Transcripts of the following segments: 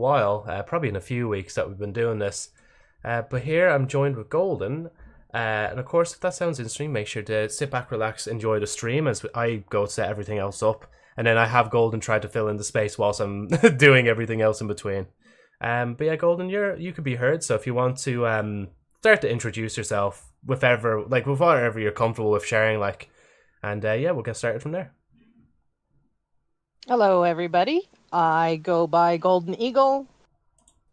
while, probably in a few weeks that we've been doing this. But here I'm joined with Golden. And of course, if that sounds interesting, make sure to sit back, relax, enjoy the stream as I go set everything else up. And then I have Golden try to fill in the space whilst I'm doing everything else in between. But yeah, Golden, you could be heard. So if you want to start to introduce yourself with whatever you're comfortable with sharing, and yeah, we'll get started from there. Hello, everybody. I go by GoldenEagle.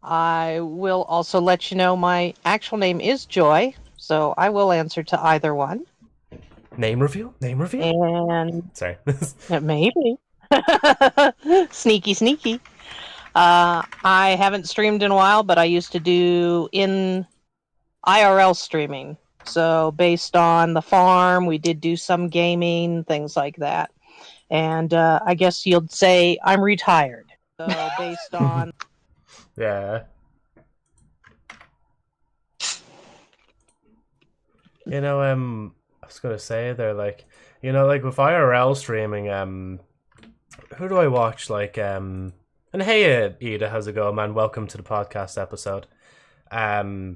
I will also let you know my actual name is Joy, so I will answer to either one. Name reveal? And sorry. maybe. Sneaky. I haven't streamed in a while, but I used to do in IRL streaming. So based on the farm, we did do some gaming, things like that. And I guess you'd say I'm retired. So based on... Yeah. I was going to say there, with IRL streaming, who do I watch? And hey, Ida, how's it going, man? Welcome to the podcast episode. I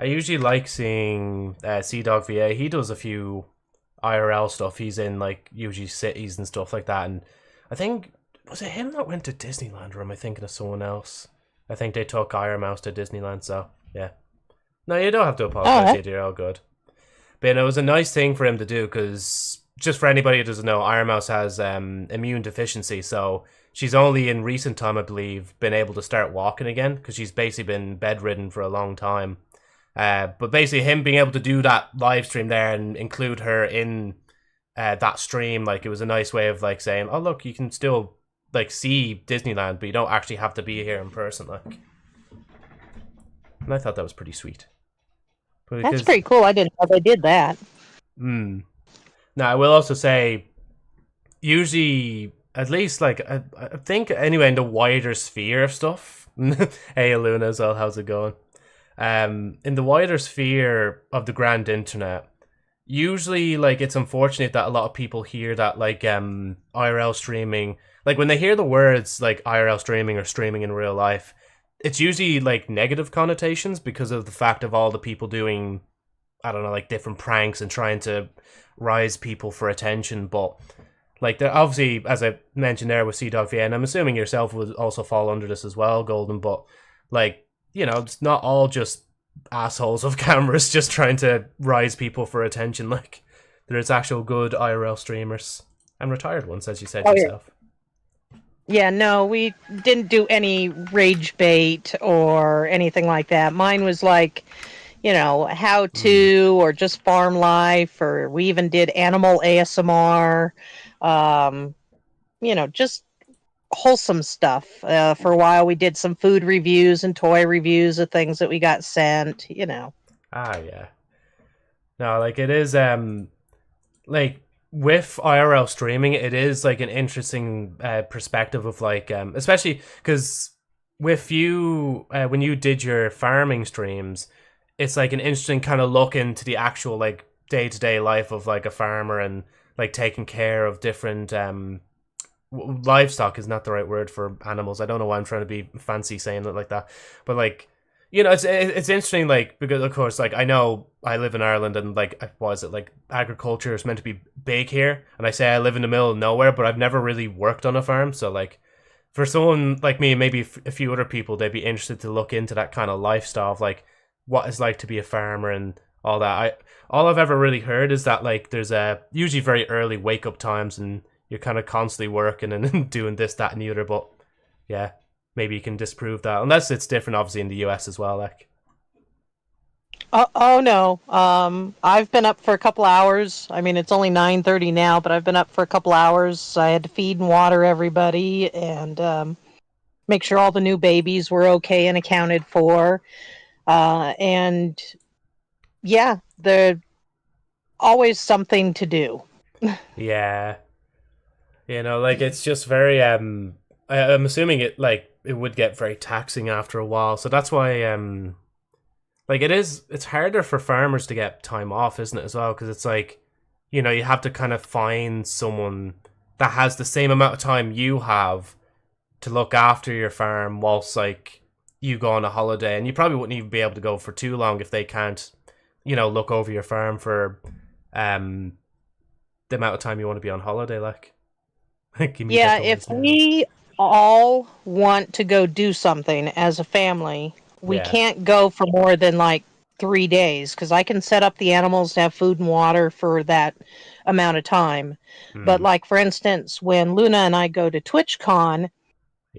usually like seeing CDog VA. He does a few IRL stuff. He's in usually cities and stuff like that. And I think, was it him that went to Disneyland, or am I thinking of someone else? I think they took Iron Mouse to Disneyland, so yeah. No, you don't have to apologize, Ida, you're all good. But it was a nice thing for him to do, because just for anybody who doesn't know, Iron Mouse has immune deficiency, so she's only in recent time, I believe, been able to start walking again, because she's basically been bedridden for a long time. But basically him being able to do that live stream there and include her in that stream, it was a nice way of saying, oh look, you can still see Disneyland, but you don't actually have to be here in person. And I thought that was pretty sweet. That's pretty cool. I didn't know they did that. Now, I will also say, usually, at least, I think, anyway, in the wider sphere of stuff. Hey, Aluna as well, how's it going? In the wider sphere of the grand internet, usually, it's unfortunate that a lot of people hear that, IRL streaming, when they hear the words, IRL streaming or streaming in real life, it's usually negative connotations because of the fact of all the people doing, I don't know, different pranks and trying to rise people for attention. But they're obviously, as I mentioned there with CDogVA, and I'm assuming yourself would also fall under this as well, Golden. But it's not all just assholes of cameras just trying to rise people for attention. There's actual good IRL streamers and retired ones, as you said yourself. Yeah, no, we didn't do any rage bait or anything like that. Mine was how to or just farm life, or we even did animal ASMR, just wholesome stuff. For a while, we did some food reviews and toy reviews of things that we got sent, Ah, yeah. No, it is, with IRL streaming, it is an interesting perspective of especially because with you when you did your farming streams, it's an interesting kind of look into the actual day-to-day life of a farmer and taking care of different livestock is not the right word for animals. I don't know why I'm trying to be fancy saying it like that, but it's interesting, because of course, I know I live in Ireland and what is it, agriculture is meant to be big here, and I say I live in the middle of nowhere, but I've never really worked on a farm, so for someone like me and maybe a few other people, they'd be interested to look into that kind of lifestyle of what it's like to be a farmer and all that. All I've ever really heard is that there's usually very early wake up times and you're kind of constantly working and doing this, that, and the other, but yeah. Maybe you can disprove that, unless it's different, obviously, in the US as well. Oh no, I've been up for a couple hours. I mean, it's only 9:30 now, but I've been up for a couple hours. I had to feed and water everybody and make sure all the new babies were okay and accounted for. And yeah, there's always something to do. Yeah, it's just very. I'm assuming it would get very taxing after a while, so that's why it's harder for farmers to get time off, isn't it, as well, because it's you have to kind of find someone that has the same amount of time you have to look after your farm whilst like you go on a holiday, and you probably wouldn't even be able to go for too long if they can't, look over your farm for the amount of time you want to be on holiday. Like, Yeah, if we all want to go do something as a family, we can't go for more than like 3 days, because I can set up the animals to have food and water for that amount of time. But like, for instance, when Luna and I go to TwitchCon,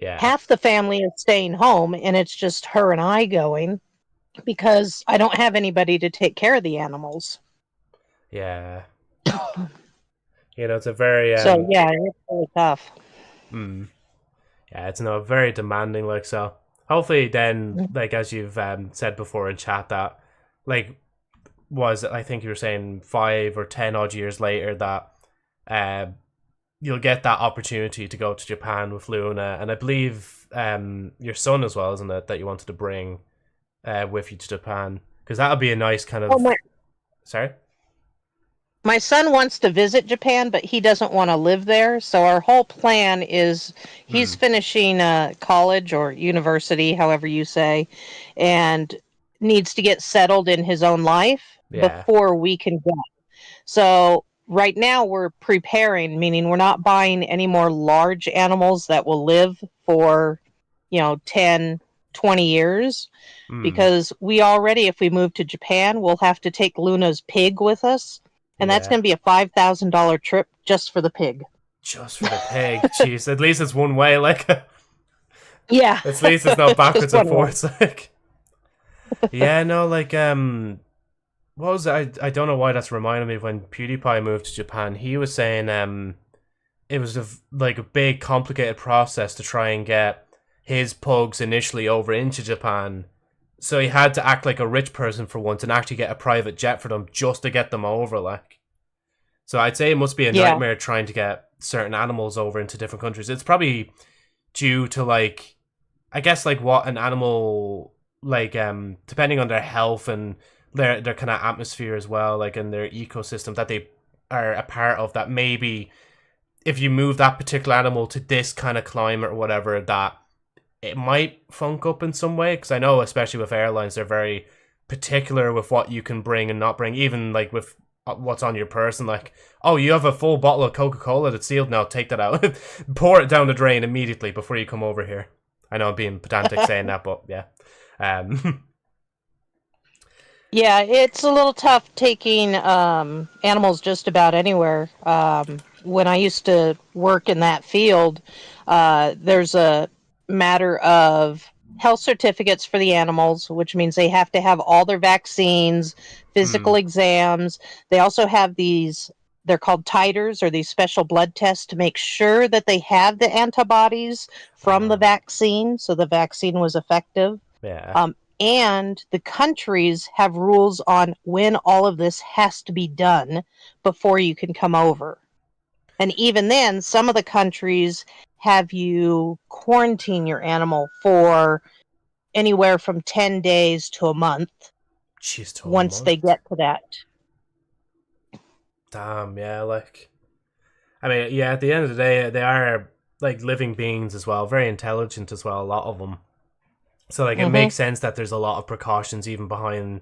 half the family is staying home, and it's just her and I going, because I don't have anybody to take care of the animals. Yeah. It's a very so yeah, it's really tough. Yeah, it's very demanding. Like, so hopefully then, like as you've said before in chat, that like I think you were saying 5 or 10 odd years later that you'll get that opportunity to go to Japan with Luna, and I believe your son as well, isn't it, that you wanted to bring with you to Japan, because that'll be a nice kind of. Sorry. My son wants to visit Japan, but he doesn't want to live there. So our whole plan is he's finishing college or university, however you say, and needs to get settled in his own life before we can go. So right now we're preparing, meaning we're not buying any more large animals that will live for, 10, 20 years. Because we already, if we move to Japan, we'll have to take Luna's pig with us. And that's going to be a $5,000 trip just for the pig. Just for the pig? Jeez, at least it's one way, like. Yeah. At least it's not backwards and forwards, like. Yeah, no, like, what was it? I don't know why that's reminding me of when PewDiePie moved to Japan. He was saying it was a big, complicated process to try and get his pugs initially over into Japan. So he had to act like a rich person for once and actually get a private jet for them just to get them over, like. So I'd say it must be a nightmare trying to get certain animals over into different countries. It's probably due to, like, I guess, like, what an animal, like, depending on their health and their kind of atmosphere as well, like, and their ecosystem that they are a part of, that maybe if you move that particular animal to this kind of climate or whatever, that it might funk up in some way, because I know, especially with airlines, they're very particular with what you can bring and not bring, even like with what's on your person. Like, oh, you have a full bottle of Coca-Cola that's sealed now, take that out. Pour it down the drain immediately before you come over here. I know I'm being pedantic saying that, but yeah. Yeah, it's a little tough taking animals just about anywhere. When I used to work in that field, there's a matter of health certificates for the animals, which means they have to have all their vaccines, physical exams. They also have they're called titers, or these special blood tests to make sure that they have the antibodies from the vaccine, so the vaccine was effective. Yeah. And the countries have rules on when all of this has to be done before you can come over. And even then, some of the countries have you quarantine your animal for anywhere from 10 days to a month. Jeez, once they get to that. Damn, yeah, like, I mean, yeah, at the end of the day, they are, like, living beings as well, very intelligent as well, a lot of them. So, like, it makes sense that there's a lot of precautions even behind,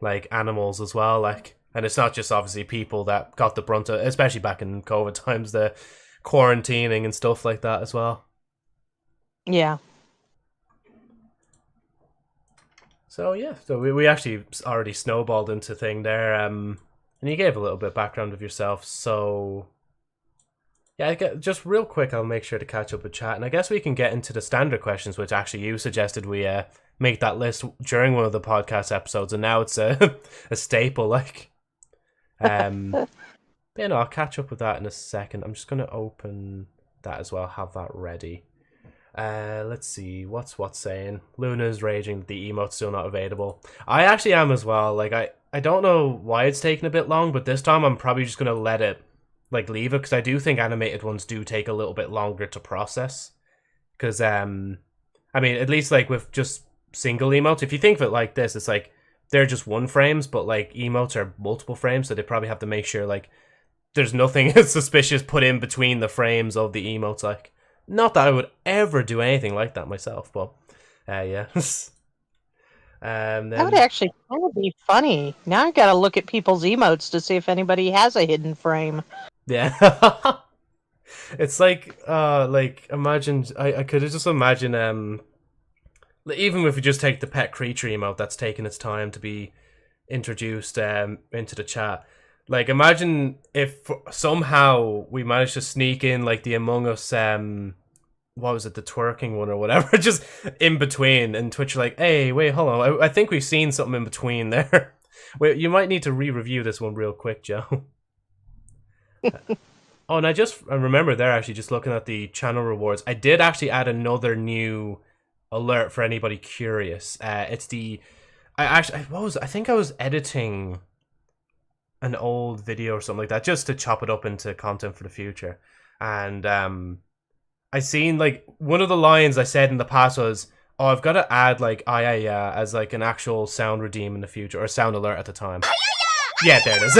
like, animals as well, like, and it's not just, obviously, people that got the brunt of, especially back in COVID times, the quarantining and stuff like that as well. Yeah. So, yeah, so we actually already snowballed into thing there, and you gave a little bit of background of yourself, so yeah, just real quick, I'll make sure to catch up with chat, and I guess we can get into the standard questions, which actually you suggested we make that list during one of the podcast episodes, and now it's a staple, like. But yeah, no, I'll catch up with that in a second. I'm just going to open that as well, have that ready. Let's see, what's saying? Luna's raging that the emote's still not available. I actually am as well, like, I don't know why it's taking a bit long, but this time I'm probably just going to let it, like, leave it, because I do think animated ones do take a little bit longer to process. Because, I mean, at least, like, with just single emotes, if you think of it like this, it's like, they're just one frames, but, like, emotes are multiple frames, so they probably have to make sure, like, there's nothing suspicious put in between the frames of the emotes, like. Not that I would ever do anything like that myself, but yeah. That would Then actually kind of be funny. Now I gotta look at people's emotes to see if anybody has a hidden frame. yeah. It's like imagine I could just imagine even if we just take the pet creature emote that's taken its time to be introduced into the chat. Like imagine if somehow we managed to sneak in like the Among Us what was it, the twerking one or whatever, just in between, and Twitch are like, hey, wait, hold on, I think we've seen something in between there. Wait, you might need to re-review this one real quick, Joe. Oh, and I remember there actually just looking at the channel rewards. I did actually add another new alert for anybody curious. It's the I think I was editing an old video or something like that just to chop it up into content for the future, and I seen like one of the lines I said in the past was, "Oh, I've got to add like yeah as like an actual sound redeem in the future or sound alert at the time." Yeah, there it is.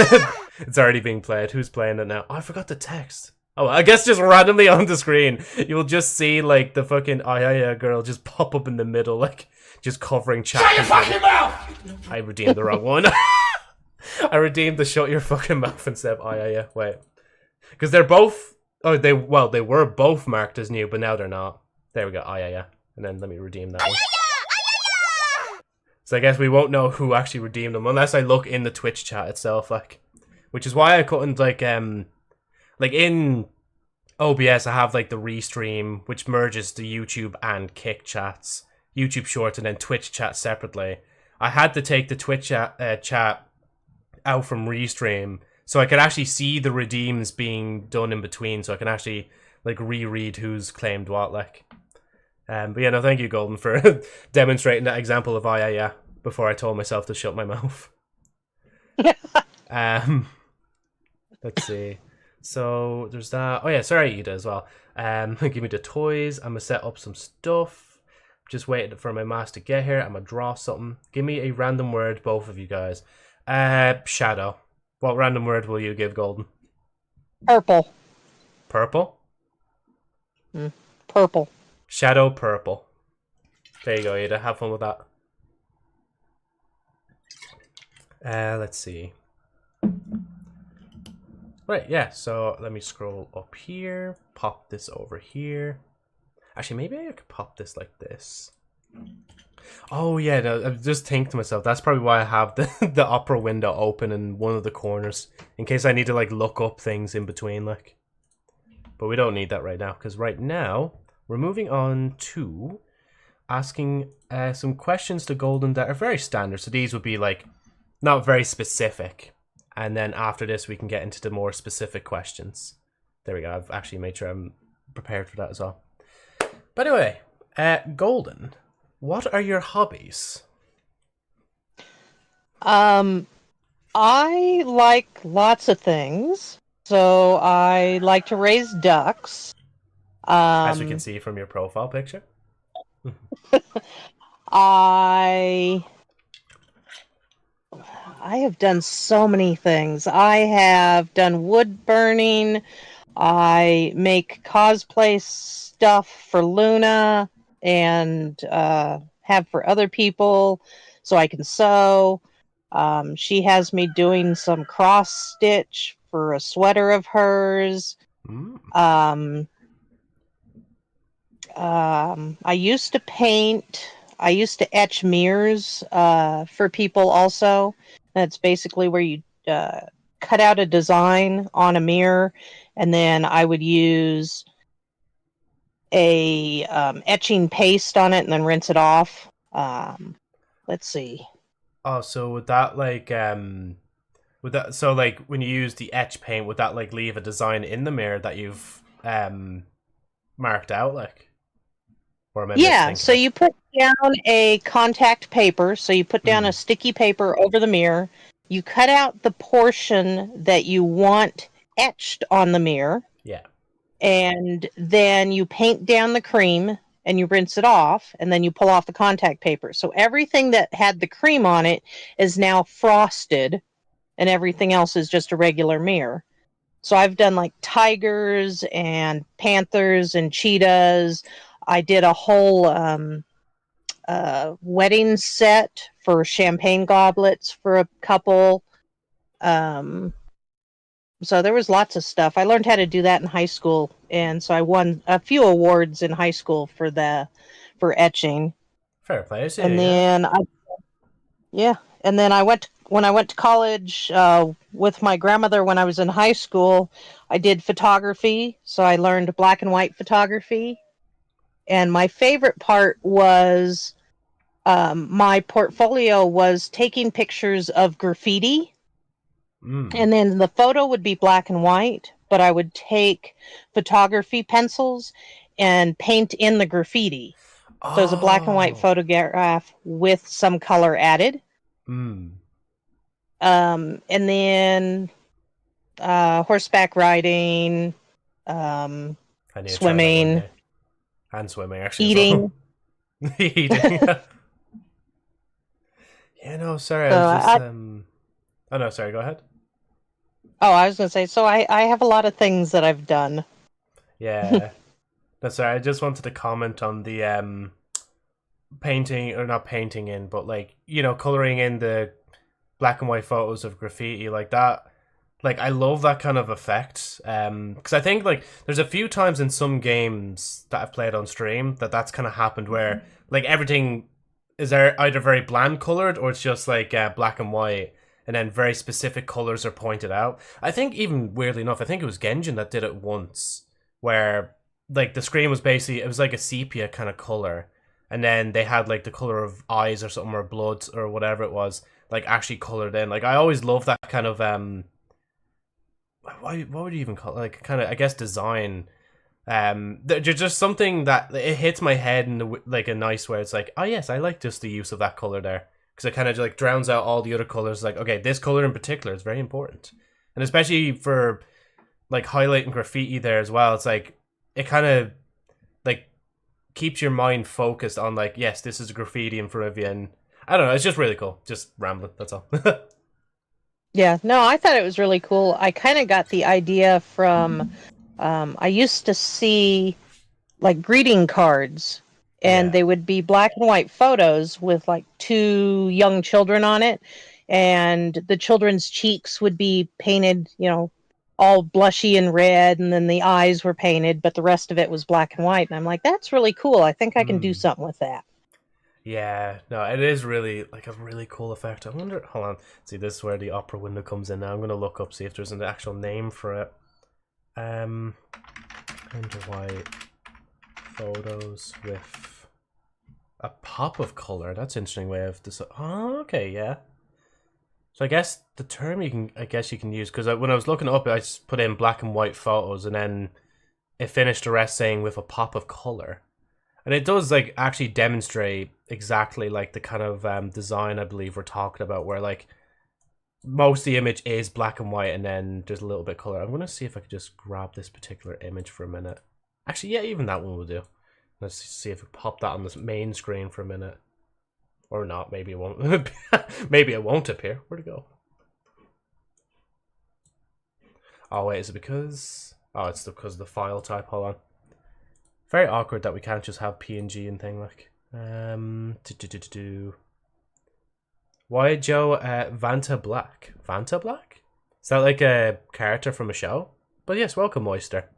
It's already being played. Who's playing it now? Oh, I forgot the text. Oh, I guess just randomly on the screen, you'll just see like the fucking yeah girl just pop up in the middle, like just covering chat. Shut your fucking mouth! I redeemed the wrong one. I redeemed the shut your fucking mouth instead of yeah. Wait, because they're both. Oh, they were both marked as new, but now they're not. There we go. Yeah. And then let me redeem that one. So I guess we won't know who actually redeemed them unless I look in the Twitch chat itself, like, which is why I couldn't like in OBS I have like the restream, which merges the YouTube and Kick chats, YouTube Shorts, and then Twitch chat separately. I had to take the Twitch chat out from restream so I could actually see the redeems being done in between, so I can actually like reread who's claimed what, like. But yeah, no, thank you, Golden, for demonstrating that example of yeah before I told myself to shut my mouth. Let's see. So there's that. Oh yeah, sorry, Ida as well. Give me the toys. I'm gonna set up some stuff. Just waiting for my mask to get here. I'm gonna draw something. Give me a random word, both of you guys. Shadow. What random word will you give, Golden? Purple. Purple? Purple. Shadow purple. There you go, Ada. Have fun with that. Let's see. Right, yeah, so let me scroll up here. Pop this over here. Actually, maybe I could pop this like this. Oh, yeah, no, I just think to myself, that's probably why I have the opera window open in one of the corners. In case I need to, like, look up things in between, like. But we don't need that right now, because right now we're moving on to asking some questions to Golden that are very standard. So these would be like not very specific. And then after this, we can get into the more specific questions. There we go. I've actually made sure I'm prepared for that as well. But anyway, Golden, what are your hobbies? I like lots of things. So I like to raise ducks. As we can see from your profile picture. I have done so many things. I have done wood burning. I make cosplay stuff for Luna and have for other people so I can sew. She has me doing some cross stitch for a sweater of hers. I used to paint. I used to etch mirrors for people also. That's basically where you cut out a design on a mirror, and then I would use a etching paste on it and then rinse it off. Let's see. Oh, so would that like so like when you use the etch paint, would that like leave a design in the mirror that you've marked out, like? Yeah, so you put down a contact paper. So you put down a sticky paper over the mirror. You cut out the portion that you want etched on the mirror. Yeah. And then you paint down the cream and you rinse it off. And then you pull off the contact paper. So everything that had the cream on it is now frosted. And everything else is just a regular mirror. So I've done like tigers and panthers and cheetahs. I did a whole wedding set for champagne goblets for a couple. Um, so there was lots of stuff. I learned how to do that in high school, and so I won a few awards in high school for etching. Fair play to you, And yeah. then yeah, and then when I went to college with my grandmother when I was in high school. I did photography, so I learned black and white photography. And my favorite part was my portfolio was taking pictures of graffiti, Mm. and then the photo would be black and white, but I would take photography pencils and paint in the graffiti. So it's a black and white Oh. photograph with some color added. Mm. And then horseback riding, I need to try that one swimming, day. And swimming, actually, as well. eating. Eating. Yeah, no, sorry, I So was just, Oh, no, sorry, go ahead. I was going to say, so I have a lot of things that I've done. Yeah. No, sorry, I just wanted to comment on the, painting, or not painting in, but, like, coloring in the black and white photos of graffiti, like that. Like, I love that kind of effect. Because I think, like, there's a few times in some games that I've played on stream that's kind of happened where, like, everything is either very bland colored or it's just, like, black and white. And then very specific colors are pointed out. I think, even weirdly enough, I think it was Genjin that did it once, where, like, the screen was basically, it was like a sepia kind of color. And then they had, like, the color of eyes or something, or blood or whatever it was, like, actually colored in. Like, I always love that kind of, what would you even call it? Like, kind of, I guess, design. There's just something that it hits my head in like a nice way. It's like, oh yes, I like just the use of that color there, because it kind of like drowns out all the other colors. Like, okay, this color in particular is very important, and especially for like highlighting graffiti there as well. It's like it kind of like keeps your mind focused on like, yes, this is graffiti in front of you, and I don't know, it's just really cool. Just rambling, that's all. Yeah, no, I thought it was really cool. I kind of got the idea from, I used to see like greeting cards, and Yeah. they would be black and white photos with like two young children on it, and the children's cheeks would be painted, all blushy and red, and then the eyes were painted, but the rest of it was black and white. And I'm like, that's really cool. I think I can do Mm. something with that. Yeah, no, it is really like a really cool effect. I wonder, hold on, see, this is where the opera window comes in now. I'm gonna look up, see if there's an actual name for it. Under white photos with a pop of color. That's an interesting way of this. Oh, okay, yeah. So I guess the term I guess you can use, because when I was looking it up, I just put in black and white photos, and then it finished the rest saying with a pop of color. And it does like actually demonstrate exactly like the kind of design I believe we're talking about, where like most of the image is black and white and then there's a little bit of color. I'm gonna see if I could just grab this particular image for a minute. Actually, yeah, even that one will do. Let's see if we pop that on this main screen for a minute. Or not, maybe it won't. Maybe it won't appear. Where'd it go? Oh wait, is it because... Oh, it's because of the file type. Hold on. Very awkward that we can't just have PNG and thing like. Why Joe Vanta Black? Vanta Black? Is that like a character from a show? But yes, welcome, Oyster.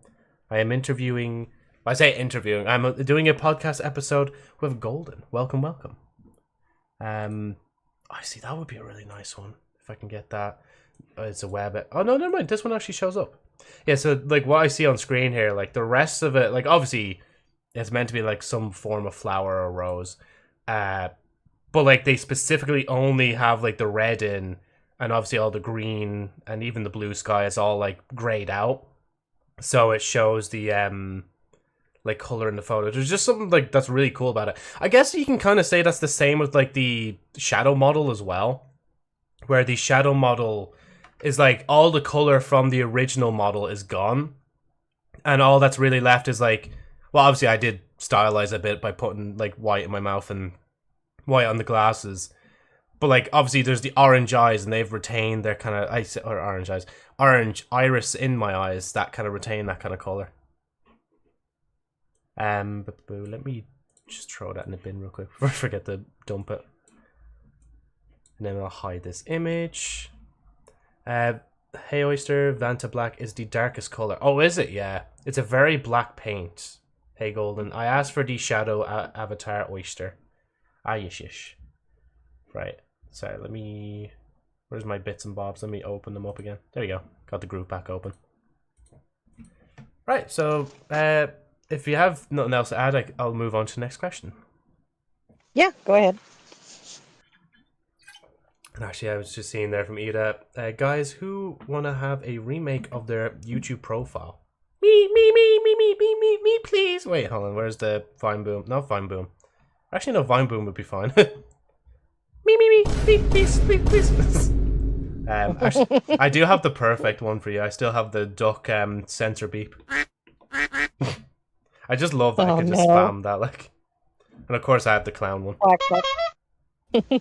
I am interviewing. I say interviewing. I'm doing a podcast episode with Golden. Welcome, welcome. I see, that would be a really nice one if I can get that. It's a web. Oh no, never mind. This one actually shows up. Yeah, so like what I see on screen here, like the rest of it, like obviously it's meant to be like some form of flower or rose, but like they specifically only have like the red in, and obviously all the green and even the blue sky is all like grayed out, so it shows the like color in the photo. There's just something like that's really cool about it. I guess you can kind of say that's the same with like the shadow model as well, where the shadow model is like all the color from the original model is gone, and all that's really left is like, well, obviously I did stylize a bit by putting like white in my mouth and white on the glasses, But like obviously there's the orange eyes, and they've retained their kind of orange iris in my eyes that kind of retain that kind of color. But let me just throw that in the bin real quick before I forget to dump it. And then I'll hide this image. Hey Oyster, Vanta Black is the darkest color. Oh, is it? Yeah. It's a very black paint. Hey Golden, I asked for the shadow avatar Oyster. Ah, yish. Right. Sorry, let me... Where's my bits and bobs? Let me open them up again. There you go. Got the group back open. Right, so if you have nothing else to add, I'll move on to the next question. Yeah, go ahead. And actually, I was just seeing there from Ida, guys who want to have a remake of their YouTube profile. Me, please. Wait, hold on. Where's the Vine Boom? Not Vine Boom. Actually, no, Vine Boom would be fine. me, please. Actually, I do have the perfect one for you. I still have the duck sensor beep. I just love that I can just spam that, like. And of course, I have the clown one.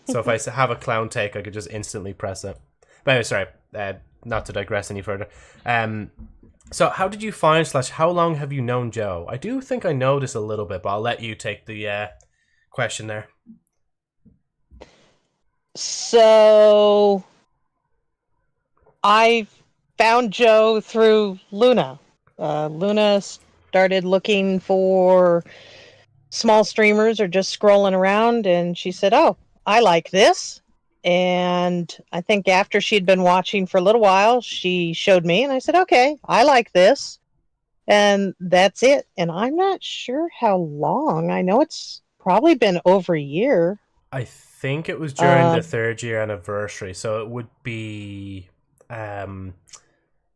So if I have a clown take, I could just instantly press it. But anyway, sorry, not to digress any further. So how did you find / how long have you known Joe? I do think I know this a little bit, but I'll let you take the question there. So I found Joe through Luna. Luna started looking for small streamers or just scrolling around, and she said, "Oh, I like this." And I think after she'd been watching for a little while, she showed me, and I said, "Okay, I like this." And that's it. And I'm not sure how long. I know it's probably been over a year. I think it was during the 3rd year anniversary, so it would be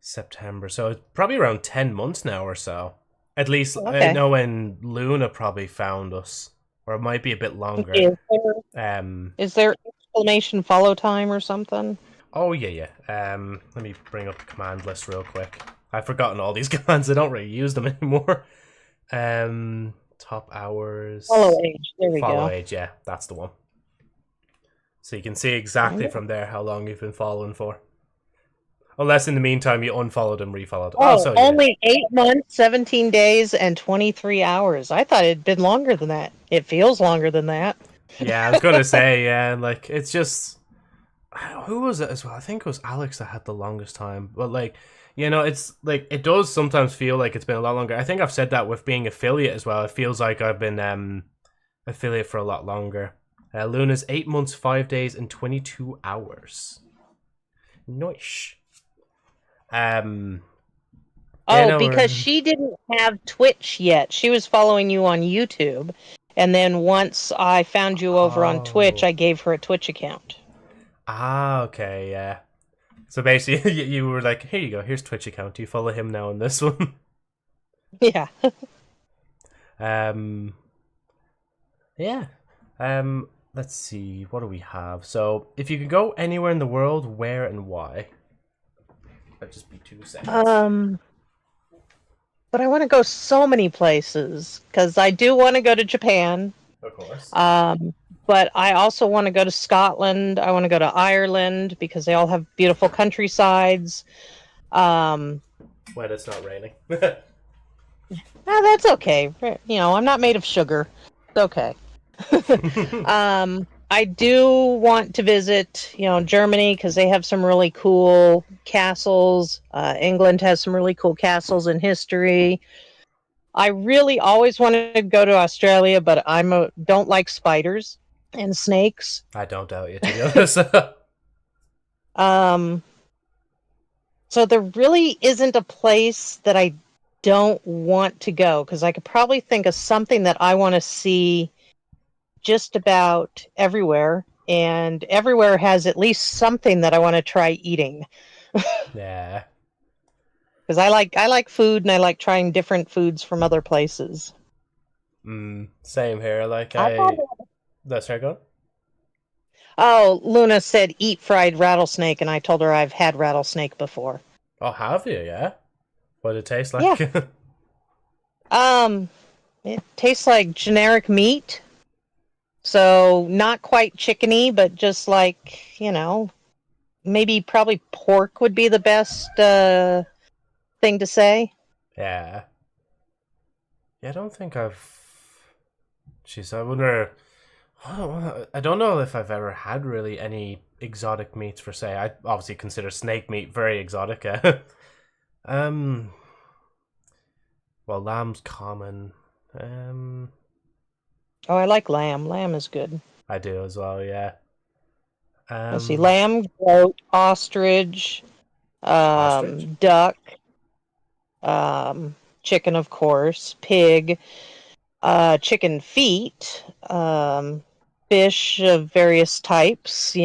September. So it's probably around 10 months now or so. At least I know when Luna probably found us, or it might be a bit longer. Is there exclamation follow time or something? Oh yeah. Let me bring up the command list real quick. I've forgotten all these commands. I don't really use them anymore. Top hours. Follow age. There we go. Follow age. Yeah, that's the one. So you can see exactly from there how long you've been following for. Unless in the meantime you unfollowed and refollowed. So only 8 months, 17 days, and 23 hours. I thought it'd been longer than that. It feels longer than that. Yeah, I was going to say, yeah, like, it's just... Who was it as well? I think it was Alex that had the longest time. But, like, you know, it's, like, it does sometimes feel like it's been a lot longer. I think I've said that with being affiliate as well. It feels like I've been affiliate for a lot longer. Luna's 8 months, 5 days, and 22 hours. Nice. Because she didn't have Twitch yet. She was following you on YouTube. And then once I found you over on Twitch, I gave her a Twitch account. Ah, okay, yeah. So basically, you were like, here you go, here's Twitch account. Do you follow him now on this one? Yeah. Yeah. Let's see, what do we have? So, if you could go anywhere in the world, where and why? That'd just be 2 seconds. But I want to go so many places, because I do want to go to Japan. Of course. But I also want to go to Scotland. I want to go to Ireland, because they all have beautiful countrysides. When it's not raining. That's okay. You know, I'm not made of sugar. It's okay. I do want to visit, Germany, because they have some really cool castles. England has some really cool castles in history. I really always wanted to go to Australia, but I don't like spiders and snakes. I don't doubt you, to be honest. So there really isn't a place that I don't want to go, because I could probably think of something that I want to see just about everywhere, and everywhere has at least something that I want to try eating. Yeah. Because I like food, and I like trying different foods from other places. Same here. Like That's right, go on. Oh, Luna said eat fried rattlesnake, and I told her I've had rattlesnake before. Oh, have you? Yeah. What did it taste like? Yeah. It tastes like generic meat. So not quite chickeny, but just like, maybe probably pork would be the best thing to say. Yeah. Yeah, I don't think I've. Jeez, I wonder. I don't know if I've ever had really any exotic meats per se. I obviously consider snake meat very exotic. um, well, lamb's common. Um, Oh, I like lamb. Lamb is good. I do as well. Yeah. Let's see, Um, lamb, goat, ostrich, ostrich. duck, chicken, of course, pig, chicken feet, fish of various types,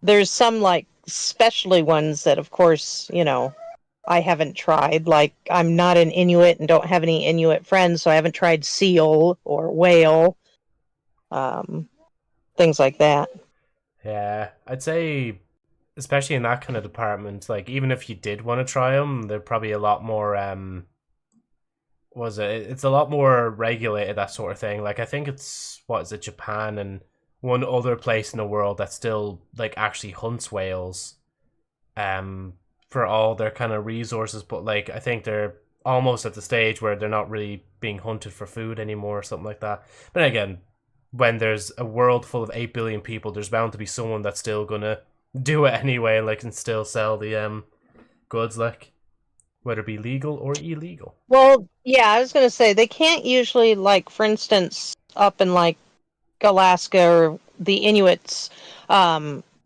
There's some like specialty ones that, of course, I haven't tried. Like, I'm not an Inuit and don't have any Inuit friends, so I haven't tried seal or whale, um, things like that. Yeah, I'd say, especially in that kind of department, like even if you did want to try them, they're probably a lot more. Was it? It's a lot more regulated, that sort of thing. Like I think it's what is it, Japan and one other place in the world that still like actually hunts whales, um, for all their kind of resources. But like I think they're almost at the stage where they're not really being hunted for food anymore, or something like that. But again, when there's a world full of 8 billion people, there's bound to be someone that's still gonna do it anyway, and like can still sell the goods, like whether it be legal or illegal. Well, yeah, I was going to say they can't usually, like, for instance, up in like Alaska or the Inuits,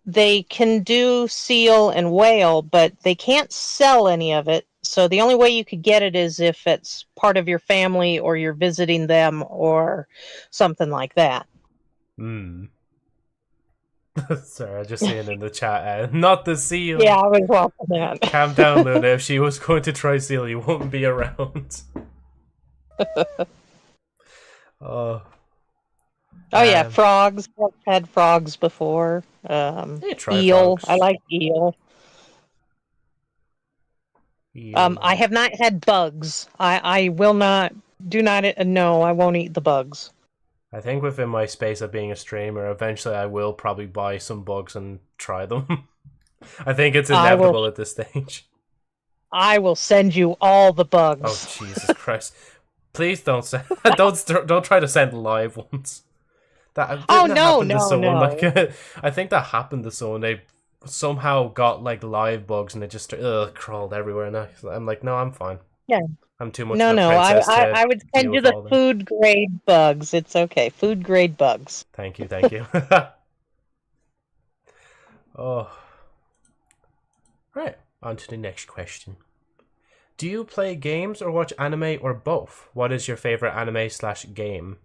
they can do seal and whale, but they can't sell any of it. So the only way you could get it is if it's part of your family or you're visiting them or something like that. Hmm. Sorry, I just seeing in the chat. Not the seal. Yeah, I was watching that. Calm down, Luna. If she was going to try seal, you wouldn't be around. Oh. Oh yeah, frogs. I've had frogs before. Yeah, try Eel. frogs. I like eel. Eel. I have not had bugs. I will not. Do not. No, I won't eat the bugs. I think within my space of being a streamer, eventually I will probably buy some bugs and try them. I think it's inevitable at this stage. I will send you all the bugs. Oh Jesus Christ! Please don't send. don't try to send live ones. No. Like, I think that happened to someone. They somehow got like live bugs and they just crawled everywhere. And I'm like, no, I'm fine. Yeah. I'm too much. No. Of a princess I would send you the food grade bugs. It's okay. Food grade bugs. Thank you. Oh. Right. On to the next question. Do you play games or watch anime or both? What is your favorite anime/game?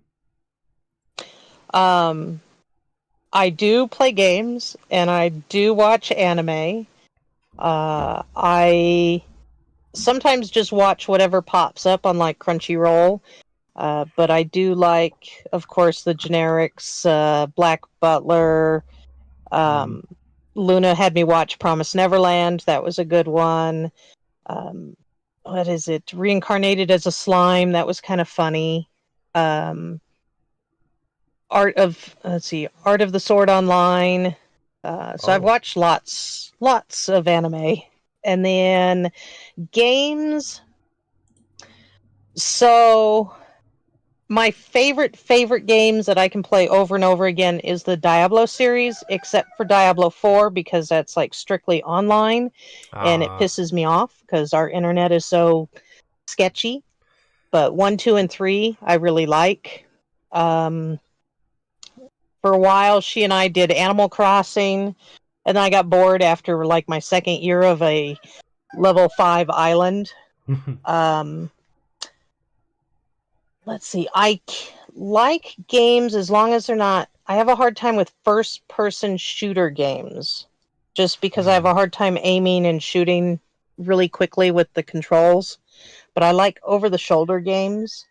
I do play games and I do watch anime. I sometimes just watch whatever pops up on like Crunchyroll. But I do like, of course, the generics, Black Butler. Luna had me watch Promise Neverland. That was a good one. What is it? Reincarnated as a Slime. That was kind of funny. Art of the Sword Online. So I've watched lots of anime. And then games. So my favorite games that I can play over and over again is the Diablo series, except for Diablo 4 because that's like strictly online and it pisses me off because our internet is so sketchy. But 1, 2, and 3 I really like. For a while, she and I did Animal Crossing, and then I got bored after like my second year of a level 5 island. Let's see. I like games as long as they're not. I have a hard time with first-person shooter games, just because I have a hard time aiming and shooting really quickly with the controls. But I like over-the-shoulder games.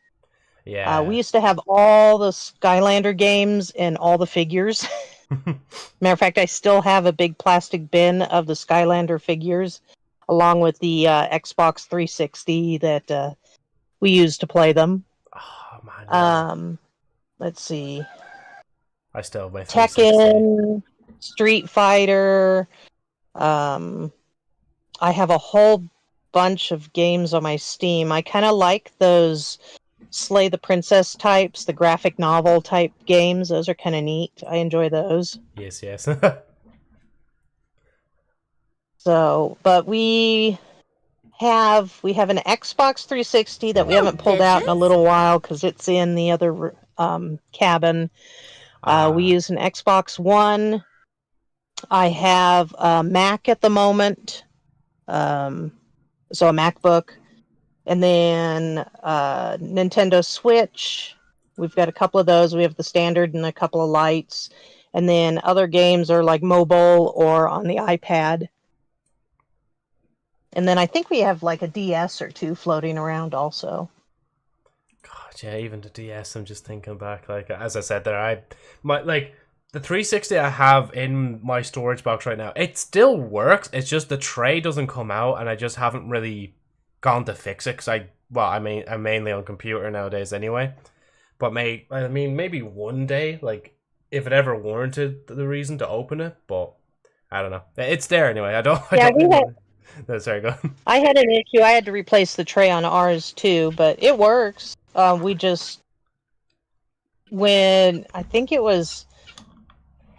Yeah. We used to have all the Skylander games and all the figures. Matter of fact, I still have a big plastic bin of the Skylander figures, along with the Xbox 360 that we used to play them. Oh man. let's see, I still have my 360. Tekken, Street Fighter. I have a whole bunch of games on my Steam. I kind of like those Slay the Princess types, the graphic novel type games. Those are kind of neat. I enjoy those. Yes, yes. So, but we have an Xbox 360 that we haven't pulled out in a little while because it's in the other cabin. We use an Xbox One. I have a Mac at the moment, so a MacBook, and then Nintendo Switch. We've got a couple of those. We have the standard and a couple of lights, and then other games are like mobile or on the iPad. And then I think we have like a DS or two floating around also. God, yeah, even the DS. I'm just thinking back. Like as I said there, the 360 I have in my storage box right now. It still works. It's just the tray doesn't come out, and I just haven't really gone to fix it because I'm mainly on computer nowadays anyway. But maybe one day, like if it ever warranted the reason to open it, but I don't know. It's there anyway. I don't. No, sorry, go. I had an issue. I had to replace the tray on ours too, but it works. We just I think it was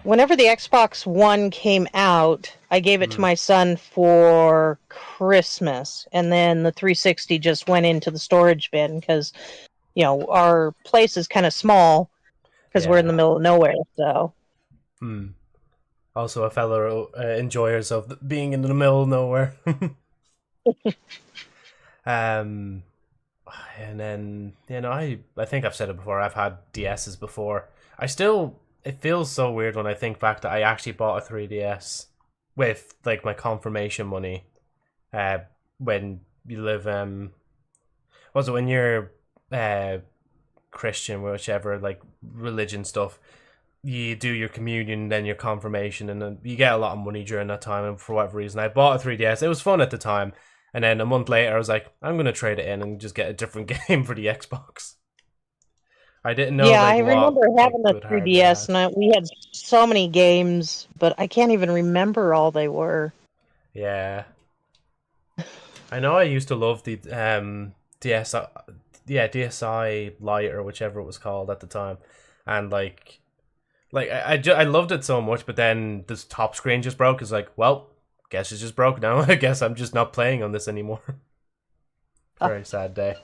whenever the Xbox One came out, I gave it to my son for Christmas, and then the 360 just went into the storage bin because our place is kind of small because we're in the middle of nowhere. So. Also, a fellow enjoyers of being in the middle of nowhere. And then I think I've said it before. I've had DSs before. It feels so weird when I think back that I actually bought a 3DS with like my confirmation money. When you live, was it when you're Christian, whichever like religion stuff. You do your communion, then your confirmation, and then you get a lot of money during that time. And for whatever reason, I bought a 3DS. It was fun at the time, and then a month later, I was like, I'm gonna trade it in and just get a different game for the Xbox. I didn't know. Yeah, I remember having the 3DS, and we had so many games, but I can't even remember all they were. Yeah, I know. I used to love the DSi, DSi Lite or whichever it was called at the time, and I loved it so much, but then this top screen just broke. It's like, well, guess it's just broke now. I guess I'm just not playing on this anymore. Very sad day.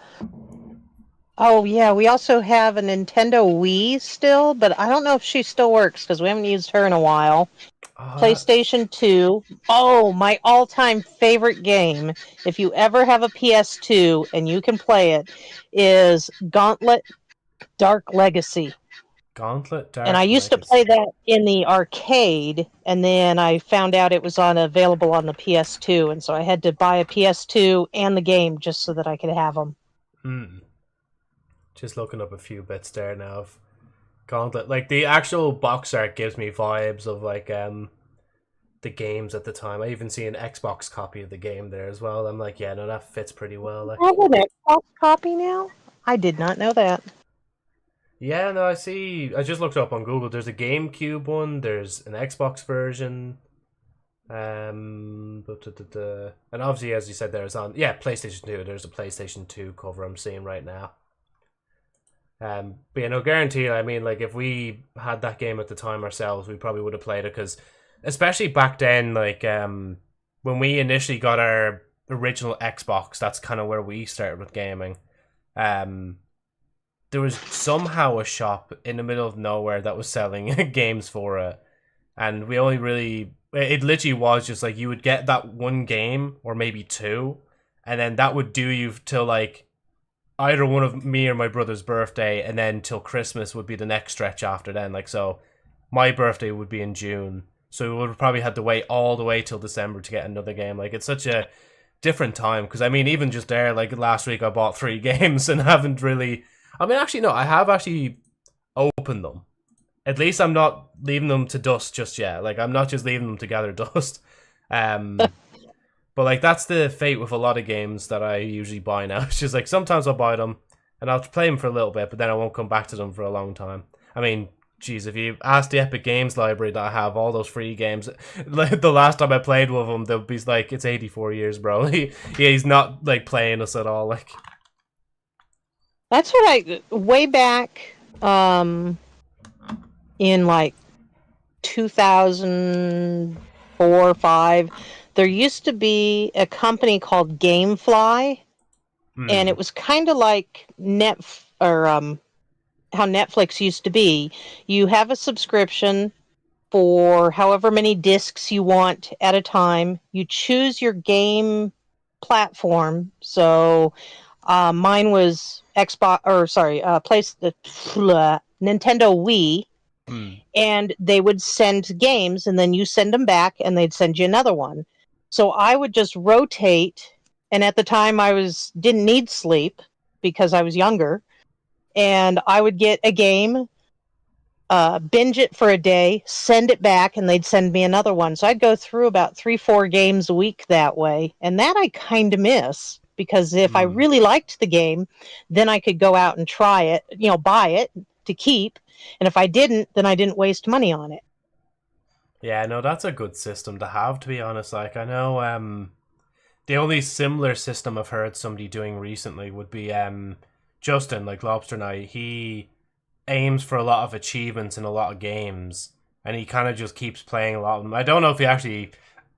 Oh, yeah, we also have a Nintendo Wii still, but I don't know if she still works because we haven't used her in a while. PlayStation 2. Oh, my all-time favorite game, if you ever have a PS2 and you can play it, is Gauntlet Dark Legacy. And I used to play that in the arcade, and then I found out it was available on the PS2, and so I had to buy a PS2 and the game just so that I could have them. Just looking up a few bits there now of Gauntlet. Like the actual box art gives me vibes of like the games at the time. I even see an Xbox copy of the game there as well. I'm like, yeah, no, that fits pretty well. Like, I have an Xbox copy now? I did not know that. Yeah, no, I see. I just looked up on Google. There's a GameCube one. There's an Xbox version. And obviously, as you said, there's PlayStation 2. There's a PlayStation 2 cover I'm seeing right now. But guaranteed. I mean, like if we had that game at the time ourselves, we probably would have played it because, especially back then, like when we initially got our original Xbox, that's kind of where we started with gaming. There was somehow a shop in the middle of nowhere that was selling games for it. And we only really... It literally was just like you would get that one game or maybe two. And then that would do you till like either one of me or my brother's birthday. And then till Christmas would be the next stretch after then. Like, so my birthday would be in June. So we would have probably had to wait all the way till December to get another game. Like, it's such a different time. Because, I mean, even just there, like last week I bought 3 games and haven't really... I mean, actually, no, I have actually opened them. At least I'm not leaving them to dust just yet. Like, I'm not just leaving them to gather dust. But, like, that's the fate with a lot of games that I usually buy now. It's just, like, sometimes I'll buy them, and I'll play them for a little bit, but then I won't come back to them for a long time. I mean, geez, if you ask the Epic Games library that I have, all those free games, like the last time I played with him, they'll be like, it's 84 years, bro. He's not like playing us at all. Like, That's what way back in like 2004, 5, there used to be a company called GameFly, and it was kind of like how Netflix used to be. You have a subscription for however many discs you want at a time. You choose your game platform. So mine was Nintendo Wii, and they would send games, and then you send them back, and they'd send you another one. So I would just rotate, and at the time didn't need sleep because I was younger, and I would get a game, binge it for a day, send it back, and they'd send me another one. So I'd go through about 3-4 games a week that way, and that I kind of miss, because if I really liked the game, then I could go out and try it, buy it to keep, and if I didn't, then I didn't waste money on it. Yeah, no, that's a good system to have, to be honest. Like, I know the only similar system I've heard somebody doing recently would be Justin, like Lobster Knight. He aims for a lot of achievements in a lot of games, and he kind of just keeps playing a lot of them. I don't know if he actually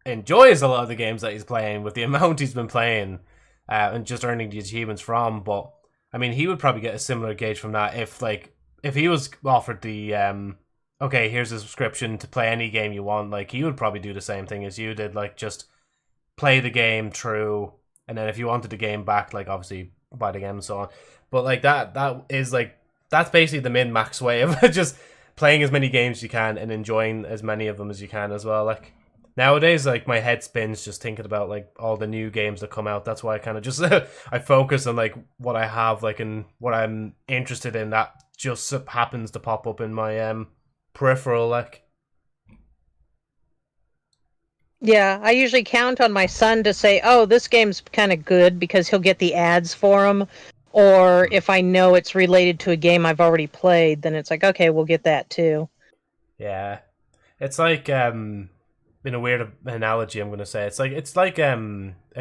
enjoys a lot of the games that he's playing with the amount he's been playing and just earning the achievements from, but I mean, he would probably get a similar gauge from that if he was offered the okay, here's a subscription to play any game you want. Like, he would probably do the same thing as you did, like just play the game through, and then if you wanted the game back, like obviously buy the game and so on. But like that is like, that's basically the min-max way of just playing as many games as you can and enjoying as many of them as you can as well. Like, nowadays, like, my head spins just thinking about like all the new games that come out. That's why I kind of just I focus on like what I have, like, and what I'm interested in. That just happens to pop up in my peripheral, like. Yeah, I usually count on my son to say, "Oh, this game's kind of good," because he'll get the ads for them. Or if I know it's related to a game I've already played, then it's like, okay, we'll get that too. Yeah, it's like in a weird analogy, I'm gonna say it's like a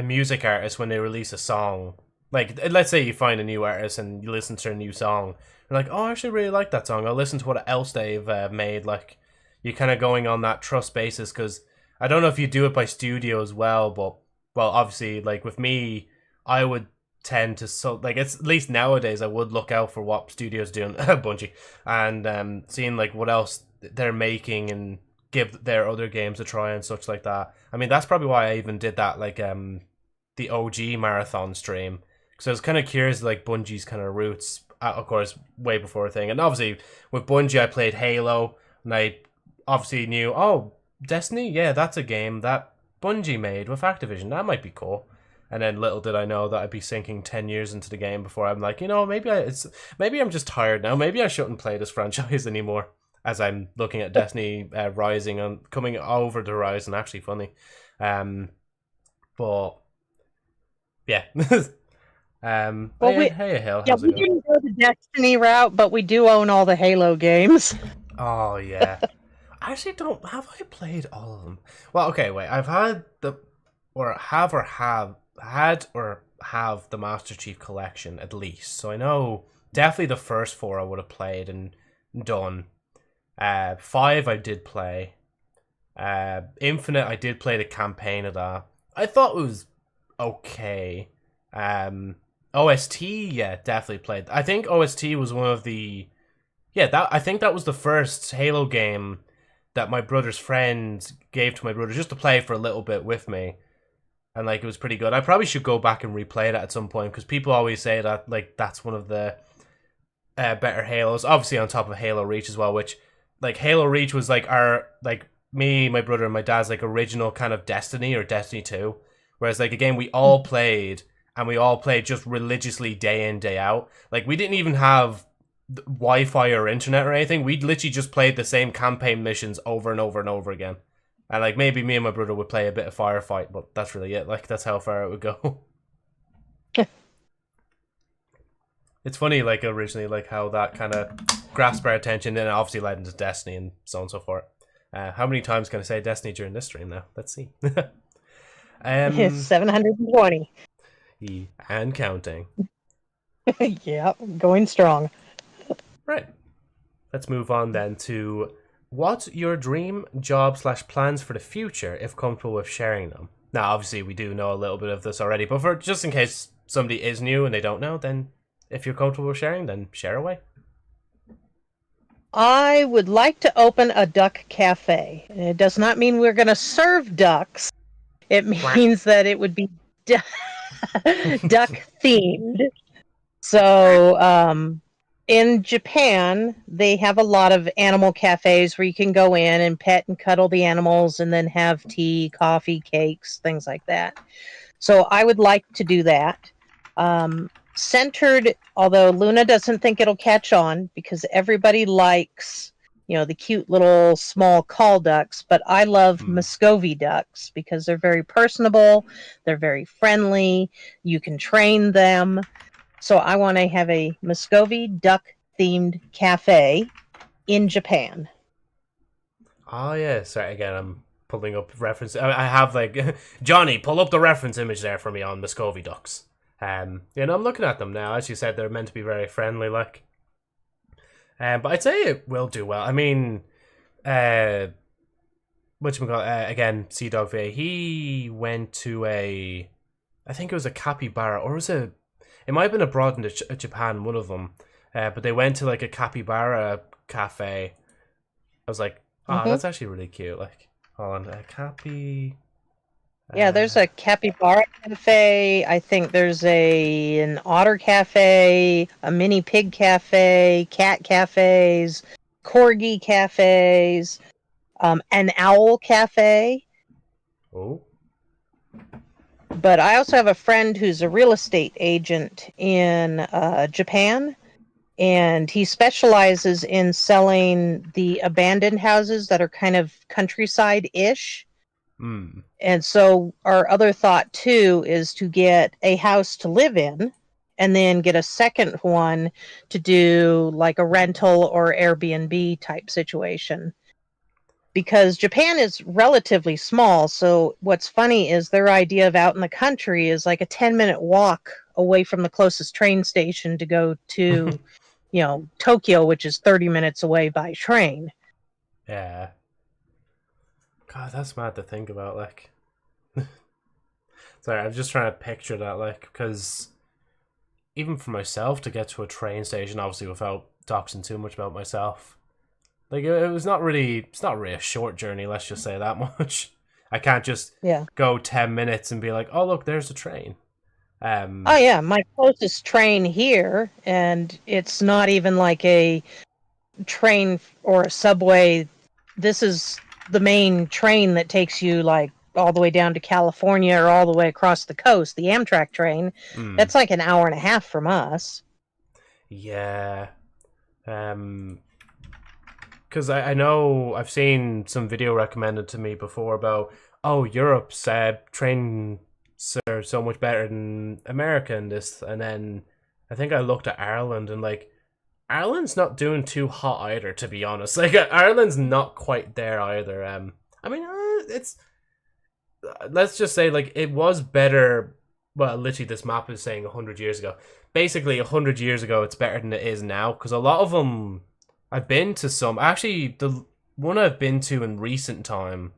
music artist when they release a song. Like, let's say you find a new artist and you listen to a new song. You're like, oh, I actually really like that song. I'll listen to what else they've made. Like, you're kind of going on that trust basis, because I don't know if you do it by studio as well, but, well, obviously, like with me, I would tend to, like, it's at least nowadays I would look out for what studios doing, Bungie, and seeing like what else they're making and give their other games a try and such like that. I mean, that's probably why I even did that, like the OG marathon stream, because I was kind of curious, like, Bungie's kind of roots, of course, way before a thing. And obviously with Bungie, I played Halo, and I obviously knew, oh, Destiny, yeah, that's a game that Bungie made with Activision, that might be cool. And then little did I know that I'd be sinking 10 years into the game before I'm like, maybe I'm just tired now. Maybe I shouldn't play this franchise anymore. As I'm looking at Destiny rising and coming over the horizon, actually funny. But yeah. Well, hey, Hale, how's we it going? didn't go the Destiny route, but we do own all the Halo games. Oh yeah. I actually don't have I played all of them. Well, okay, wait. I've had the the Master Chief Collection at least. So I know definitely the first 4 I would have played and done. 5 I did play. Infinite, I did play the campaign of that. I thought it was okay. OST, yeah, definitely played. I think OST was one of the I think that was the first Halo game that my brother's friend gave to my brother just to play for a little bit with me. And like, it was pretty good. I probably should go back and replay that at some point, because people always say that like that's one of the better Halos. Obviously on top of Halo Reach as well, which like Halo Reach was like our, like, me, my brother, and my dad's like original kind of Destiny or Destiny 2. Whereas like a game we all played, and we all played just religiously day in, day out. Like, we didn't even have Wi-Fi or internet or anything. We literally just played the same campaign missions over and over and over again. And like, maybe me and my brother would play a bit of Firefight, but that's really it. Like, that's how far it would go. It's funny, like, originally, like, how that kind of grasped our attention, and it obviously led into Destiny and so on and so forth. How many times can I say Destiny during this stream now? Let's see. It's 720. And counting. Yeah, going strong. Right. Let's move on then to what's your dream job / plans for the future, if comfortable with sharing them. Now, obviously, we do know a little bit of this already, but for just in case somebody is new and they don't know, then if you're comfortable with sharing, then share away. I would like to open a duck cafe. It does not mean we're going to serve ducks. It means that it would be duck themed. So, in Japan, they have a lot of animal cafes where you can go in and pet and cuddle the animals and then have tea, coffee, cakes, things like that. So I would like to do that. Centered, although Luna doesn't think it'll catch on because everybody likes, the cute little small call ducks, but I love Muscovy ducks because they're very personable, they're very friendly, you can train them. So I want to have a Muscovy duck-themed cafe in Japan. Oh, yeah. Sorry, again, I'm pulling up reference. I have, like, Johnny, pull up the reference image there for me on Muscovy ducks. I'm looking at them now. As you said, they're meant to be very friendly, like. But I'd say it will do well. I mean, again, Sea Dog V, he went to I think it was a capybara, or it might have been abroad in Japan, one of them. But they went to, like, a capybara cafe. I was like, that's actually really cute. Like, hold on, a capi... Yeah, there's a capybara cafe. I think there's an otter cafe, a mini pig cafe, cat cafes, corgi cafes, an owl cafe. Oh. But I also have a friend who's a real estate agent in Japan, and he specializes in selling the abandoned houses that are kind of countryside-ish. And so our other thought, too, is to get a house to live in and then get a second one to do like a rental or Airbnb type situation. Because Japan is relatively small, so what's funny is their idea of out in the country is like a 10-minute walk away from the closest train station to go to, Tokyo, which is 30 minutes away by train. Yeah. God, that's mad to think about, like. Sorry, I'm just trying to picture that, like, because even for myself to get to a train station, obviously without doxing too much about myself, like, it's not really a short journey, let's just say that much. I can't just go 10 minutes and be like, oh, look, there's a train. Oh, yeah, my closest train here, and it's not even like a train or a subway. This is the main train that takes you, like, all the way down to California or all the way across the coast, the Amtrak train. That's like an hour and a half from us. Yeah. Because I know I've seen some video recommended to me before about, Europe's trains are so much better than America in this. And then I think I looked at Ireland and, like, Ireland's not doing too hot either, to be honest. Like, Ireland's not quite there either. I mean, it's... Let's just say, like, it was better... Well, literally, this map is saying 100 years ago. Basically, 100 years ago, it's better than it is now. Because a lot of them... I've been to some... Actually, the one I've been to in recent time...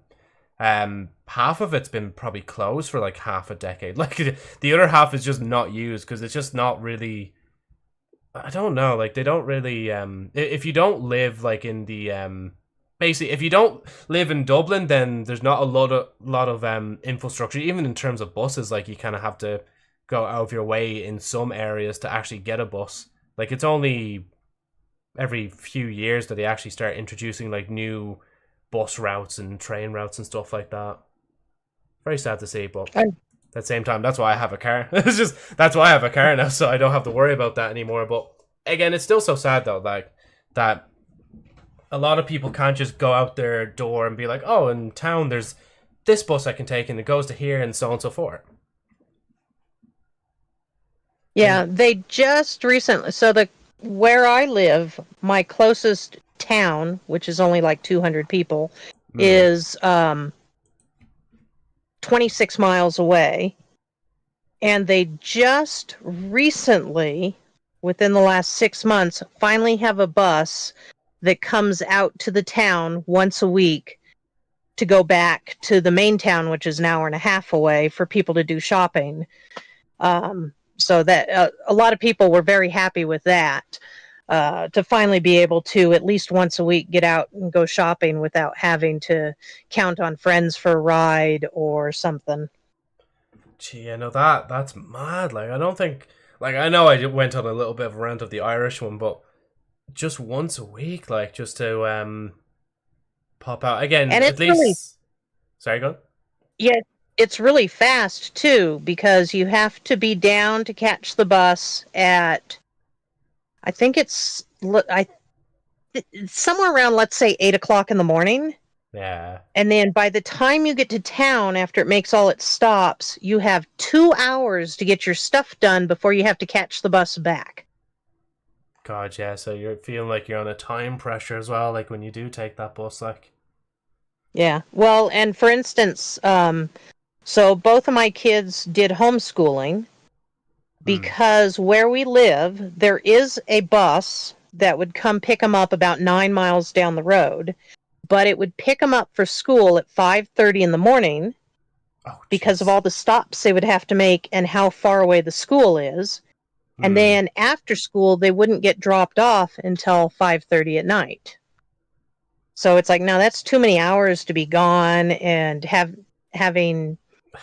half of it's been probably closed for, like, half a decade. Like, the other half is just not used. Because it's just not really... I don't know, like, they don't really, if you don't live, like, in the, basically, if you don't live in Dublin, then there's not a lot of infrastructure, even in terms of buses. Like, you kind of have to go out of your way in some areas to actually get a bus. Like, it's only every few years that they actually start introducing, like, new bus routes and train routes and stuff like that. Very sad to see, but... At the same time, that's why I have a car. That's why I have a car now, so I don't have to worry about that anymore. But again, it's still so sad though, like, that a lot of people can't just go out their door and be like, oh, in town there's this bus I can take and it goes to here and so on and so forth. Yeah, they just recently. So where I live, my closest town, which is only like 200 people, is 26 miles away. And they just recently, within the last 6 months, finally have a bus that comes out to the town once a week to go back to the main town, which is an hour and a half away, for people to do shopping. So that a lot of people were very happy with that, to finally be able to at least once a week get out and go shopping without having to count on friends for a ride or something. Gee, I know that's mad. Like, I don't think, like, I know I went on a little bit of a rant of the Irish one, but just once a week, like, just to pop out again, And at it's really, least. Sorry, go on. yeah, it's really fast too, because you have to be down to catch the bus at, I think it's somewhere around, let's say, 8 o'clock in the morning. Yeah. And then by the time you get to town, after it makes all its stops, you have 2 hours to get your stuff done before you have to catch the bus back. God, yeah. So you're feeling like you're on a time pressure as well, like when you do take that bus, like. Yeah. Well, and for instance, so both of my kids did homeschooling because where we live, there is a bus that would come pick them up about 9 miles down the road, but it would pick them up for school at 5:30 in the morning because of all the stops they would have to make and how far away the school is. And then after school, they wouldn't get dropped off until 5:30 at night. So it's like, no, that's too many hours to be gone and having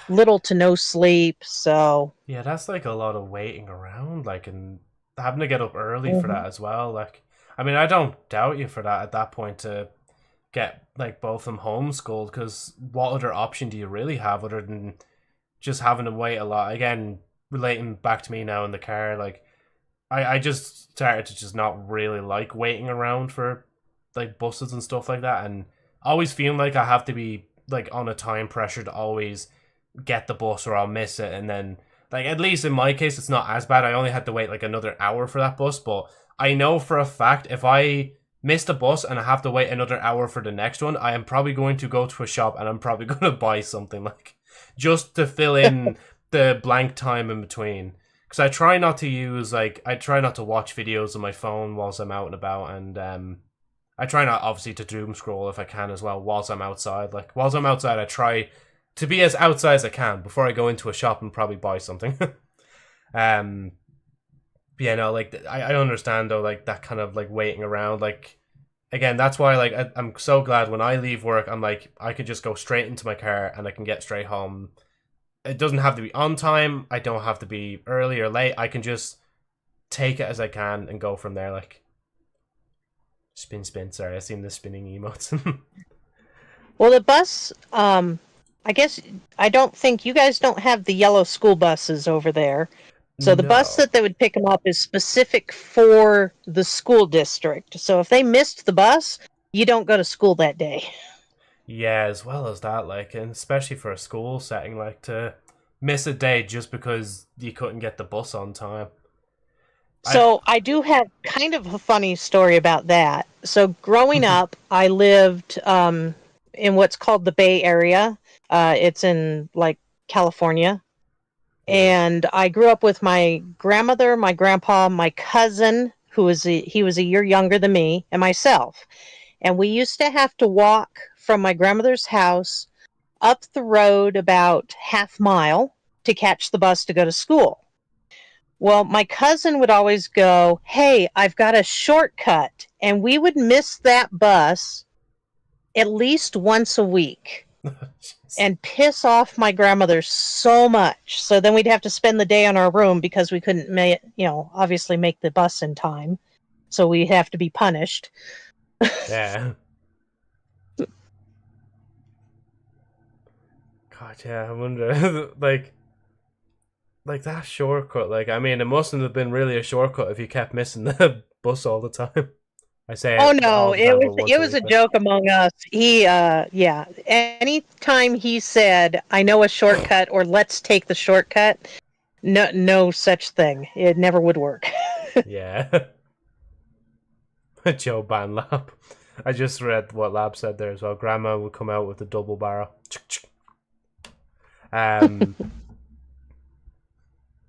little to no sleep. So Yeah, that's like a lot of waiting around, like, and having to get up early for that as well. Like, I mean, I don't doubt you for that at that point to get like both of them homeschooled, because what other option do you really have other than just having to wait a lot? Again, relating back to me now in the car, like, I just started to just not really like waiting around for like buses and stuff like that, and always feeling like I have to be like on a time pressure to always get the bus or I'll miss it. And then, like, at least in my case, it's not as bad. I only had to wait like another hour for that bus, but I know for a fact if I miss the bus and I have to wait another hour for the next one, I am probably going to go to a shop and I'm probably going to buy something, like, just to fill in the blank time in between. Because I try not to use, like, I try not to watch videos on my phone whilst I'm out and about, and I try not, obviously, to doom scroll if I can as well whilst I'm outside. Like, whilst I'm outside, I try to be as outside as I can before I go into a shop and probably buy something. Yeah, no, like, I understand, though, like, that kind of, like, waiting around. Like, again, that's why, like, I'm so glad when I leave work, I'm like, I can just go straight into my car and I can get straight home. It doesn't have to be on time. I don't have to be early or late. I can just take it as I can and go from there, like. Spin. Sorry, I seen the spinning emotes. well, the bus, I guess I don't think you guys don't have the yellow school buses over there. So the bus that they would pick them up is specific for the school district. So if they missed the bus, you don't go to school that day. Yeah, as well as that, like, and especially for a school setting, like, to miss a day just because you couldn't get the bus on time. So I do have kind of a funny story about that. So growing up, I lived in what's called the Bay Area. It's in like California. And I grew up with my grandmother, my grandpa, my cousin, he was a year younger than me, and myself. And we used to have to walk from my grandmother's house up the road about half mile to catch the bus to go to school. Well, my cousin would always go, "Hey, I've got a shortcut." And we would miss that bus at least once a week and piss off my grandmother so much. So then we'd have to spend the day on our room because we couldn't obviously make the bus in time. So we'd have to be punished. Yeah. God, yeah, I wonder, like that shortcut, like, I mean, it mustn't have been really a shortcut if you kept missing the bus all the time. I say, oh no, it was a joke among us. Anytime he said, "I know a shortcut," or "Let's take the shortcut," No such thing. It never would work. Yeah. Joe Ban Lab. I just read what Lab said there as well. Grandma would come out with a double barrel. Um,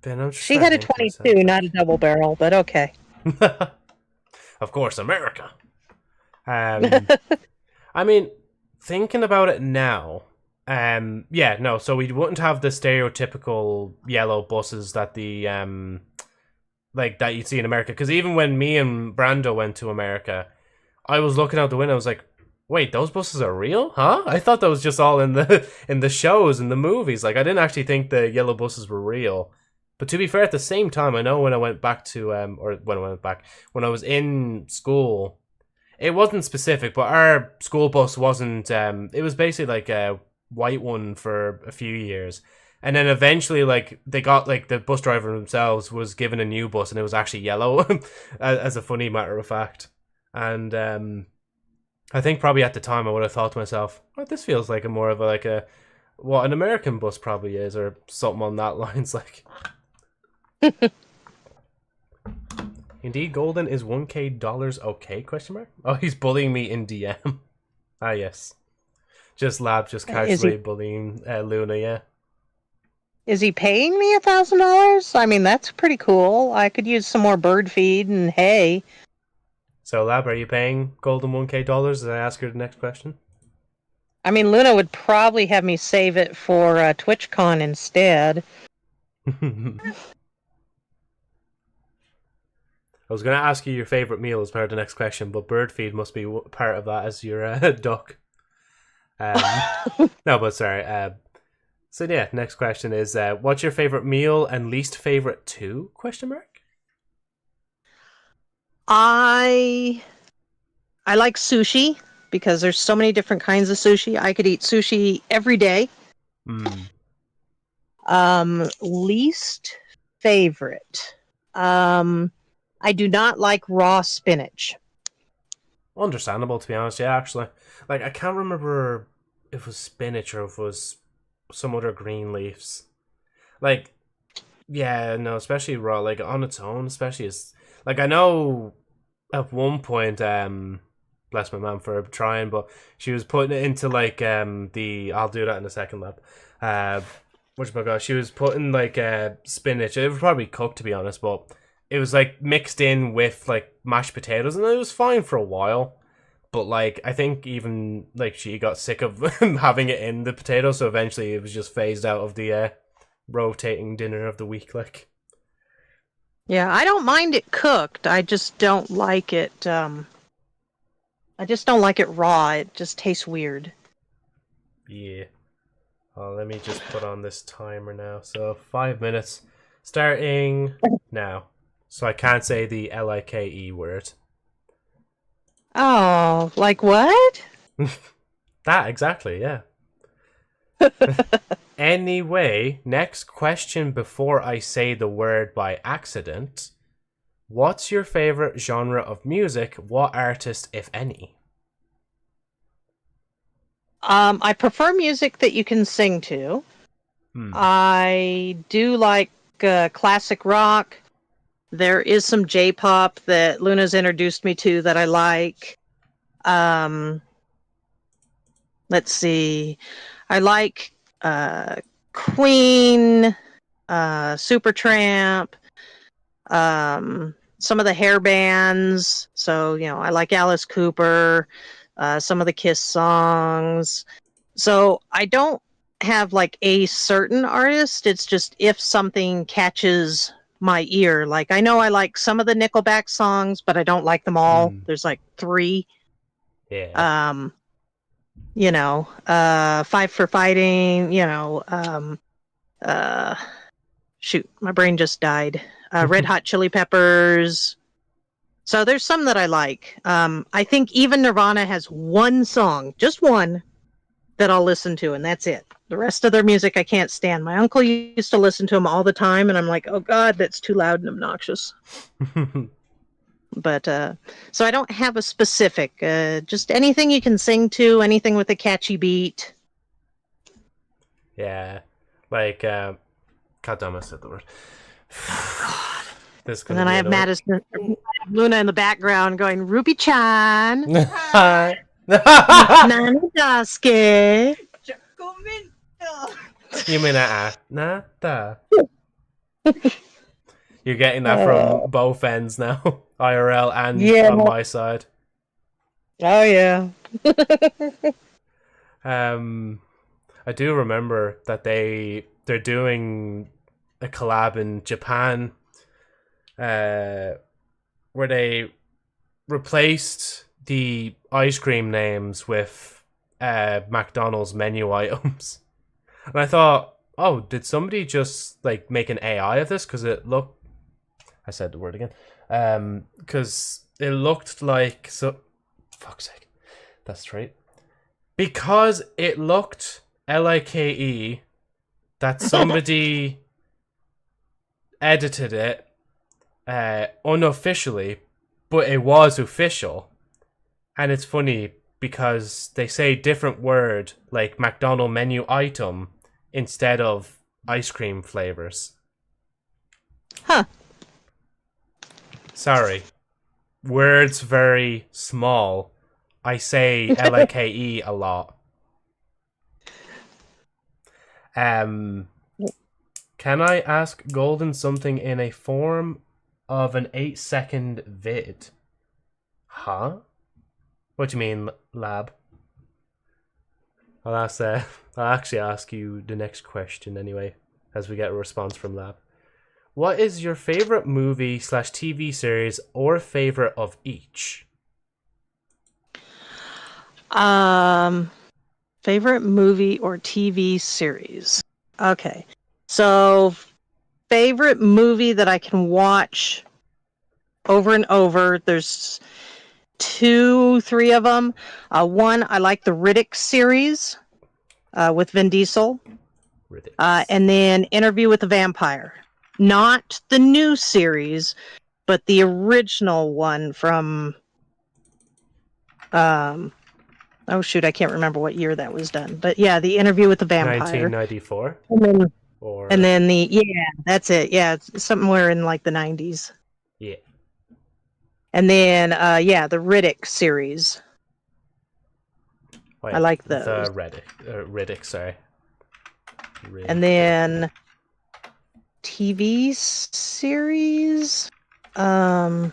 then I'm just She trying had to a think of 22, not a double barrel, but okay. Of course, America. I mean, thinking about it now, yeah, no, so we wouldn't have the stereotypical yellow buses that the like that you'd see in America. Because even when me and Brando went to America, I was looking out the window. I was like, "Wait, those buses are real? Huh? I thought that was just all in the in the shows and the movies. Like, I didn't actually think the yellow buses were real." But to be fair, at the same time, I know when I went back to or when I went back when I was in school, it wasn't specific, but our school bus wasn't. It was basically like a white one for a few years, and then eventually, like they got like the bus driver themselves was given a new bus, and it was actually yellow, as a funny matter of fact. And I think probably at the time I would have thought to myself, "Oh, this feels like a more of a, like a what an American bus probably is, or something on that lines." Like, indeed, Golden is $1K okay? Question mark. Oh, he's bullying me in DM. Ah, yes. Just Lab, just casually bullying Luna. Yeah. Is he paying me $1,000? I mean, that's pretty cool. I could use some more bird feed and hay. So, Lab, are you paying Golden $1K? Did I ask her the next question? I mean, Luna would probably have me save it for TwitchCon instead. I was going to ask you your favorite meal as part of the next question, but bird feed must be part of that as your duck. No, but sorry. So yeah, next question is, what's your favorite meal and least favorite too? Question mark. I like sushi because there's so many different kinds of sushi. I could eat sushi every day. Least favorite. I do not like raw spinach. Understandable, to be honest. Yeah, actually, like I can't remember if it was spinach or if it was some other green leaves. Like, yeah, no, especially raw, like on its own, especially as like I know at one point, bless my mom for trying, but she was putting it into like the I'll do that in a second, Lab. Whatchamacallit, she was putting like spinach. It was probably cooked, to be honest, but it was like mixed in with like mashed potatoes, and it was fine for a while. But like I think even like she got sick of having it in the potatoes, so eventually it was just phased out of the rotating dinner of the week. Like, yeah, I don't mind it cooked. I just don't like it. I just don't like it raw. It just tastes weird. yeah. Oh, let me just put on this timer now. So 5 minutes, starting now. So I can't say the like word. Oh, like what? That exactly, yeah. Anyway, next question before I say the word by accident. What's your favorite genre of music? What artist, if any? I prefer music that you can sing to. I do like classic rock. There is some J-pop that Luna's introduced me to that I like. Let's see. I like Queen, Supertramp, some of the hair bands. So, I like Alice Cooper, some of the Kiss songs. So I don't have like a certain artist. It's just if something catches my ear. Like I know I like some of the Nickelback songs, but I don't like them all. There's like 3. Yeah. Five for Fighting, shoot, my brain just died. Red Hot Chili Peppers. So there's some that I like. I think even Nirvana has one song, just one, that I'll listen to, and that's it. The rest of their music I can't stand. My uncle used to listen to them all the time, and I'm like, oh God, that's too loud and obnoxious. But, so I don't have a specific, just anything you can sing to, anything with a catchy beat. Yeah. Like, God damn, I said the word. God. This And then I have Madison, Luna in the background going, Ruby-chan, Hi. Nani Daske. You mean nada? You're getting that from both ends now, IRL and on my side. Oh yeah. I do remember that they're doing a collab in Japan, where they replaced the ice cream names with McDonald's menu items, and I thought, oh, did somebody just like make an AI of this? Because it looked, I said the word again, because it looked like fuck's sake, that's right. Because it looked like that somebody edited it unofficially, but it was official. And it's funny because they say different word like McDonald's menu item instead of ice cream flavors. Huh. Sorry. Words very small. I say like a lot. Can I ask Golden something in a form of an 8-second vid? Huh? What do you mean, lab? I'll actually ask you the next question anyway, as we get a response from lab. What is your favorite movie / TV series or favorite of each? Favorite movie or TV series? Okay. So, favorite movie that I can watch over and over. There's 2, 3 of them. One, I like the Riddick series with Vin Diesel. And then Interview with the Vampire. Not the new series, but the original one from... oh shoot, I can't remember what year that was done. But yeah, the Interview with the Vampire. 1994? And then that's it. Yeah, it's somewhere in like the 90s. Yeah. And then the Riddick series. Wait, I like those. The Riddick, sorry. Riddick. And then TV series. So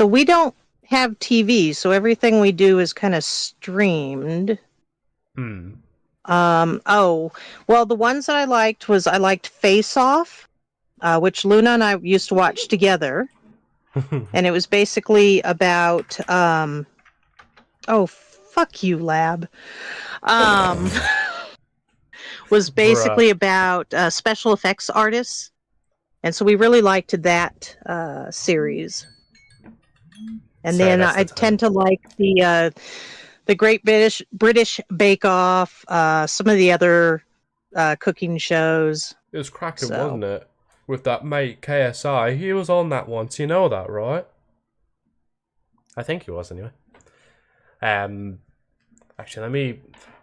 we don't have TV, so everything we do is kind of streamed. Oh, well, the ones that I liked Face Off, which Luna and I used to watch together. And it was basically about oh, fuck you, lab. Was basically about special effects artists. And so we really liked that series. And then I tend to like the Great British Bake Off, some of the other cooking shows. It was cracking, wasn't it? With that mate KSI, he was on that once. You know that, right? I think he was anyway. Actually,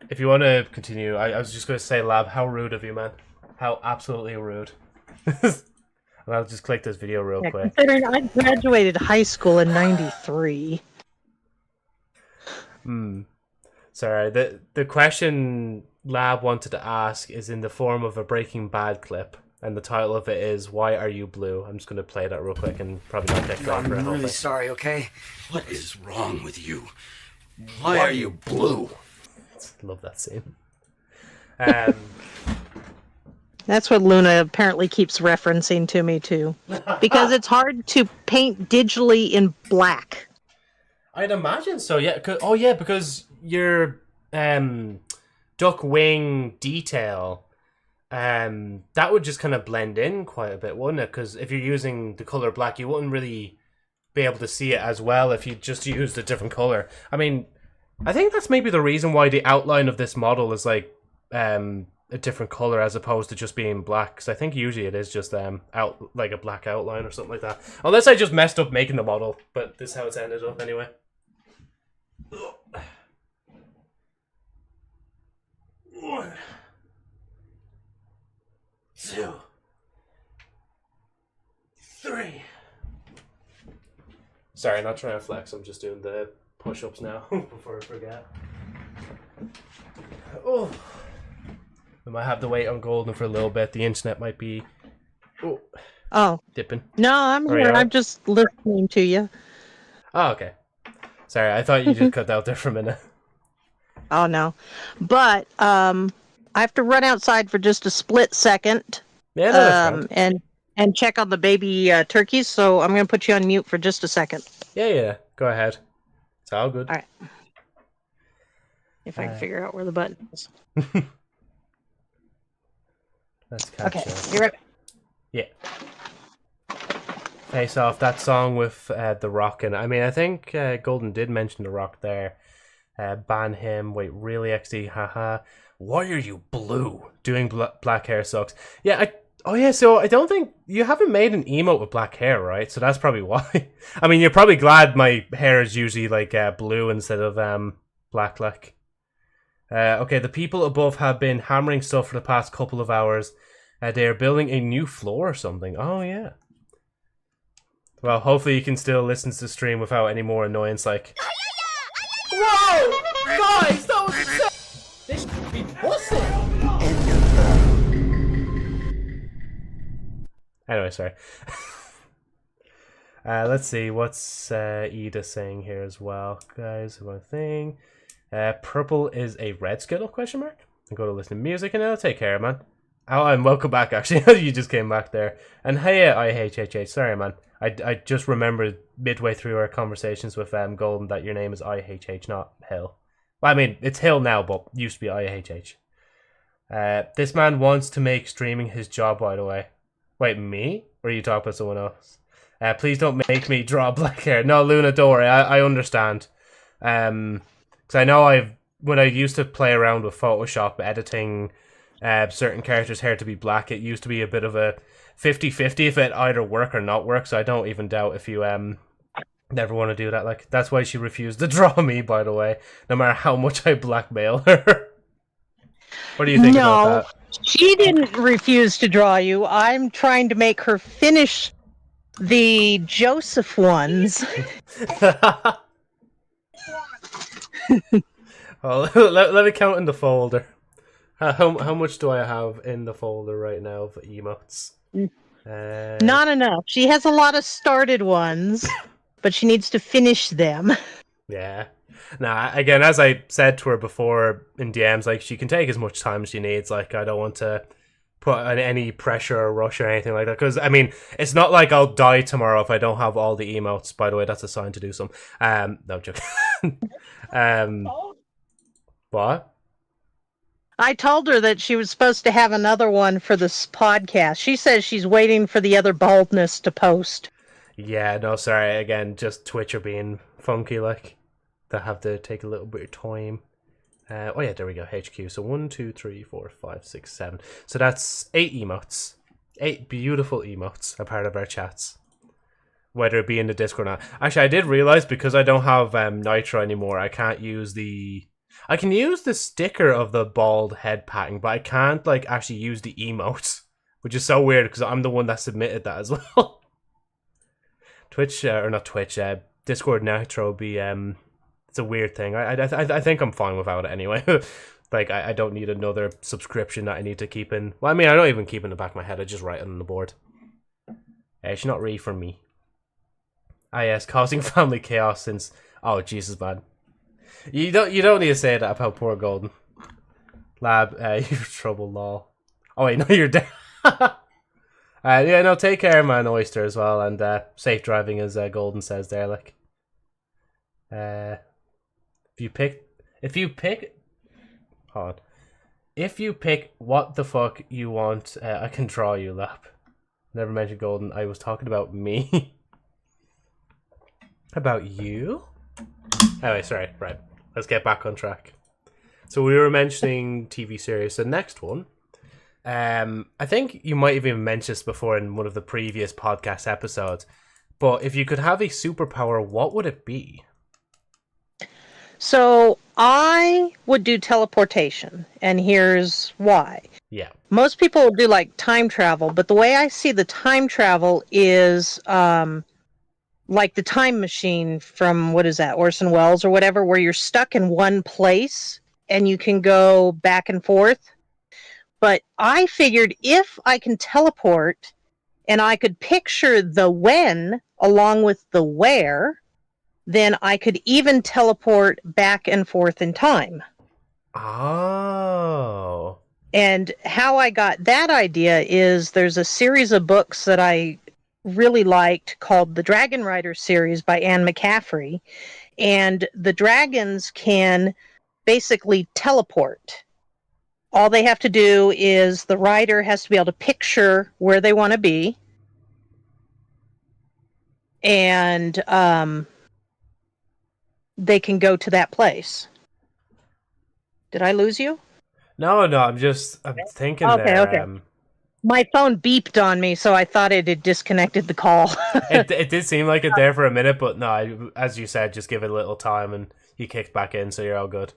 if you want to continue, I was just going to say, Lab, how rude of you, man. How absolutely rude. And I'll just click this video real quick. Considering I graduated high school in 93. Sorry, the question Lab wanted to ask is in the form of a Breaking Bad clip, and the title of it is "Why Are You Blue?" I'm just going to play that real quick and probably not take time for it. I'm really sorry, okay? What is wrong with you? Why are you blue? Love that scene. That's what Luna apparently keeps referencing to me too, because it's hard to paint digitally in black. I'd imagine so. Yeah. Because your duck wing detail, that would just kind of blend in quite a bit, wouldn't it? Because if you're using the color black, you wouldn't really be able to see it as well if you just used a different color. I mean, I think that's maybe the reason why the outline of this model is like a different color as opposed to just being black. Because I think usually it is just out like a black outline or something like that. Unless I just messed up making the model, but this is how it's ended up anyway. 1, 2, Sorry, not trying to flex. I'm just doing the push-ups now before I forget. Oh, we might have to wait on Golden for a little bit. The internet might be dipping. No, I'm here. I'm just listening to you. Oh, okay. Sorry, I thought you just cut out there for a minute. Oh no, but I have to run outside for just a split second. Yeah, no, that's fine. And check on the baby turkeys. So I'm going to put you on mute for just a second. Yeah. Go ahead. It's all good. All right. If I can figure out where the button is. Let's catch up. You ready? Yeah. Face off that song with The Rock, and I mean, I think Golden did mention The Rock there. Ban him. Wait, really, XD? Haha. Why are you blue? Doing black hair sucks. Yeah, so I don't think you haven't made an emote with black hair, right? So that's probably why. I mean, you're probably glad my hair is usually like blue instead of black. Like, okay, the people above have been hammering stuff for the past couple of hours. They are building a new floor or something. Oh yeah. Well, hopefully you can still listen to the stream without any more annoyance. Like, whoa, guys, that was insane. This should be pussy. Anyway, sorry. Let's see, what's Ida saying here as well, guys? One thing. Purple is a red skittle, question mark? And go to listen to music, and take care, man. Oh, and welcome back, actually. You just came back there. And hey, IHHH, sorry, man. I just remembered midway through our conversations with Golden that your name is IHH, not Hill. Well, I mean, it's Hill now, but used to be IHH. This man wants to make streaming his job, by the way. Wait, me? Or are you talking about someone else? Please don't make me draw black hair. No, Luna, don't worry. I understand. Because I know when I used to play around with Photoshop, editing certain characters' hair to be black, it used to be a bit of a 50-50 if it either work or not work. So I don't even doubt if you never want to do that. Like, that's why she refused to draw me, by the way, no matter how much I blackmail her. What do you think about that? She didn't refuse to draw you. I'm trying to make her finish the Joseph ones. Well, let me count in the folder. How much do I have in the folder right now for emotes? Not enough. She has a lot of started ones, but she needs to finish them. Yeah. Nah, again, as I said to her before in DMs, like, she can take as much time as she needs. Like, I don't want to put any pressure or rush or anything like that. Because, I mean, it's not like I'll die tomorrow if I don't have all the emotes. By the way, that's a sign to do some. No, joke. What? I told her that she was supposed to have another one for this podcast. She says she's waiting for the other baldness to post. Yeah, no, sorry. Again, just Twitch are being funky, like. They'll have to take a little bit of time. Oh yeah, there we go, HQ. So 1, 2, 3, 4, 5, 6, 7. So that's 8 emotes. 8 beautiful emotes a part of our chats. Whether it be in the Discord or not. Actually, I did realize because I don't have Nitro anymore, I can't use the... I can use the sticker of the bald head pattern, but I can't like actually use the emotes. Which is so weird because I'm the one that submitted that as well. Twitch, or not Twitch, Discord Nitro be... It's a weird thing. I think I'm fine without it anyway. Like, I don't need another subscription that I need to keep in. Well, I mean, I don't even keep it in the back of my head. I just write it on the board. It's not really for me. Yes, causing family chaos since... Oh, Jesus, man. You don't need to say that about poor Golden. Lab, you're trouble, lol. Oh, wait, no, you're dead. Yeah, no, take care, man, Oyster, as well. And safe driving, as Golden says there, like. If you pick what the fuck you want, I can draw you, Lap. Never mentioned Golden. I was talking about me. About you? Anyway, sorry. Right. Let's get back on track. So we were mentioning TV series. The next one, I think you might have even mentioned this before in one of the previous podcast episodes, but if you could have a superpower, what would it be? So I would do teleportation, and here's why. Yeah. Most people will do like time travel, but the way I see the time travel is like the time machine from, what is that, Orson Welles or whatever, where you're stuck in one place and you can go back and forth. But I figured if I can teleport and I could picture the when along with the where, then I could even teleport back and forth in time. Oh. And how I got that idea is there's a series of books that I really liked called the Dragon Rider series by Anne McCaffrey. And the dragons can basically teleport. All they have to do is the rider has to be able to picture where they want to be. And they can go to that place. Did I lose you? No, I'm thinking Okay, there. okay. My phone beeped on me, so I thought it had disconnected the call. It did seem like it there for a minute, but no, as you said, just give it a little time and you kicked back in, so you're all good.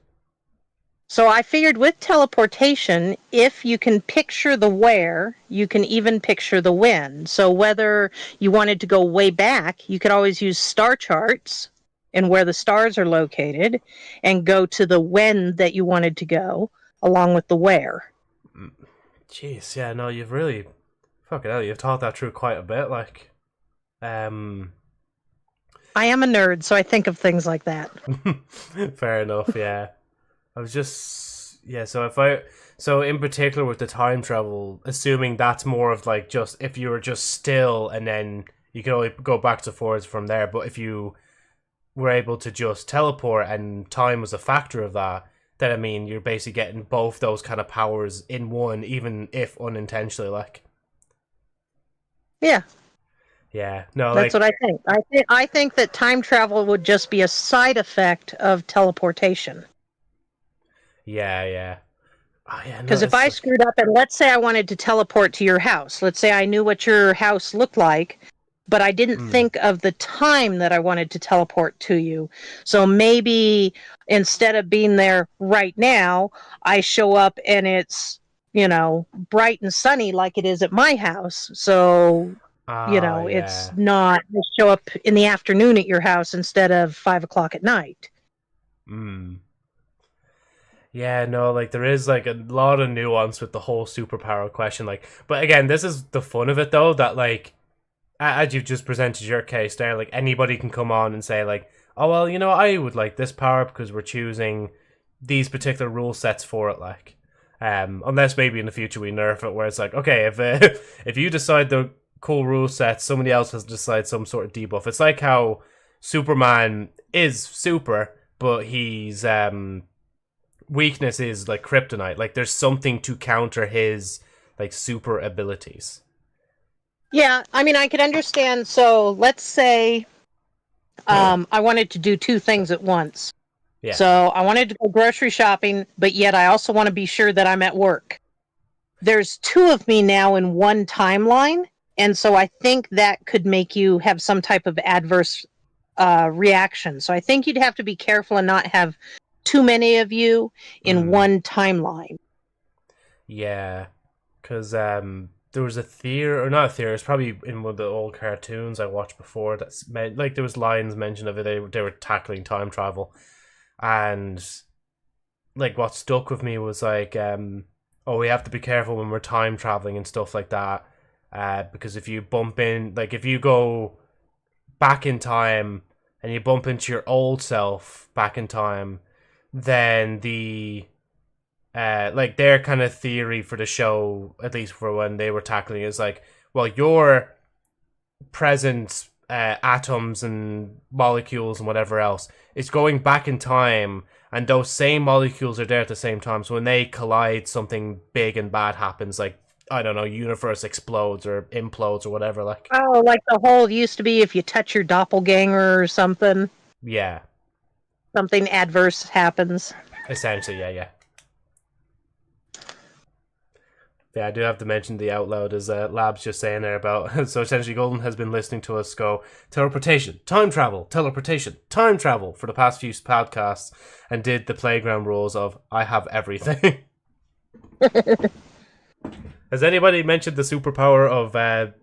So I figured with teleportation, if you can picture the where, you can even picture the when. So whether you wanted to go way back, you could always use star charts and where the stars are located and go to the when that you wanted to go, along with the where. Jeez, yeah, no, you've really... Fucking hell, you've thought that through quite a bit, like... I am a nerd, so I think of things like that. Fair enough, yeah. I was just... Yeah, so in particular with the time travel, assuming that's more of like just... If you were just still and then you can only go back to forwards from there, but if you were able to just teleport and time was a factor of that, then I mean, you're basically getting both those kind of powers in one, even if unintentionally, like. Yeah. Yeah, no, that's what I think. I think that time travel would just be a side effect of teleportation. Yeah. Because if I screwed up and let's say I wanted to teleport to your house, let's say I knew what your house looked like, but I didn't think of the time that I wanted to teleport to you. So maybe instead of being there right now, I show up and it's, bright and sunny like it is at my house. So, it's not, I show up in the afternoon at your house instead of 5 o'clock at night. Yeah, no, like there is like a lot of nuance with the whole superpower question. Like, but again, this is the fun of it though, that like, as you've just presented your case there, like anybody can come on and say like, oh well, I would like this power because we're choosing these particular rule sets for it, like, unless maybe in the future we nerf it where it's like, okay, if you decide the cool rule set, somebody else has to decide some sort of debuff. It's like how Superman is super, but he's weakness is like kryptonite. Like there's something to counter his like super abilities. Yeah, I mean, I could understand. So let's say I wanted to do two things at once. Yeah. So I wanted to go grocery shopping, but yet I also want to be sure that I'm at work. There's two of me now in one timeline, and so I think that could make you have some type of adverse reaction. So I think you'd have to be careful and not have too many of you in one timeline. Yeah, because there was a theory, or not a theory, it's probably in one of the old cartoons I watched before, that's like there was lines mentioned of it, they were tackling time travel, and like what stuck with me was like, we have to be careful when we're time traveling and stuff like that, because if you bump in, like if you go back in time and you bump into your old self back in time, then the like their kind of theory for the show, at least for when they were tackling it, is like, well, your present atoms and molecules and whatever else is going back in time, and those same molecules are there at the same time, so when they collide, something big and bad happens, like, I don't know, universe explodes or implodes or whatever, like. Oh, like the whole used to be if you touch your doppelganger or something. Yeah. Something adverse happens. Essentially, yeah. Yeah, I do have to mention the out loud, as Lab's just saying there about, so essentially Golden has been listening to us go, teleportation, time travel, teleportation, time travel, for the past few podcasts, and did the playground rules of, I have everything. Has anybody mentioned the superpower of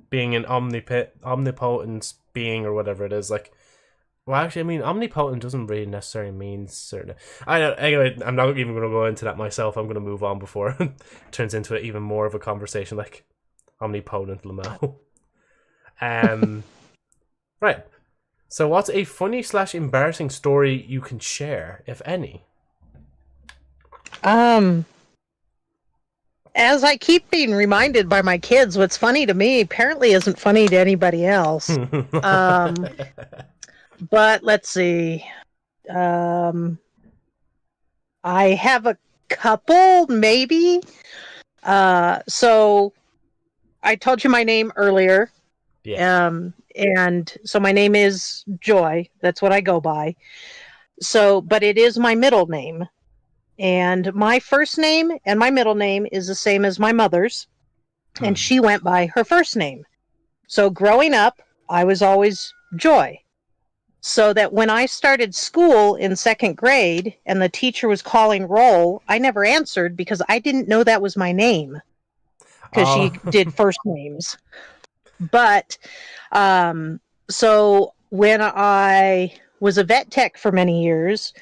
being an omnipotent being or whatever it is? Like, well, actually, I mean, omnipotent doesn't really necessarily mean certain. I don't. Anyway, I'm not even going to go into that myself. I'm going to move on before it turns into even more of a conversation like omnipotent Lamau. Right. So, what's a funny / embarrassing story you can share, if any? As I keep being reminded by my kids, what's funny to me apparently isn't funny to anybody else. But let's see. I have a couple, maybe. So I told you my name earlier. Yeah. And so my name is Joy. That's what I go by. So, but it is my middle name. And my first name and my middle name is the same as my mother's. And she went by her first name. So growing up, I was always Joy. So that when I started school in 2nd grade and the teacher was calling roll, I never answered because I didn't know that was my name. Because she did first names. But, so when I was a vet tech for many years,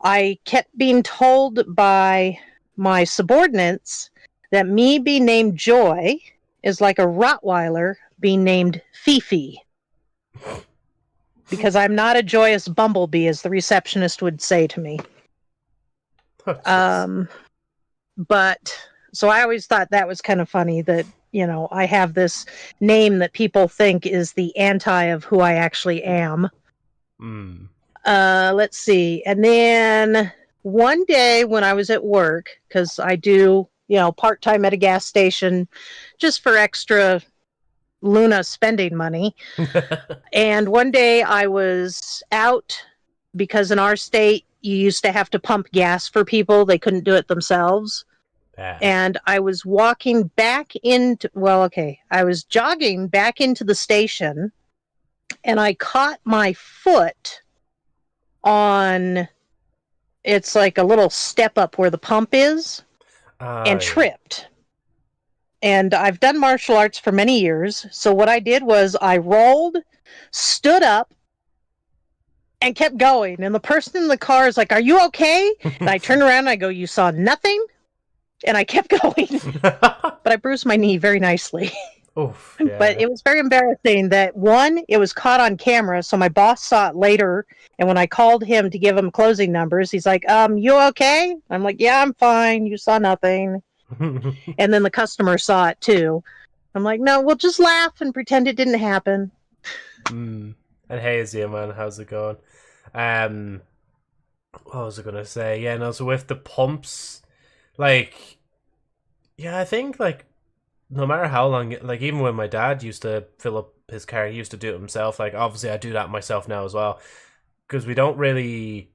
I kept being told by my subordinates that me being named Joy is like a Rottweiler being named Fifi. Because I'm not a joyous bumblebee, as the receptionist would say to me. But, so I always thought that was kind of funny that, you know, I have this name that people think is the anti of who I actually am. Let's see. And then one day when I was at work, because I do, you know, part-time at a gas station just for extra Luna spending money. And one day I was out because in our state, you used to have to pump gas for people. They couldn't do it themselves. And I was walking back into, I was jogging back into the station and I caught my foot on, it's like a little step up where the pump is, and tripped. And I've done martial arts for many years. So what I did was I rolled, stood up, and kept going. And the person in the car is like, "Are you okay?" And I turned around and I go, "You saw nothing?" And I kept going. But I bruised my knee very nicely. Oof, yeah. But it was very embarrassing that, one, it was caught on camera, so my boss saw it later, and when I called him to give him closing numbers, he's like, "You okay?" I'm like, "Yeah, I'm fine. You saw nothing." And then the customer saw it too. I'm like, "No, we'll just laugh and pretend it didn't happen." And hey, Zia, man, how's it going? What was I gonna say? Yeah, no, so with the pumps, like, yeah, I think, like, no matter how long, like, even when my dad used to fill up his car, he used to do it himself. Like, obviously I do that myself now as well, because we don't really,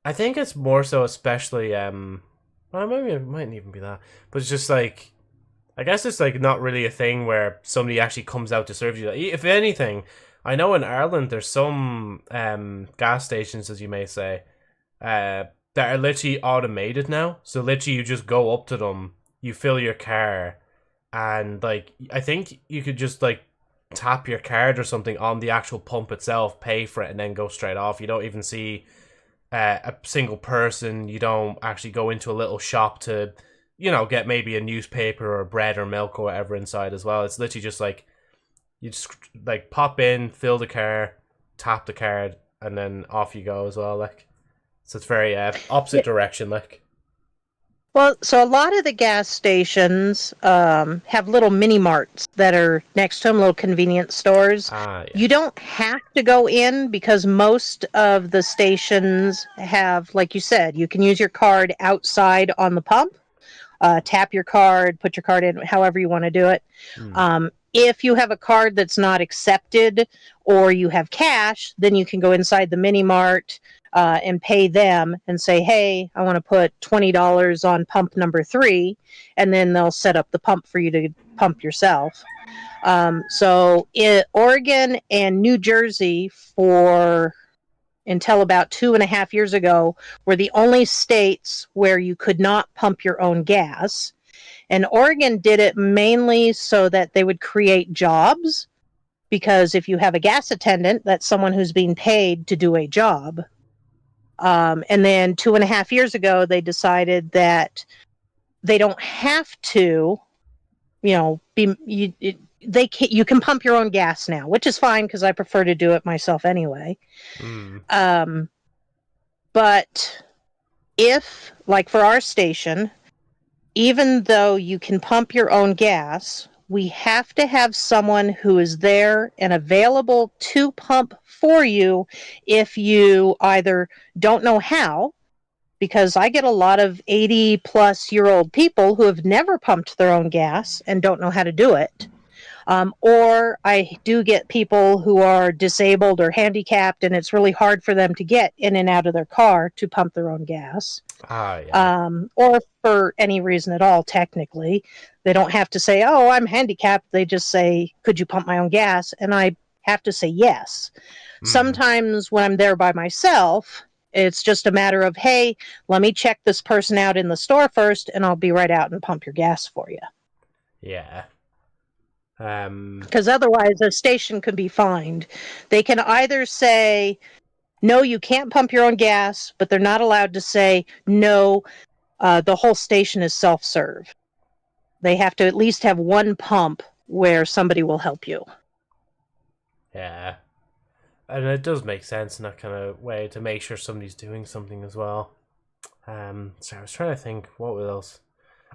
I think it's more so, especially, well, maybe it mightn't even be that, but it's just like, I guess it's like not really a thing where somebody actually comes out to serve you. If anything, I know in Ireland there's some gas stations, as you may say, that are literally automated now. So literally you just go up to them, you fill your car, and like I think you could just like tap your card or something on the actual pump itself, pay for it, and then go straight off. You don't even see a single person. You don't actually go into a little shop to, you know, get maybe a newspaper or bread or milk or whatever inside as well. It's literally just like you just like pop in, fill the car, tap the card, and then off you go as well. Like, so it's very opposite direction. Like, well, so a lot of the gas stations have little mini marts that are next to them, little convenience stores. yeah. You don't have to go in because most of the stations have, like you said, you can use your card outside on the pump, tap your card, put your card in, however you want to do it. If you have a card that's not accepted or you have cash, then you can go inside the mini mart and pay them and say, "Hey, I want to put $20 on pump number 3," and then they'll set up the pump for you to pump yourself. So in Oregon and New Jersey, for until about 2.5 years ago, were the only states where you could not pump your own gas. And Oregon did it mainly so that they would create jobs, because if you have a gas attendant, that's someone who's being paid to do a job. And then 2.5 years ago, they decided that they don't have to, you can pump your own gas now, which is fine because I prefer to do it myself anyway. But if, like for our station, even though you can pump your own gas, we have to have someone who is there and available to pump for you if you either don't know how, because I get a lot of 80-plus-year-old people who have never pumped their own gas and don't know how to do it. Or I do get people who are disabled or handicapped, and it's really hard for them to get in and out of their car to pump their own gas. Or for any reason at all, technically. They don't have to say, oh, I'm handicapped. They just say, could you pump my own gas? And I have to say yes. Sometimes when I'm there by myself, it's just a matter of, hey, let me check this person out in the store first, and I'll be right out and pump your gas for you. Yeah. Because otherwise a station could be fined. They can either say, no, you can't pump your own gas, but they're not allowed to say, no, the whole station is self-serve. They have to at least have one pump where somebody will help you. Yeah. And it does make sense in that kind of way to make sure somebody's doing something as well. So I was trying to think, what else?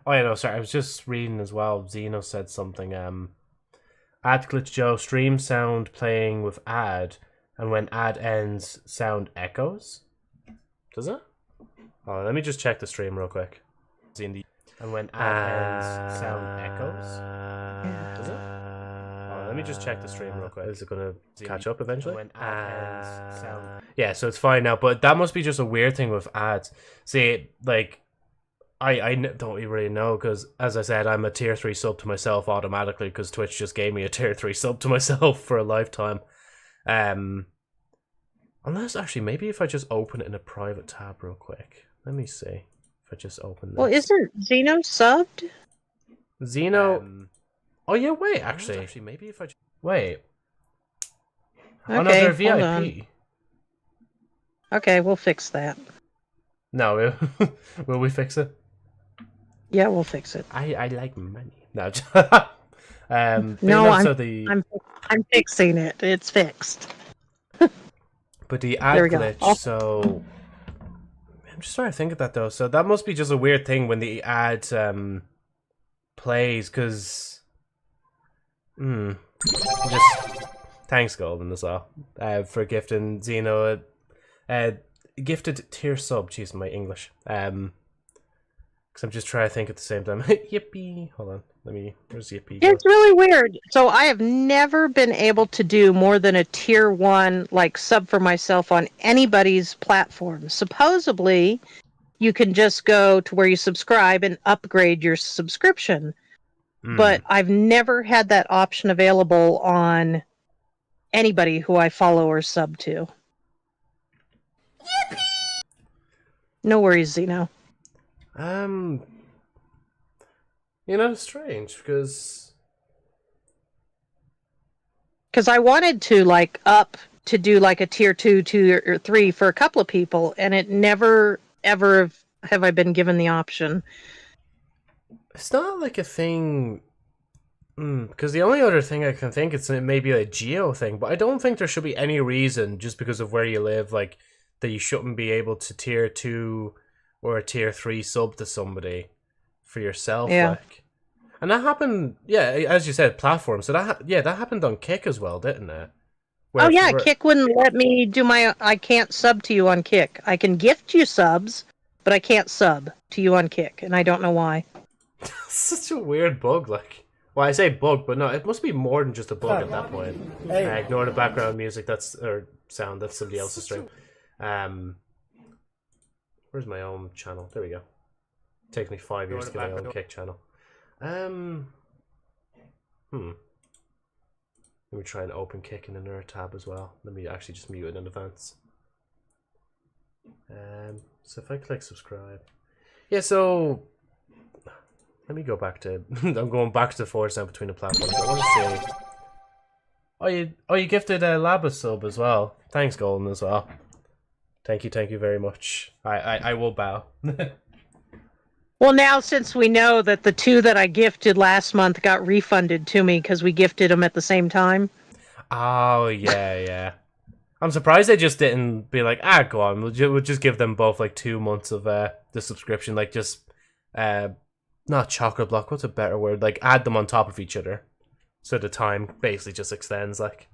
Oh, yeah, no, sorry, I was just reading as well. Zeno said something, ad glitch Joe, stream sound playing with ad, and when ad ends, sound echoes? Does it? Oh, let me just check the stream real quick. And when ad ends, sound echoes? Does it? Oh, let me just check the stream real quick. Is it going to catch up eventually? When ad ends, sound... Yeah, so it's fine now, but that must be just a weird thing with ads. See, like, I don't really know, because, as I said, I'm a tier 3 sub to myself automatically, because Twitch just gave me a tier 3 sub to myself for a lifetime. Unless, actually, maybe if I just open it in a private tab real quick. Let me see. If I just open this. Well, isn't Zeno subbed? Zeno... oh, yeah, wait, actually. Maybe if I just... Wait. Okay, oh, no, they're hold VIP. on. Okay, we'll fix that. No, will we fix it? Yeah, we'll fix it. I like money. No, no, I'm fixing it. It's fixed. But the ad glitch, so... I'm just trying to think of that, though. So that must be just a weird thing when the ad plays, because... Just... Thanks, Golden, as well, for gifting Zeno a gifted tier sub. Jeez, my English. Because I'm just trying to think at the same time. Yippee! Hold on. Where's Yippee? It's really weird. So I have never been able to do more than a tier 1 like sub for myself on anybody's platform. Supposedly, you can just go to where you subscribe and upgrade your subscription. But I've never had that option available on anybody who I follow or sub to. Yippee! No worries, Zeno. It's strange, because I wanted to, like, up to do, like, a tier 2, 2, or 3 for a couple of people, and it never, ever have I been given the option. It's not, like, a thing... because the only other thing I can think it's maybe a geo thing, but I don't think there should be any reason, just because of where you live, like, that you shouldn't be able to tier 2 or a tier 3 sub to somebody for yourself, like. And that happened, as you said, platform. So that happened on Kick as well, didn't it? Kick wouldn't let me do I can't sub to you on Kick. I can gift you subs, but I can't sub to you on Kick, and I don't know why. Such a weird bug, like. Well, I say bug, but no, it must be more than just a bug at that point. Ignore the background music, or sound, that's somebody else's stream. Where's my own channel? There we go. Takes me 5 years to get my own Kick channel. Let me try and open Kick in another tab as well. Let me actually just mute it in advance. So if I click subscribe. Yeah, so... Let me go back to. I'm going back to the force now between the platforms. I want to see. You gifted a Laba sub as well. Thanks, Golden, as well. Thank you very much. I will bow. Well, now since we know that the 2 that I gifted last month got refunded to me because we gifted them at the same time. Oh yeah. I'm surprised they just didn't be like, go on, we'll just give them both like 2 months of the subscription, like just not chocolate block. What's a better word? Like add them on top of each other, so the time basically just extends. Like,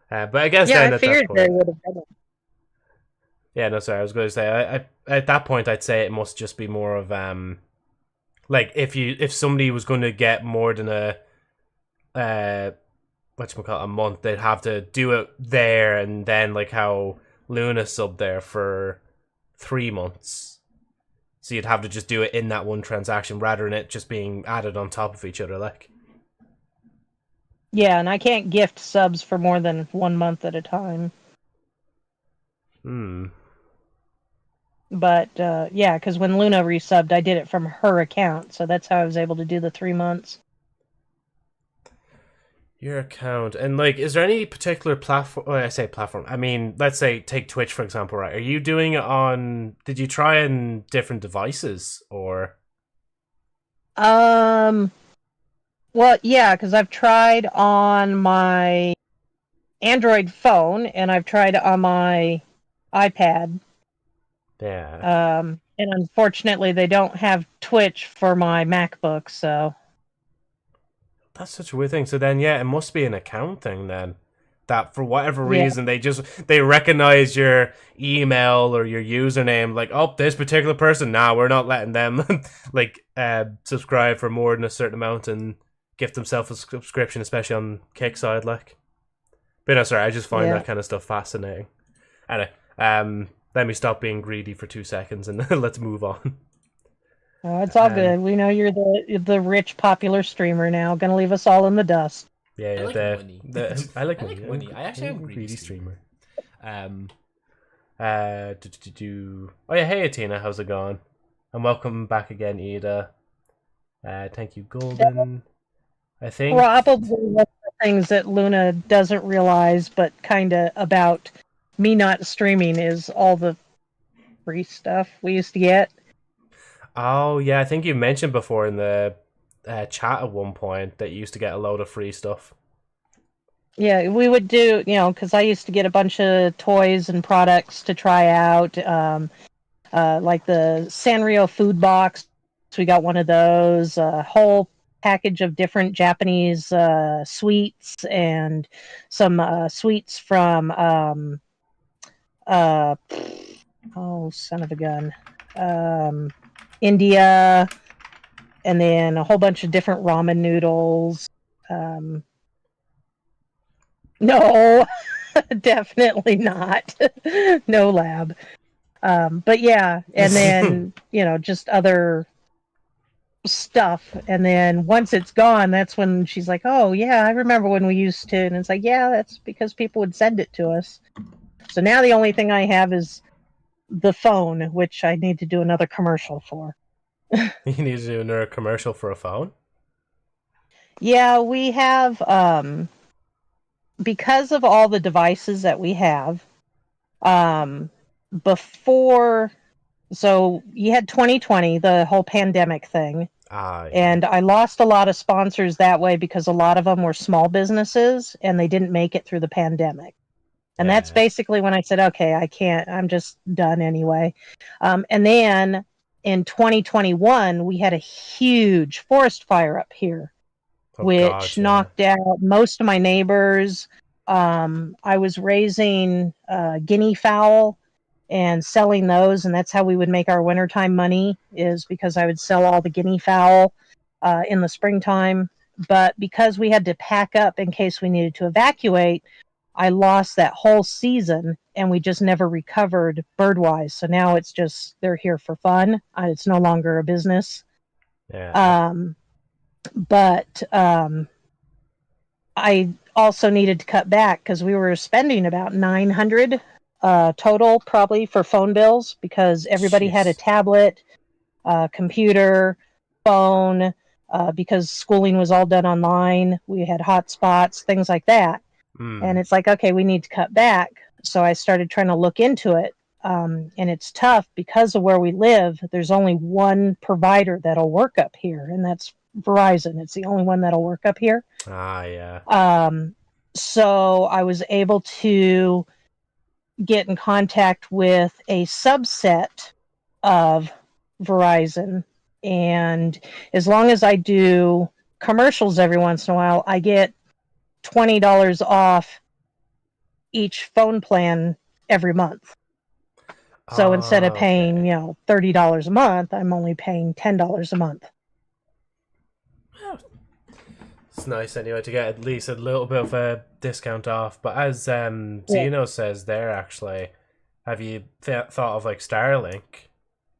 but I guess then I at figured that point, they would have done it. yeah, no, sorry, I was going to say, I at that point I'd say it must just be more of like if somebody was going to get more than a whatchamacallit, a month, they'd have to do it there and then, like how Luna subbed there for 3 months. So you'd have to just do it in that one transaction rather than it just being added on top of each other, like. Yeah, and I can't gift subs for more than 1 month at a time. But, yeah, because when Luna resubbed, I did it from her account, so that's how I was able to do the 3 months. Your account. And, like, is there any particular platform... I say platform. I mean, let's say, take Twitch, for example, right? Are you doing it on... Did you try on different devices, or... Well, yeah, because I've tried on my Android phone, and I've tried on my iPad. Yeah. And unfortunately, they don't have Twitch for my MacBook, so... That's such a weird thing. So then, yeah, it must be an account thing then. That for whatever reason they recognize your email or your username. Like, oh, this particular person. Nah, we're not letting them like subscribe for more than a certain amount and gift themselves a subscription, especially on Kick side. Like, but no, sorry, I just find that kind of stuff fascinating. Anyway, let me stop being greedy for 2 seconds and let's move on. Oh, it's all good. We know you're the rich, popular streamer now. Gonna leave us all in the dust. Yeah, I like money. I like money. I actually am a greedy streamer. Oh yeah, hey Atina, how's it going? And welcome back again, Ida. Thank you, Golden. I think Probably one of the things that Luna doesn't realize, but kind of about me not streaming, is all the free stuff we used to get. Oh yeah, I think you mentioned before in the chat at one point that you used to get a load of free stuff. Yeah, we would do, because I used to get a bunch of toys and products to try out, like the Sanrio food box. So we got one of those, a whole package of different Japanese sweets, and some sweets from, oh, son of a gun, India, and then a whole bunch of different ramen noodles. No, definitely not. No lab. But yeah, and then, just other stuff. And then once it's gone, that's when she's like, oh, yeah, I remember when we used to. And it's like, yeah, that's because people would send it to us. So now the only thing I have is the phone, which I need to do another commercial for. You need to do another commercial for a phone? Yeah, we have, because of all the devices that we have, before, so you had 2020, the whole pandemic thing. Yeah. And I lost a lot of sponsors that way because a lot of them were small businesses and they didn't make it through the pandemic. And that's basically when I said, okay, I can't, I'm just done anyway. And then in 2021, we had a huge forest fire up here, which knocked out most of my neighbors. I was raising guinea fowl and selling those, and that's how we would make our wintertime money, is because I would sell all the guinea fowl in the springtime. But because we had to pack up in case we needed to evacuate, I lost that whole season, and we just never recovered bird-wise. So now it's just, they're here for fun. It's no longer a business. Yeah. But I also needed to cut back because we were spending about $900 total, probably, for phone bills, because everybody had a tablet, computer, phone because schooling was all done online. We had hotspots, things like that. And it's like, okay, we need to cut back. So I started trying to look into it. And it's tough because of where we live. There's only one provider that'll work up here, and that's Verizon. It's the only one that'll work up here. Yeah. So I was able to get in contact with a subset of Verizon. And as long as I do commercials every once in a while, I get $20 off each phone plan every month. So instead of paying, $30 a month, I'm only paying $10 a month. It's nice anyway to get at least a little bit of a discount off. But as Zeno says there, actually, have you thought of like Starlink?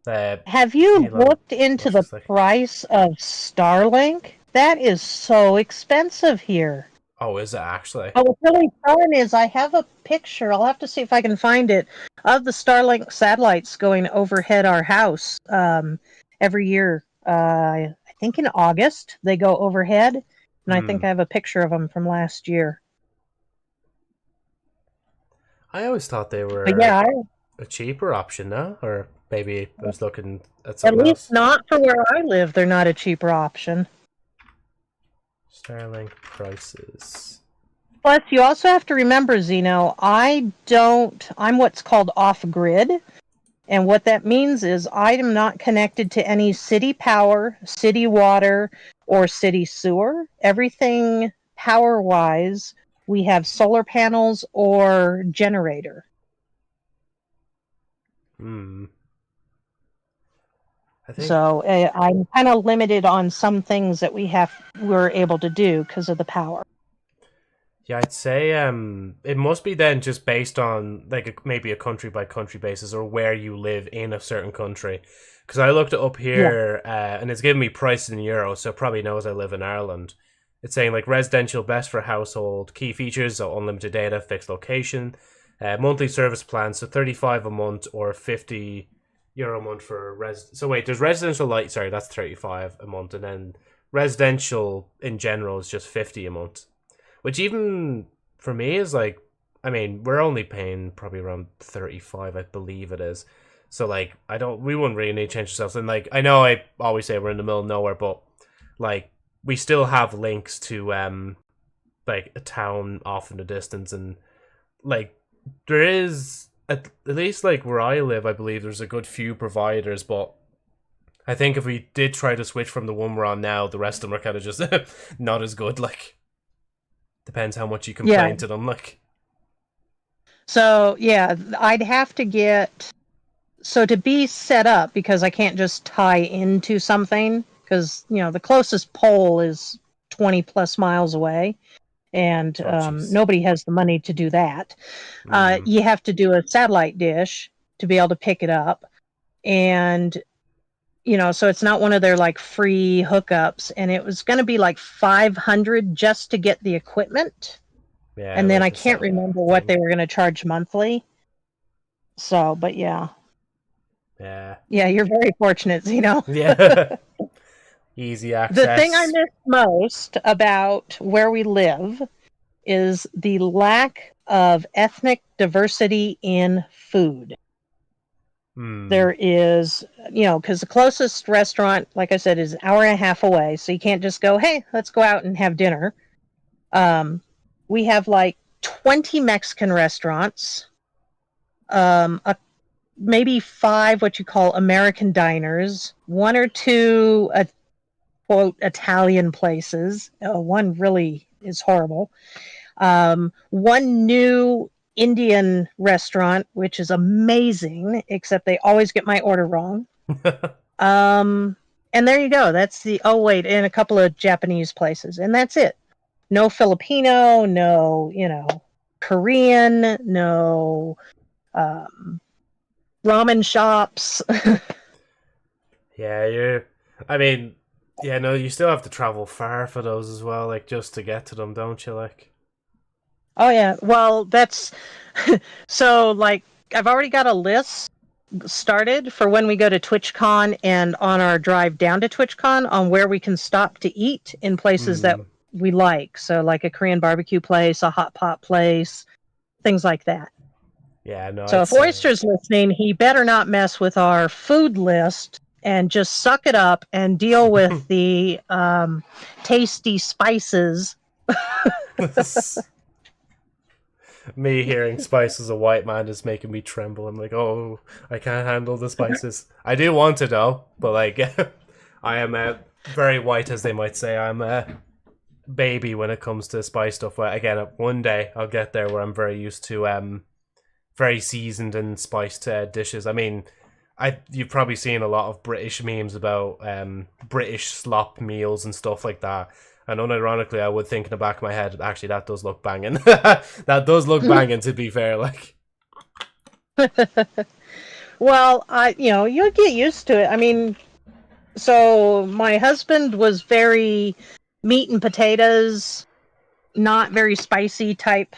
Have you looked into the price of Starlink? That is so expensive here. Oh, is it actually? Oh, what's really fun is I have a picture. I'll have to see if I can find it of the Starlink satellites going overhead our house every year. I think in August they go overhead, and I think I have a picture of them from last year. I always thought they were a cheaper option, no? Or maybe I was looking at something else. At least not for where I live. They're not a cheaper option. Starlink prices. Plus, you also have to remember, Zeno, I'm what's called off-grid. And what that means is I am not connected to any city power, city water, or city sewer. Everything power-wise, we have solar panels or generator. So I'm kind of limited on some things that we're able to do because of the power. Yeah, I'd say it must be then just based on like maybe a country by country basis or where you live in a certain country. Because I looked it up here and it's giving me prices in euros, so it probably knows I live in Ireland. It's saying like residential best for household, key features, so unlimited data, fixed location, monthly service plans, so 35 a month or 50 euro a month for so wait, there's residential light, sorry, that's 35 a month, and then residential in general is just 50 a month, which even for me is like, I mean, we're only paying probably around 35, I believe it is. So like we wouldn't really need to change ourselves. And like I know I always say we're in the middle of nowhere, but like we still have links to like a town off in the distance, and like there is at least like where I live, I believe there's a good few providers, but I think if we did try to switch from the one we're on now, the rest of them are kind of just not as good. Like, depends how much you complain to them. Like, so yeah, I'd have to get to be set up, because I can't just tie into something, because the closest pole is 20 plus miles away. And nobody has the money to do that. You have to do a satellite dish to be able to pick it up. And, so it's not one of their like free hookups. And it was going to be like $500 just to get the equipment. Yeah, and then I can't remember what they were going to charge monthly. So, but yeah. Yeah. Yeah, you're very fortunate, Zeno. Yeah. Easy access. The thing I miss most about where we live is the lack of ethnic diversity in food. There is, because the closest restaurant, like I said, is an hour and a half away. So you can't just go, hey, let's go out and have dinner. We have like 20 Mexican restaurants, maybe 5 what you call American diners, 1 or 2 quote Italian places. One really is horrible. 1 new Indian restaurant, which is amazing, except they always get my order wrong. And there you go. That's and a couple of Japanese places, and that's it. No Filipino, no, Korean, no ramen shops. Yeah, I mean, yeah, no, you still have to travel far for those as well, like, just to get to them, don't you, like? Oh, yeah. Well, that's... So, like, I've already got a list started for when we go to TwitchCon and on our drive down to TwitchCon on where we can stop to eat in places that we like. So like a Korean barbecue place, a hot pot place, things like that. Yeah, no. So if Oyster's listening, he better not mess with our food list and just suck it up and deal with the tasty spices. Me hearing spice as a white man is making me tremble. I'm like, oh, I can't handle the spices. I do want to though, but like, I am very white, as they might say. I'm a baby when it comes to spice stuff. But again, one day I'll get there where I'm very used to very seasoned and spiced dishes. I mean, you've probably seen a lot of British memes about British slop meals and stuff like that. And unironically, I would think in the back of my head, actually, that does look banging. That does look banging, to be fair. Like, well, you'll get used to it. I mean, so my husband was very meat and potatoes, not very spicy type,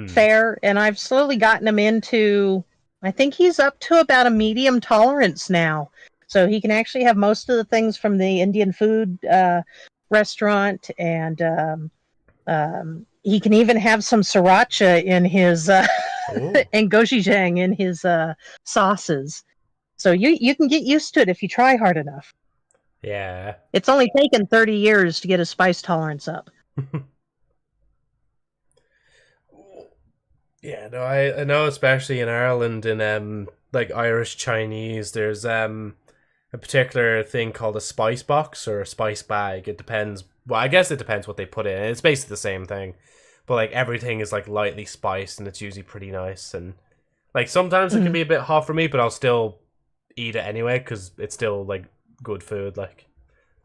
fare. And I've slowly gotten him into, I think he's up to about a medium tolerance now. So he can actually have most of the things from the Indian food restaurant, and he can even have some sriracha in his and gochujang in his sauces. So you can get used to it if you try hard enough. Yeah. It's only taken 30 years to get a spice tolerance up. Yeah, no, I know, especially in Ireland, in like Irish Chinese, there's a particular thing called a spice box or a spice bag. It depends. Well, I guess it depends what they put in. It's basically the same thing, but like everything is like lightly spiced, and it's usually pretty nice. And like sometimes it can be a bit hot for me, but I'll still eat it anyway because it's still like good food. Like,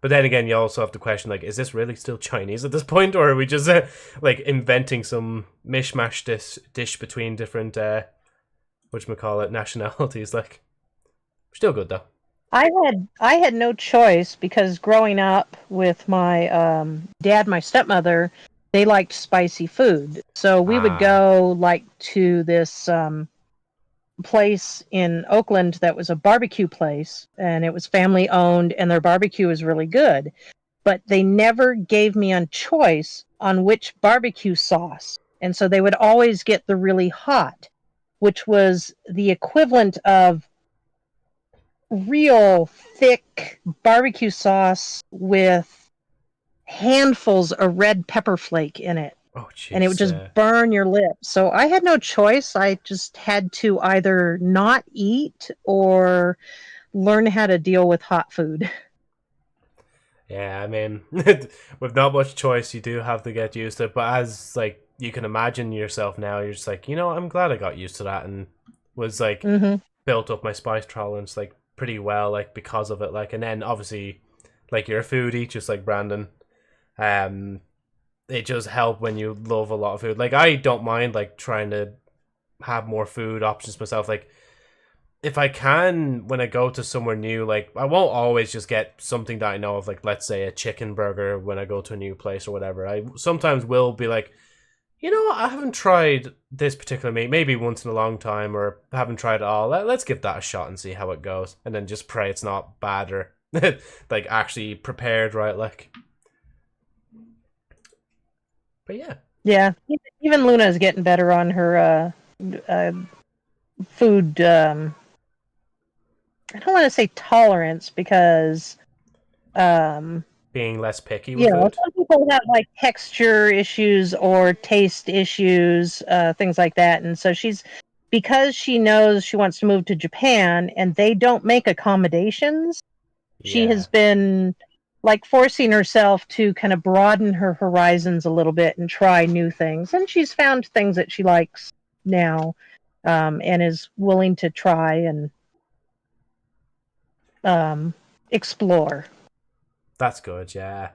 but then again, you also have to question, like, is this really still Chinese at this point, or are we just like inventing some mishmash dish between different whatchamacallit, nationalities? Like, still good though. I had no choice because growing up with my dad, my stepmother, they liked spicy food. So we would go like to this place in Oakland that was a barbecue place, and it was family owned, and their barbecue was really good. But they never gave me a choice on which barbecue sauce. And so they would always get the really hot, which was the equivalent of real thick barbecue sauce with handfuls of red pepper flake in it. Oh, geez, and it would just burn your lips. So I had no choice. I just had to either not eat or learn how to deal with hot food. Yeah, I mean, with not much choice, you do have to get used to it. But as like you can imagine yourself now, you're just like, I'm glad I got used to that and was like built up my spice tolerance like pretty well, like because of it. Like, and then obviously, like you're a foodie, just like Brandon. It just helped when you love a lot of food. Like, I don't mind like trying to have more food options myself. Like, if I can, when I go to somewhere new, like I won't always just get something that I know of, like let's say a chicken burger when I go to a new place or whatever. I sometimes will be like, I haven't tried this particular meat maybe once in a long time, or haven't tried it all. Let's give that a shot and see how it goes, and then just pray it's not bad or like actually prepared right. Like, but yeah, even Luna is getting better on her food. I don't want to say tolerance because being less picky with food. Some people have like texture issues or taste issues, things like that. And so because she knows she wants to move to Japan and they don't make accommodations, she has been like forcing herself to kind of broaden her horizons a little bit and try new things. And she's found things that she likes now, and is willing to try and explore. That's good, yeah.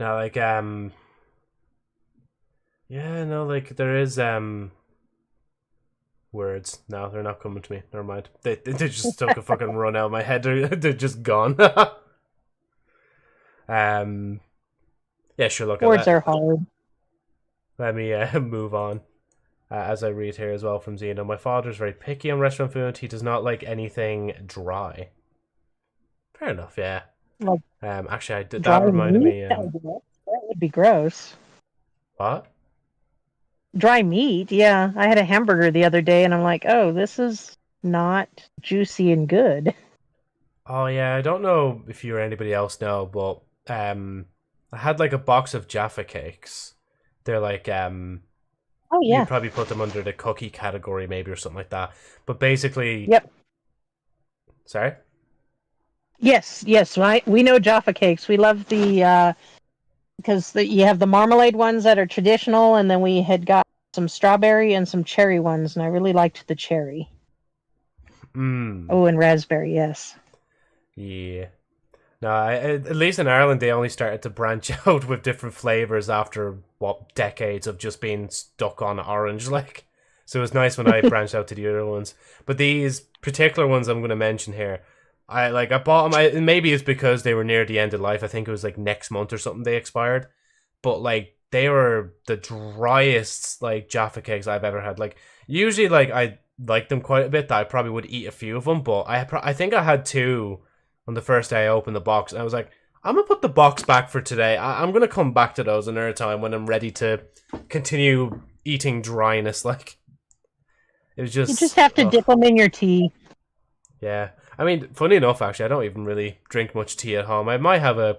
Now, like, there is, words. No, they're not coming to me. Never mind. They just took a fucking run out of my head. They're just gone. Yeah, sure, look. Words are hard. Let me move on. as I read here as well from Zeno. My father's very picky on restaurant food. He does not like anything dry. Fair enough, yeah. Like Actually, that dry reminded meat? me. That would be gross. What? Dry meat? Yeah. I had a hamburger the other day, and I'm like, oh, this is not juicy and good. Oh yeah, I don't know if you or anybody else know, but I had like a box of Jaffa cakes. They're like Oh, yeah. you'd probably put them under the cookie category maybe or something like that. But basically, Yep. Sorry? Yes, right. We know Jaffa cakes. We love the because you have the marmalade ones that are traditional, and then we had got some strawberry and some cherry ones, and I really liked the cherry. Oh, and raspberry, yes. Yeah. No, at least in Ireland, they only started to branch out with different flavors after, decades of just being stuck on orange, like. So it was nice when I branched out to the other ones. But these particular ones I'm going to mention here, I bought them. Maybe it's because they were near the end of life. I think it was like next month or something they expired. But like they were the driest like Jaffa cakes I've ever had. Like usually like I like them quite a bit. That I probably would eat a few of them. But I think I had two on the first day I opened the box. And I was like, I'm gonna put the box back for today. I'm gonna come back to those another time when I'm ready to continue eating dryness. Like it was just you just have to dip them in your tea. Yeah. I mean, funny enough, actually, I don't even really drink much tea at home. I might have a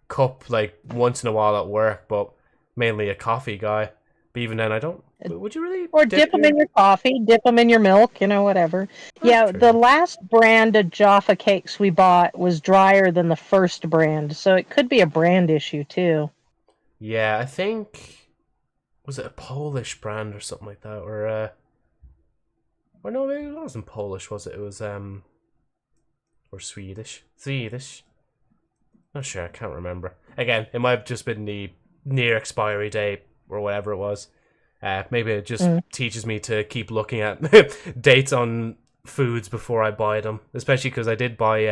cup, like, once in a while at work, but mainly a coffee guy. But even then, I don't... Would you really... Or dip them in your coffee, dip them in your milk, whatever. That's true. The last brand of Jaffa cakes we bought was drier than the first brand, so it could be a brand issue, too. Yeah, I think... Was it a Polish brand or something like that? Or no, it wasn't Polish, was it? It was, or Swedish. Not sure, I can't remember. Again, it might have just been the near expiry date or whatever it was. Maybe it just teaches me to keep looking at dates on foods before I buy them. Especially because I did buy,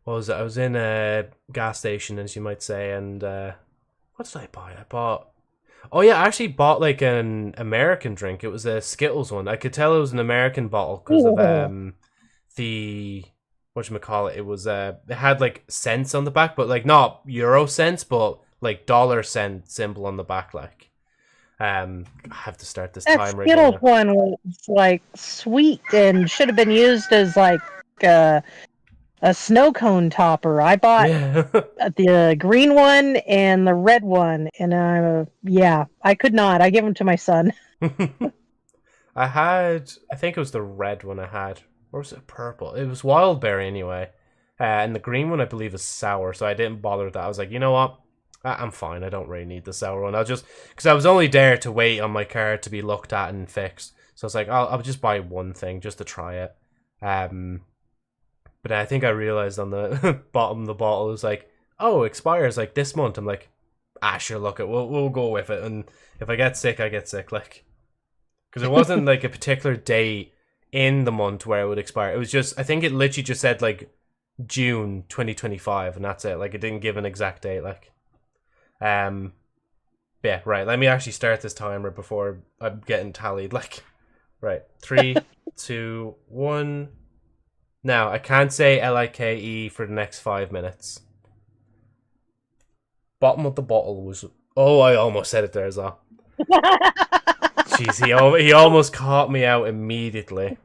what was it? I was in a gas station, as you might say, and what did I buy? Oh yeah, I actually bought like an American drink. It was a Skittles one. I could tell it was an American bottle because of the whatchamacallit, it was it had like cents on the back, but like not euro cents, but like dollar cent symbol on the back. Like I have to start this timer again. That Skittles one was like sweet and should have been used as like a snow cone topper. I bought the green one and the red one, and I could not. I gave them to my son. I think it was the red one I had. Or was it purple? It was wild berry anyway. And the green one I believe is sour, so I didn't bother with that. I was like, you know what? I'm fine. I don't really need the sour one. Because I was only there to wait on my car to be looked at and fixed. So I was like, I'll just buy one thing just to try it. But I think I realized on the bottom of the bottle it was like, oh, expires like this month. I'm like, sure, look it. We'll go with it. And if I get sick, I get sick. Like, because it wasn't like a particular date in the month where it would expire. It was just, I think it literally just said like June 2025, and that's it. Like it didn't give an exact date. Like, yeah, right. Let me actually start this timer before I'm getting tallied. Like, right, 3, 2, 1. Now I can't say LIKE for the next 5 minutes. Bottom of the bottle was. Oh, I almost said it there as well. Jeez, he almost caught me out immediately.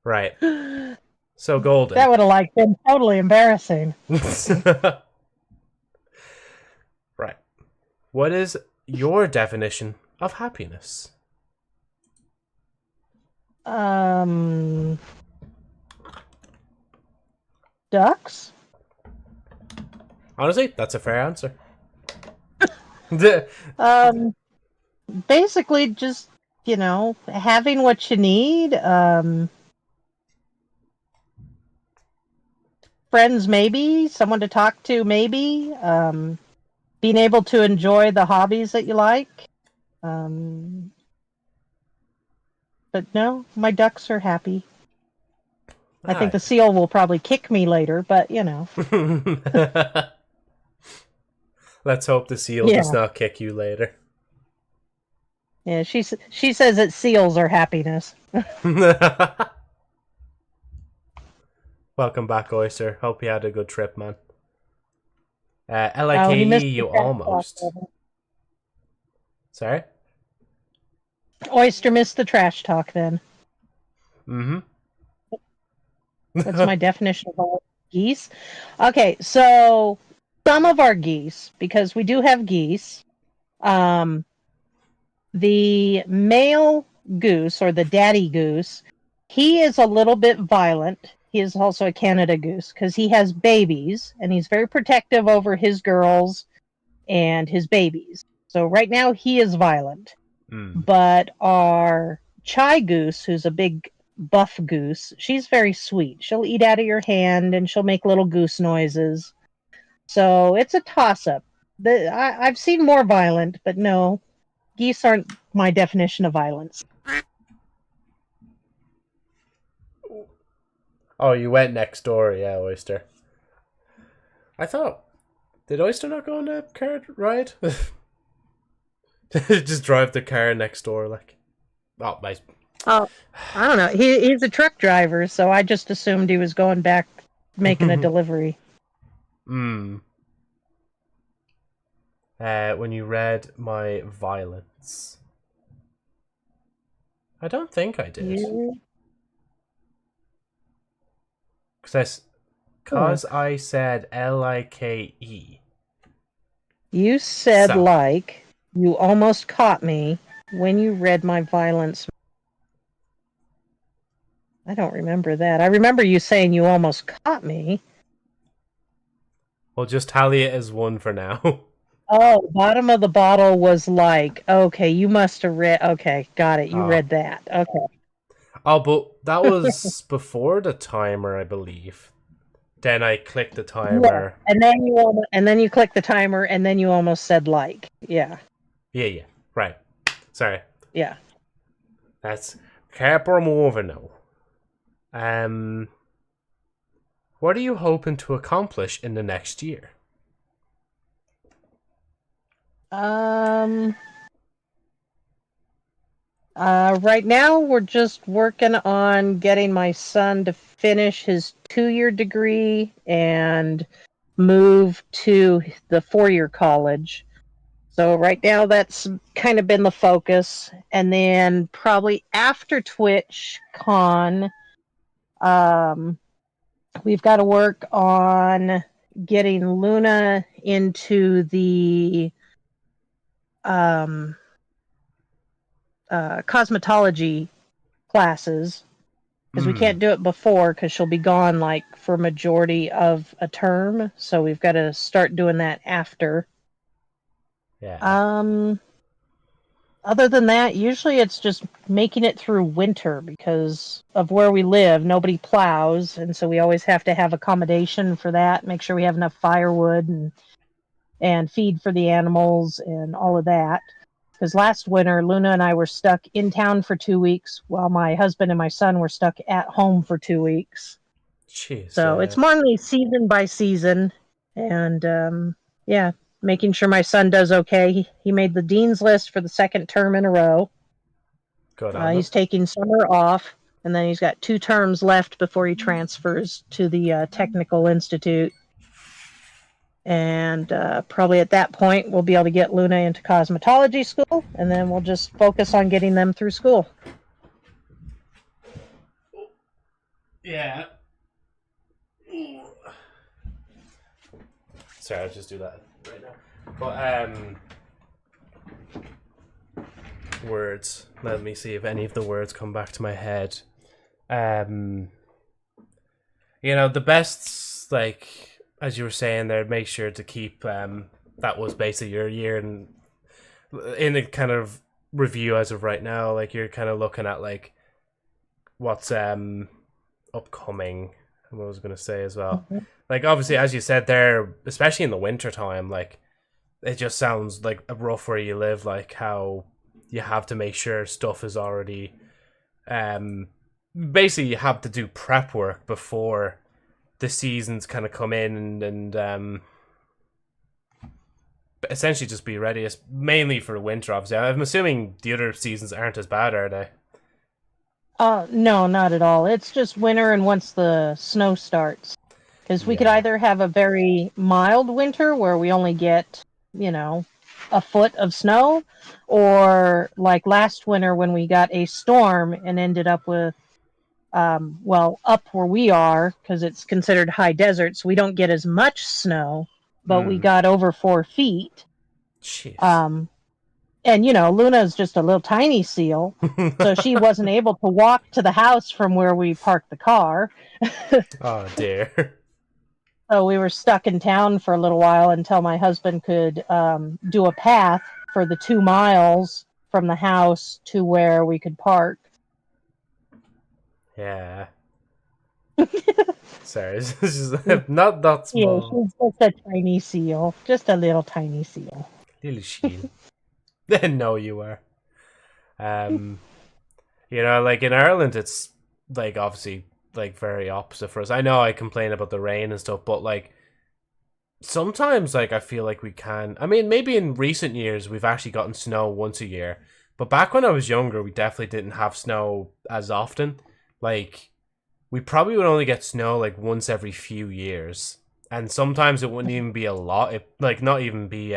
Right. So Golden. That would have like been totally embarrassing. Right. What is your definition of happiness? Ducks? Honestly, that's a fair answer. Basically just, having what you need, friends maybe, someone to talk to maybe, being able to enjoy the hobbies that you like. But no, my ducks are happy. I think the seal will probably kick me later, but Let's hope the seal does not kick you later. Yeah, she says that seals are happiness. Welcome back, Oyster. Hope you had a good trip, man. Oh, he LIKE, missed the you trash talk. almost. Sorry? Oyster missed the trash talk then. Mm-hmm. What's my definition of all geese? Okay, so some of our geese, because we do have geese, the male goose or the daddy goose, he is a little bit violent. He is also a Canada goose because he has babies and he's very protective over his girls and his babies. So right now he is violent. But our Chai goose, who's a big buff goose, she's very sweet. She'll eat out of your hand and she'll make little goose noises. So it's a toss-up. I've seen more violent, but no, geese aren't my definition of violence. Oh, you went next door, yeah, Oyster. I thought, did Oyster not go on a car ride? Just drive the car next door, like. Oh, nice. Oh, I don't know. He's a truck driver, so I just assumed he was going back making a delivery. When you read my violence. I don't think I did. Because I said LIKE. You said So. like, you almost caught me when you read my violence. I don't remember that. I remember you saying you almost caught me. We'll just tally it as one for now. Oh, bottom of the bottle was like, okay, you must have read. Okay, got it. You read that. Okay. Oh, but that was before the timer, I believe. Then I clicked the timer. Yeah. And then you click the timer, and then you almost said like, yeah. Yeah, right. Sorry. Yeah. That's keep her moving now. What are you hoping to accomplish in the next year? Right now we're just working on getting my son to finish his 2-year degree and move to the 4-year college. So right now that's kind of been the focus. And then probably after TwitchCon, we've got to work on getting Luna into the cosmetology classes because we can't do it before because she'll be gone like for majority of a term. So we've got to start doing that after. Yeah. Other than that, usually it's just making it through winter because of where we live. Nobody plows, and so we always have to have accommodation for that. Make sure we have enough firewood and feed for the animals and all of that. Because last winter, Luna and I were stuck in town for 2 weeks while my husband and my son were stuck at home for 2 weeks. Jeez. So it's mainly season by season. And yeah, making sure my son does okay. He made the dean's list for the second term in a row. Good on He's taking summer off, and then he's got 2 terms left before he transfers to the Technical Institute. And probably at that point, we'll be able to get Luna into cosmetology school, and then we'll just focus on getting them through school. Yeah. Sorry, I'll just do that right now. But words. Let me see if any of the words come back to my head. The best, like, as you were saying there, make sure to keep that was basically your year, and in a kind of review as of right now, like you're kind of looking at like what's upcoming. And what I was gonna say as well, like obviously as you said there, especially in the winter time, like it just sounds like a rough where you live, like how you have to make sure stuff is already basically you have to do prep work before the seasons kind of come in and essentially just be ready. It's mainly for winter, obviously. I'm assuming the other seasons aren't as bad, are they? No, not at all. It's just winter and once the snow starts. Because we could Yeah. either have a very mild winter where we only get, a foot of snow, or like last winter when we got a storm and ended up with, up where we are, because it's considered high desert, so we don't get as much snow, but we got over 4 feet. Jeez. And, Luna's just a little tiny seal, so she wasn't able to walk to the house from where we parked the car. Oh, dear. So we were stuck in town for a little while until my husband could do a path for the 2 miles from the house to where we could park. Yeah. Sorry, it's just not that Yeah, small. she's just a tiny seal. Just a little tiny seal. Little shield. Then no, you are. Like in Ireland, it's like obviously like very opposite for us. I know I complain about the rain and stuff, but like sometimes like I feel like we can. I mean, maybe in recent years we've actually gotten snow once a year, but back when I was younger, we definitely didn't have snow as often. Like we probably would only get snow like once every few years, and sometimes it wouldn't even be a lot. It like not even be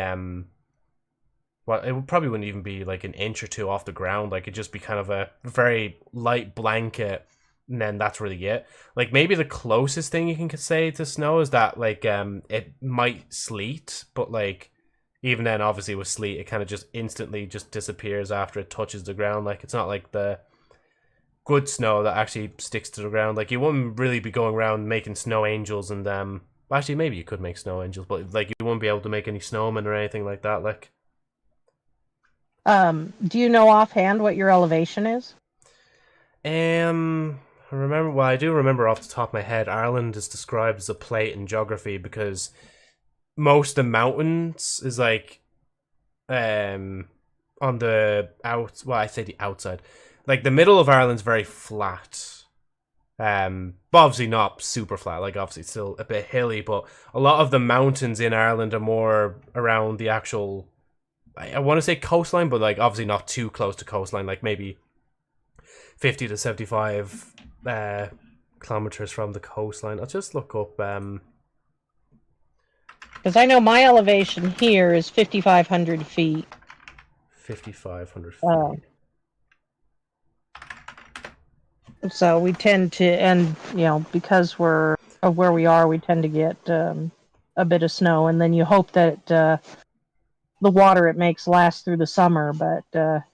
well, it probably wouldn't even be like an inch or two off the ground. Like it'd just be kind of a very light blanket, and then that's really it. Like maybe the closest thing you can say to snow is that like it might sleet, but like even then, obviously with sleet, it kind of just instantly just disappears after it touches the ground. Like it's not like the good snow that actually sticks to the ground. Like you wouldn't really be going around making snow angels and actually maybe you could make snow angels, but like you wouldn't be able to make any snowmen or anything like that. Like. Do you know offhand what your elevation is? I remember. Well, I do remember off the top of my head. Ireland is described as a plate in geography because most of the mountains is like, on the out. Well, I say the outside. Like the middle of Ireland's very flat. But obviously not super flat. Like obviously still a bit hilly, but a lot of the mountains in Ireland are more around the actual. I want to say coastline, but like obviously not too close to coastline. Like maybe 50 to 75 kilometers from the coastline. I'll just look up. Because I know my elevation here is 5,500 feet. 5,500 feet. So we tend to, and because we're of where we are, we tend to get a bit of snow, and then you hope that the water it makes lasts through the summer, but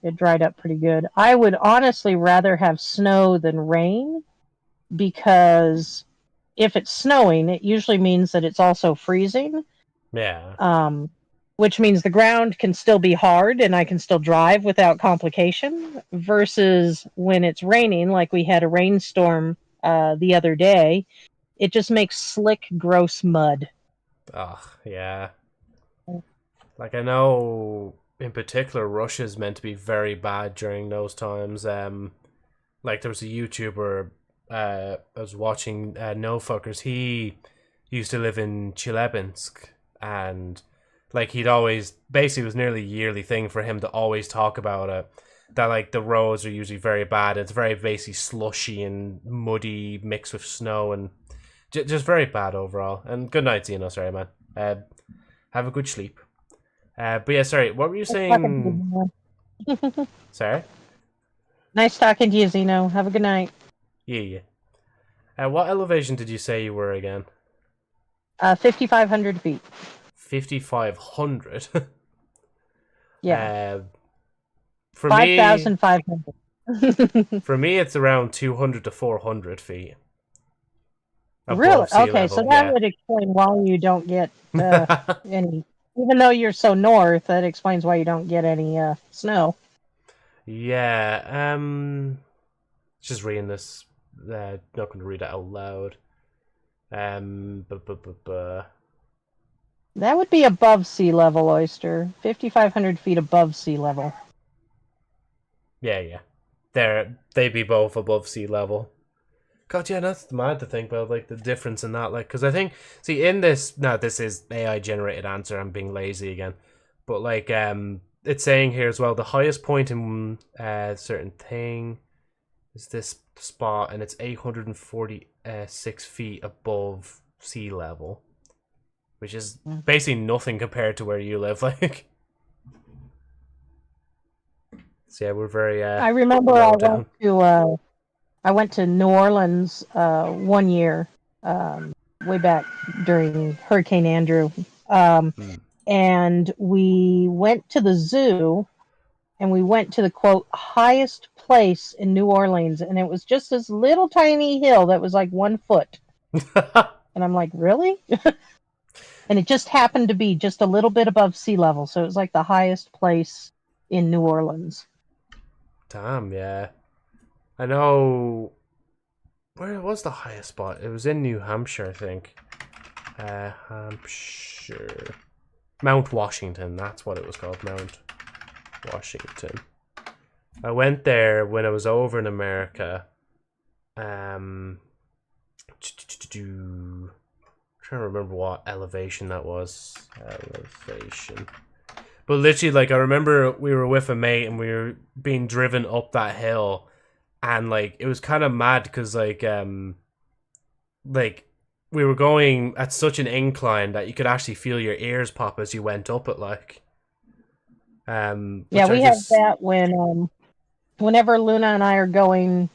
it dried up pretty good. I would honestly rather have snow than rain, because if it's snowing, it usually means that it's also freezing. Yeah. Which means the ground can still be hard and I can still drive without complication, versus when it's raining, like we had a rainstorm the other day, it just makes slick, gross mud. Oh, yeah. Like I know in particular Russia's meant to be very bad during those times. Like there was a YouTuber I was watching, No Fuckers. He used to live in Chelyabinsk, and like he'd always basically it was nearly a yearly thing for him to always talk about it. That like the roads are usually very bad. It's very basically slushy and muddy mixed with snow and just very bad overall. And good night, Zeno. Sorry, man. Have a good sleep. But yeah, sorry. What were you saying? Sorry. Nice talking to you, Zeno. Have a good night. Yeah. What elevation did you say you were again? 5,500 feet. 5,500. Yeah. For 5,500. For me, it's around 200 to 400 feet. Really? Okay, level, so that would explain why you don't get any. Even though you're so north, that explains why you don't get any snow. Yeah. Just reading this. Not going to read it out loud. That would be above sea level, Oyster. 5,500 feet above sea level. Yeah. They'd be both above sea level. God, yeah, that's mad to think about, like, the difference in that, like, because I think, see, in this, now this is AI-generated answer, I'm being lazy again, But like it's saying here as well, the highest point in certain thing is this spot, and it's 846 feet above sea level, which is basically nothing compared to where you live. Like, so yeah, we're very. I remember I went to New Orleans one year, way back during Hurricane Andrew, and we went to the zoo, and we went to the quote highest place in New Orleans, and it was just this little tiny hill that was like 1 foot, and I'm like, really? And it just happened to be just a little bit above sea level, so it was like the highest place in New Orleans. Damn, yeah. I know. Where was the highest spot? It was in New Hampshire, I think. Hampshire. Mount Washington, that's what it was called. Mount Washington. I went there when I was over in America. Trying to remember what elevation that was. Elevation. But literally, like, I remember we were with a mate and we were being driven up that hill, and like it was kind of mad because like we were going at such an incline that you could actually feel your ears pop as you went up it. Like, yeah, we have that when whenever Luna and I are going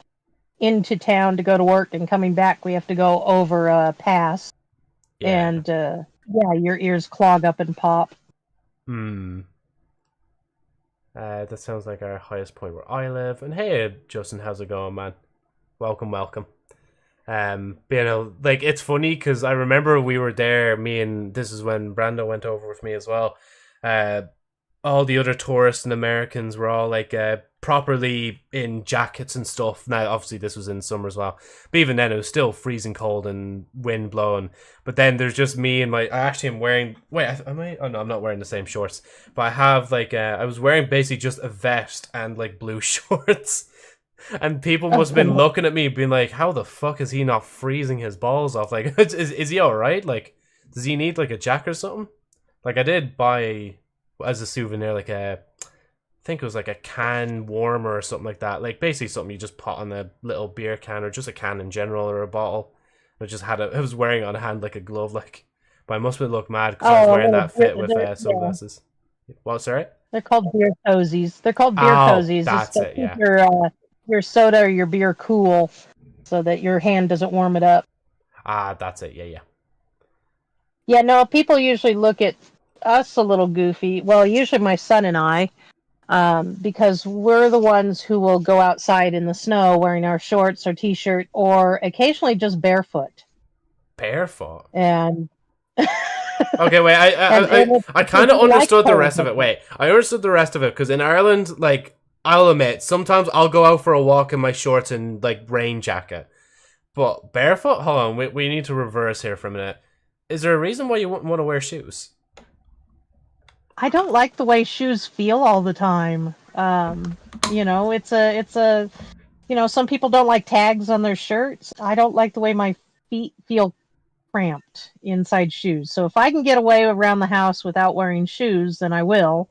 into town to go to work and coming back, we have to go over a pass, and yeah, your ears clog up and pop. That sounds like our highest point where I live. And hey, Justin, how's it going, man? Welcome. Like, it's funny because I remember we were there. This is when Brando went over with me as well. All the other tourists and Americans were all like properly in jackets and stuff. Now, obviously, this was in summer as well, but even then, it was still freezing cold and wind blowing. But then there's just me and I actually am wearing. Wait, am I? Oh no, I'm not wearing the same shorts. But I have like I was wearing basically just a vest and like blue shorts. And people must have been looking at me, being like, "How the fuck is he not freezing his balls off? Like, is he all right? Like, does he need like a jacket or something?" Like, I did buy as a souvenir, like I think it was like a can warmer or something like that. Like basically something you just put on a little beer can or just a can in general or a bottle. I just had I was wearing it on a hand like a glove, like. But I must have looked mad because I was wearing that fit with sunglasses. Yeah. What? Sorry. They're called beer cozies. Cozies. That's it. Yeah. Your soda or your beer cool, so that your hand doesn't warm it up. That's it. Yeah. Yeah. No, people usually look at us a little goofy. Well, usually my son and I, because we're the ones who will go outside in the snow wearing our shorts or t-shirt, or occasionally just barefoot. Barefoot. And okay, wait. I kind of understood the rest of it. Wait, I understood the rest of it because in Ireland, like, I'll admit, sometimes I'll go out for a walk in my shorts and like rain jacket, but barefoot. Hold on, we need to reverse here for a minute. Is there a reason why you wouldn't want to wear shoes? I don't like the way shoes feel all the time. It's a some people don't like tags on their shirts. I don't like the way my feet feel cramped inside shoes. So if I can get away around the house without wearing shoes, then I will.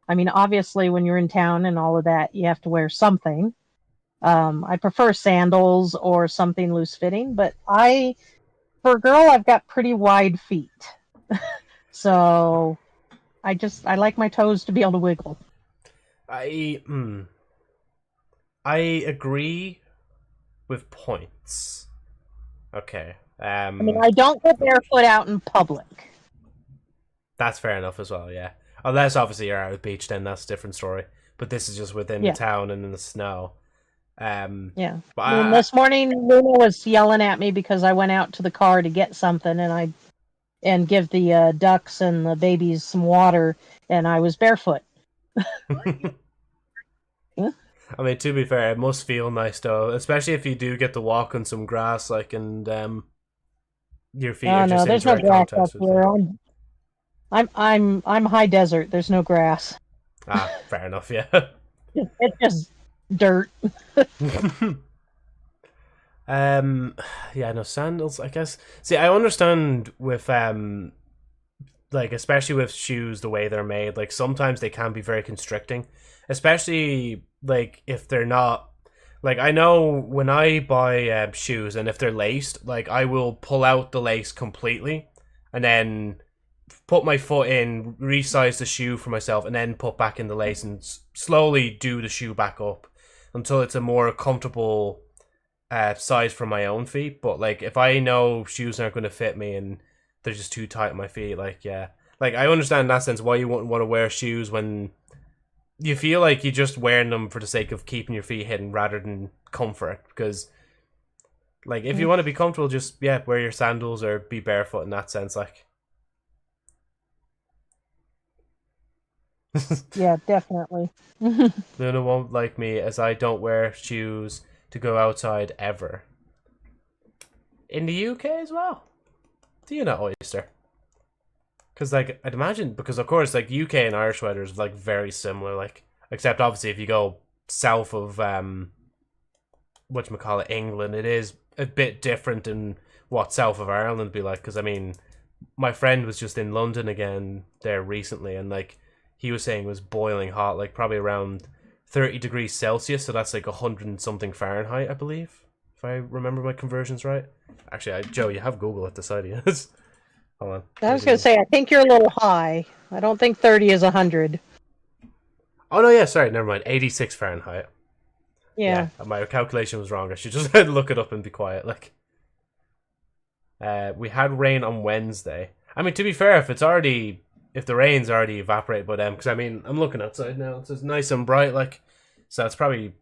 I mean, obviously, when you're in town and all of that, you have to wear something. I prefer sandals or something loose fitting, but for a girl, I've got pretty wide feet. So I like my toes to be able to wiggle. I agree with points. Okay. I mean, I don't go barefoot out in public. That's fair enough as well, yeah. Unless obviously you're out at the beach, then that's a different story. But this is just within the town and in the snow. Yeah. But this morning, Luna was yelling at me because I went out to the car to get something, and give the ducks and the babies some water, and I was barefoot. Yeah. I mean, to be fair, it must feel nice though, especially if you do get to walk on some grass, like, and your feet are just in there's no grass up here. I'm high desert. There's no grass. Fair enough. Yeah. It's just dirt. Yeah, no sandals, I guess. See, I understand with like especially with shoes the way they're made, like sometimes they can be very constricting, especially like if they're not. Like I know when I buy shoes and if they're laced, like I will pull out the lace completely and then put my foot in, resize the shoe for myself, and then put back in the lace and slowly do the shoe back up until it's a more comfortable size for my own feet. But like if I know shoes aren't going to fit me and they're just too tight on my feet, like yeah, like I understand in that sense why you wouldn't want to wear shoes when you feel like you're just wearing them for the sake of keeping your feet hidden rather than comfort. Because like if you want to be comfortable, just wear your sandals or be barefoot in that sense. Like Yeah, definitely. Luna won't like me as I don't wear shoes to go outside ever. In the UK as well. Do you know, Oyster? Because like I'd imagine, because of course like UK and Irish weather is like very similar, like except obviously if you go south of whatchamacallit, England, it is a bit different than what south of Ireland be like. Because I mean, my friend was just in London again there recently, and like he was saying it was boiling hot, like probably around 30 degrees Celsius, so that's like 100 and something Fahrenheit, I believe, if I remember my conversions right. Actually, Joe, you have Google at the side of you. Hold on. I was going to say, I think you're a little high. I don't think 30 is 100. Oh no, yeah, sorry, never mind. 86 Fahrenheit. Yeah. My calculation was wrong. I should just look it up and be quiet. Like, we had rain on Wednesday. I mean, to be fair, if the rain's already evaporated by then, because I mean, I'm looking outside now. It's nice and bright, like, so it's probably,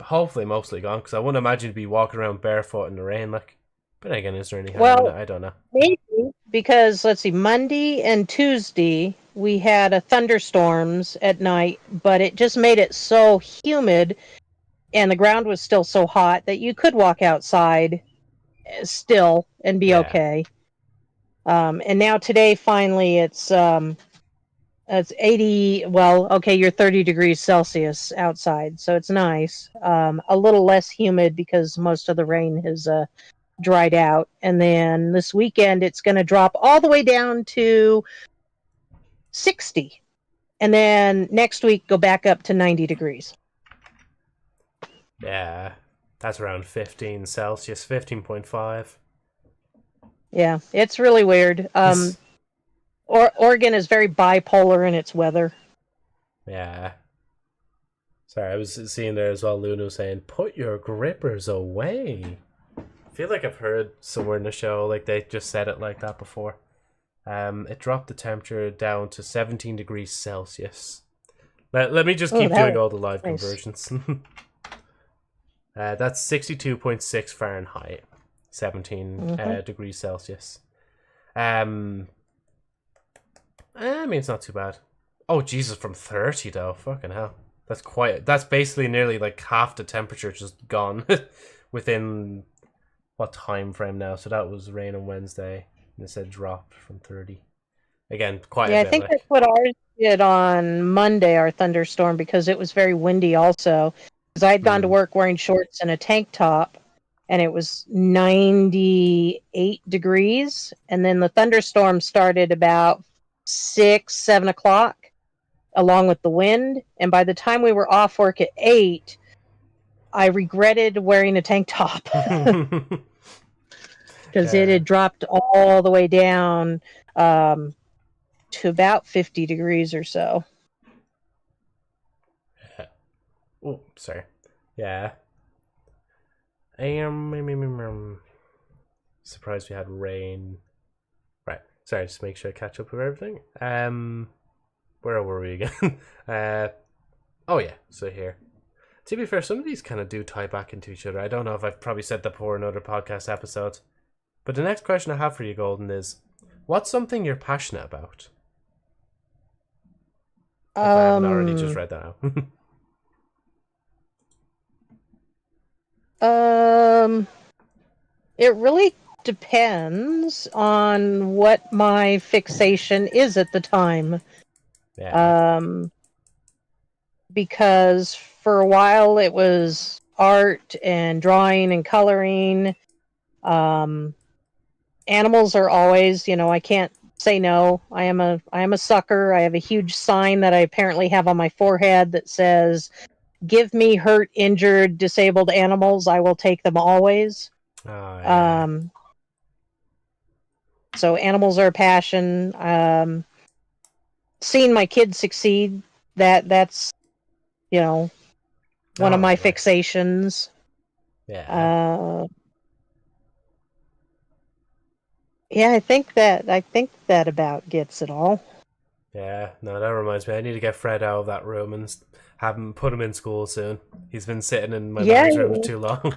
hopefully, mostly gone. Because I wouldn't imagine you'd be walking around barefoot in the rain, like. But again, is there any harm in it? I don't know. Maybe because let's see, Monday and Tuesday we had a thunderstorms at night, but it just made it so humid, and the ground was still so hot that you could walk outside still and be okay. And now today, finally, it's 80. Well, okay, you're 30 degrees Celsius outside, so it's nice. A little less humid because most of the rain has dried out. And then this weekend, it's going to drop all the way down to 60. And then next week, go back up to 90 degrees. Yeah, that's around 15 Celsius, 15.5. Yeah, it's really weird. Oregon is very bipolar in its weather. Yeah. Sorry, I was seeing there as well, Luna was saying, put your grippers away. I feel like I've heard somewhere in the show, like they just said it like that before. It dropped the temperature down to 17 degrees Celsius. Let me just keep doing all the live conversions. That's 62.6 Fahrenheit, 17 degrees Celsius. I mean, it's not too bad. Oh, Jesus, from 30 though. Fucking hell. That's basically nearly like half the temperature just gone within what time frame now. So that was rain on Wednesday, and it said dropped from 30. Again, quite a bit. I think that's what ours did on Monday, our thunderstorm, because it was very windy also. Because I had gone to work wearing shorts and a tank top, and it was 98 degrees. And then the thunderstorm started about 6, 7 o'clock, along with the wind. And by the time we were off work at 8, I regretted wearing a tank top. Because it had dropped all the way down to about 50 degrees or so. Oh, sorry. Yeah. I am surprised we had rain. Right. Sorry, just make sure I catch up with everything. Where were we again? Oh yeah, so here. To be fair, some of these kind of do tie back into each other. I don't know if I've probably said that before in other podcast episodes. But the next question I have for you, Golden, is what's something you're passionate about? If I haven't already just read that out. It really depends on what my fixation is at the time. Yeah. Because for a while it was art and drawing and coloring. Animals are always, I can't say no. I am a sucker. I have a huge sign that I apparently have on my forehead that says, "Give me hurt, injured, disabled animals. I will take them always." Oh, yeah. So animals are a passion. Seeing my kids succeed, that's one of my fixations. Yeah. Yeah, I think that about gets it all. Yeah, no, that reminds me. I need to get Fred out of that room and have him put him in school soon. He's been sitting in my mom's room too long.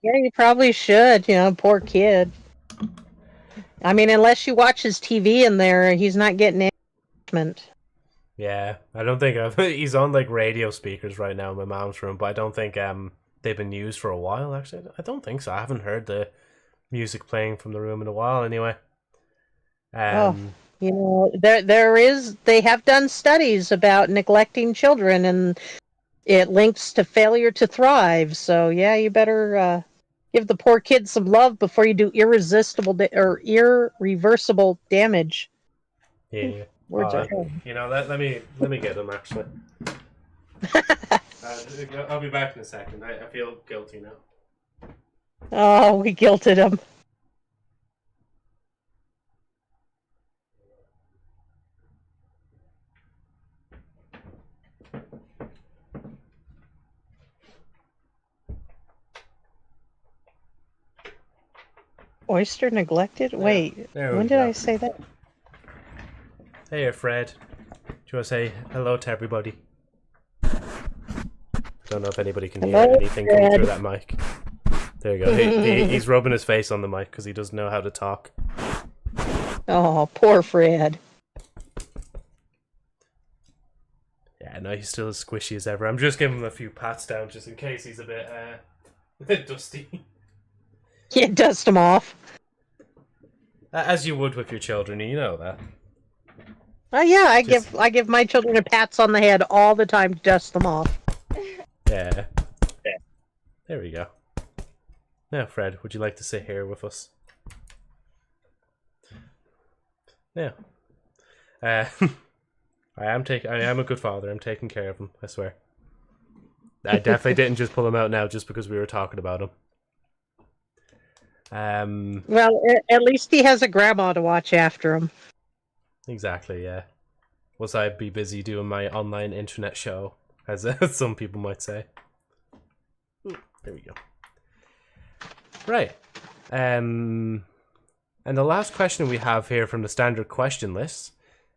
Yeah, you probably should. Poor kid. I mean, unless you watch his TV in there, he's not getting any encouragement. Yeah, I don't think he's on like radio speakers right now in my mom's room, but I don't think they've been used for a while. Actually, I don't think so. I haven't heard the music playing from the room in a while. Anyway. They have done studies about neglecting children, and it links to failure to thrive. So yeah, you better give the poor kids some love before you do irreversible damage. Yeah. Words are let me get them actually. I'll be back in a second. I feel guilty now. Oh, we guilted him. Oyster neglected? Wait, when did I say that? Hey, Fred. Do you want to say hello to everybody? Don't know if anybody can hear anything coming through that mic. There you go. He's rubbing his face on the mic because he doesn't know how to talk. Oh, poor Fred. Yeah, no, he's still as squishy as ever. I'm just giving him a few pats down just in case he's a bit dusty. Yeah, dust him off. As you would with your children, you know that. Oh yeah, I give my children a pats on the head all the time to dust them off. Yeah. There we go. Now, Fred, would you like to sit here with us? Yeah. I am a good father. I'm taking care of him, I swear. I definitely didn't just pull him out now just because we were talking about him. Well, at least he has a grandma to watch after him. Exactly, yeah. Was I be busy doing my online internet show, as some people might say. There we go. Right. And the last question we have here from the standard question list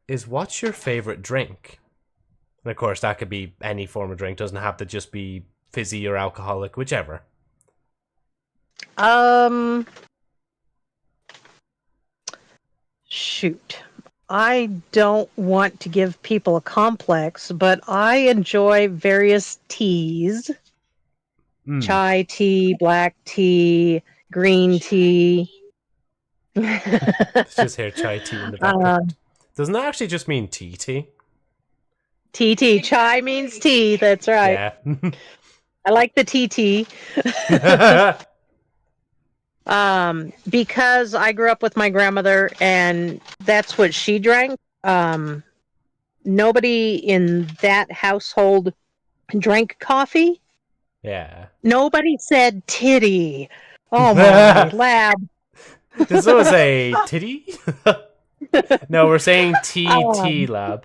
is, what's your favorite drink? And of course, that could be any form of drink. Doesn't have to just be fizzy or alcoholic, whichever. Shoot. I don't want to give people a complex, but I enjoy various teas. Chai tea, black tea, green tea. Let's just hear chai tea in the background. Doesn't that actually just mean tea? Tea. Chai means tea, that's right. Yeah. I like the tea. Because I grew up with my grandmother and that's what she drank. Nobody in that household drank coffee. Yeah. Nobody said titty. Oh my lab. Does someone say titty? No, we're saying TT lab.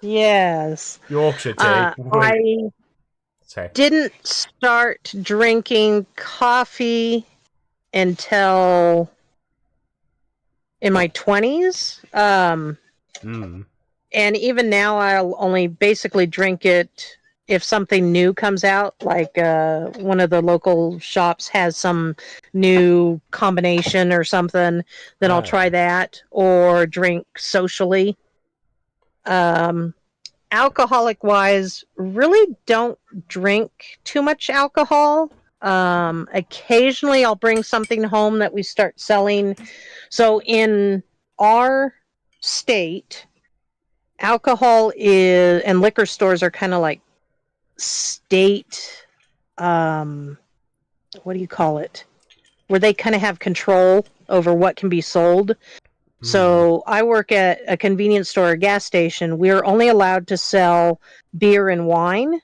Yes. Yorkshire tea. I didn't start drinking coffee until in my 20s. And even now I'll only basically drink it if something new comes out, like one of the local shops has some new combination or something, then I'll try that, or drink socially. Alcoholic wise, really don't drink too much alcohol. Occasionally I'll bring something home that we start selling. So in our state, alcohol is, and liquor stores are kind of like state, what do you call it? where they kind of have control over what can be sold. So I work at a convenience store or gas station. We're only allowed to sell beer and wine.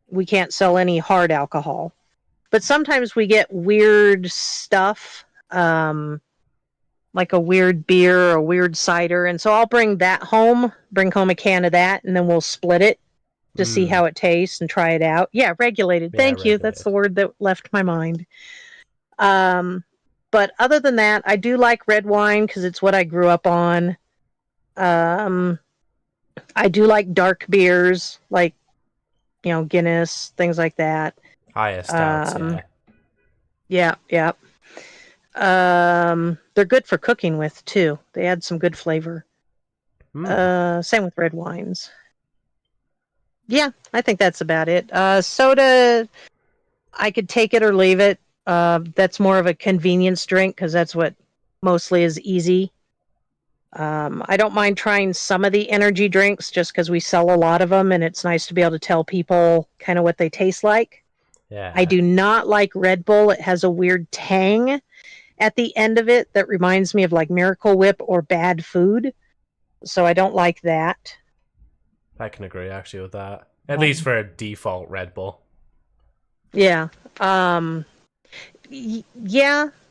We can't sell any hard alcohol. But sometimes we get weird stuff, like a weird beer or a weird cider. And so I'll bring home a can of that, and then we'll split it to see how it tastes and try it out. Yeah, regulated. Yeah, Thank you. That's the word that left my mind. But other than that, I do like red wine because it's what I grew up on. I do like dark beers, like, Guinness, things like that. Highest stouts, yeah. Yeah. They're good for cooking with, too. They add some good flavor. Same with red wines. Yeah, I think that's about it. Soda, I could take it or leave it. That's more of a convenience drink because that's what mostly is easy. I don't mind trying some of the energy drinks just because we sell a lot of them, and it's nice to be able to tell people kind of what they taste like. Yeah. I do not like Red Bull. It has a weird tang at the end of it that reminds me of like Miracle Whip or bad food. So I don't like that. I can agree actually with that. At least for a default Red Bull. Yeah.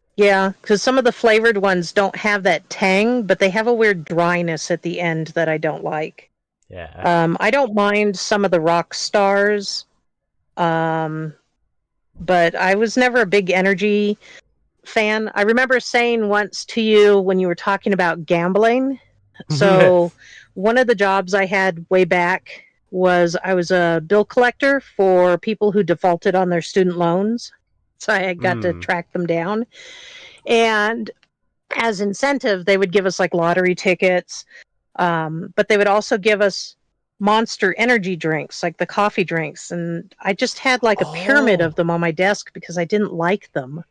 Yeah, because some of the flavored ones don't have that tang, but they have a weird dryness at the end that I don't like. Yeah. I don't mind some of the rock stars, but I was never a big energy fan. I remember saying once to you when you were talking about gambling. So one of the jobs I had way back was I was a bill collector for people who defaulted on their student loans. So I got to track them down. And as incentive, they would give us like lottery tickets. But they would also give us Monster energy drinks, like the coffee drinks. And I just had like a pyramid of them on my desk because I didn't like them.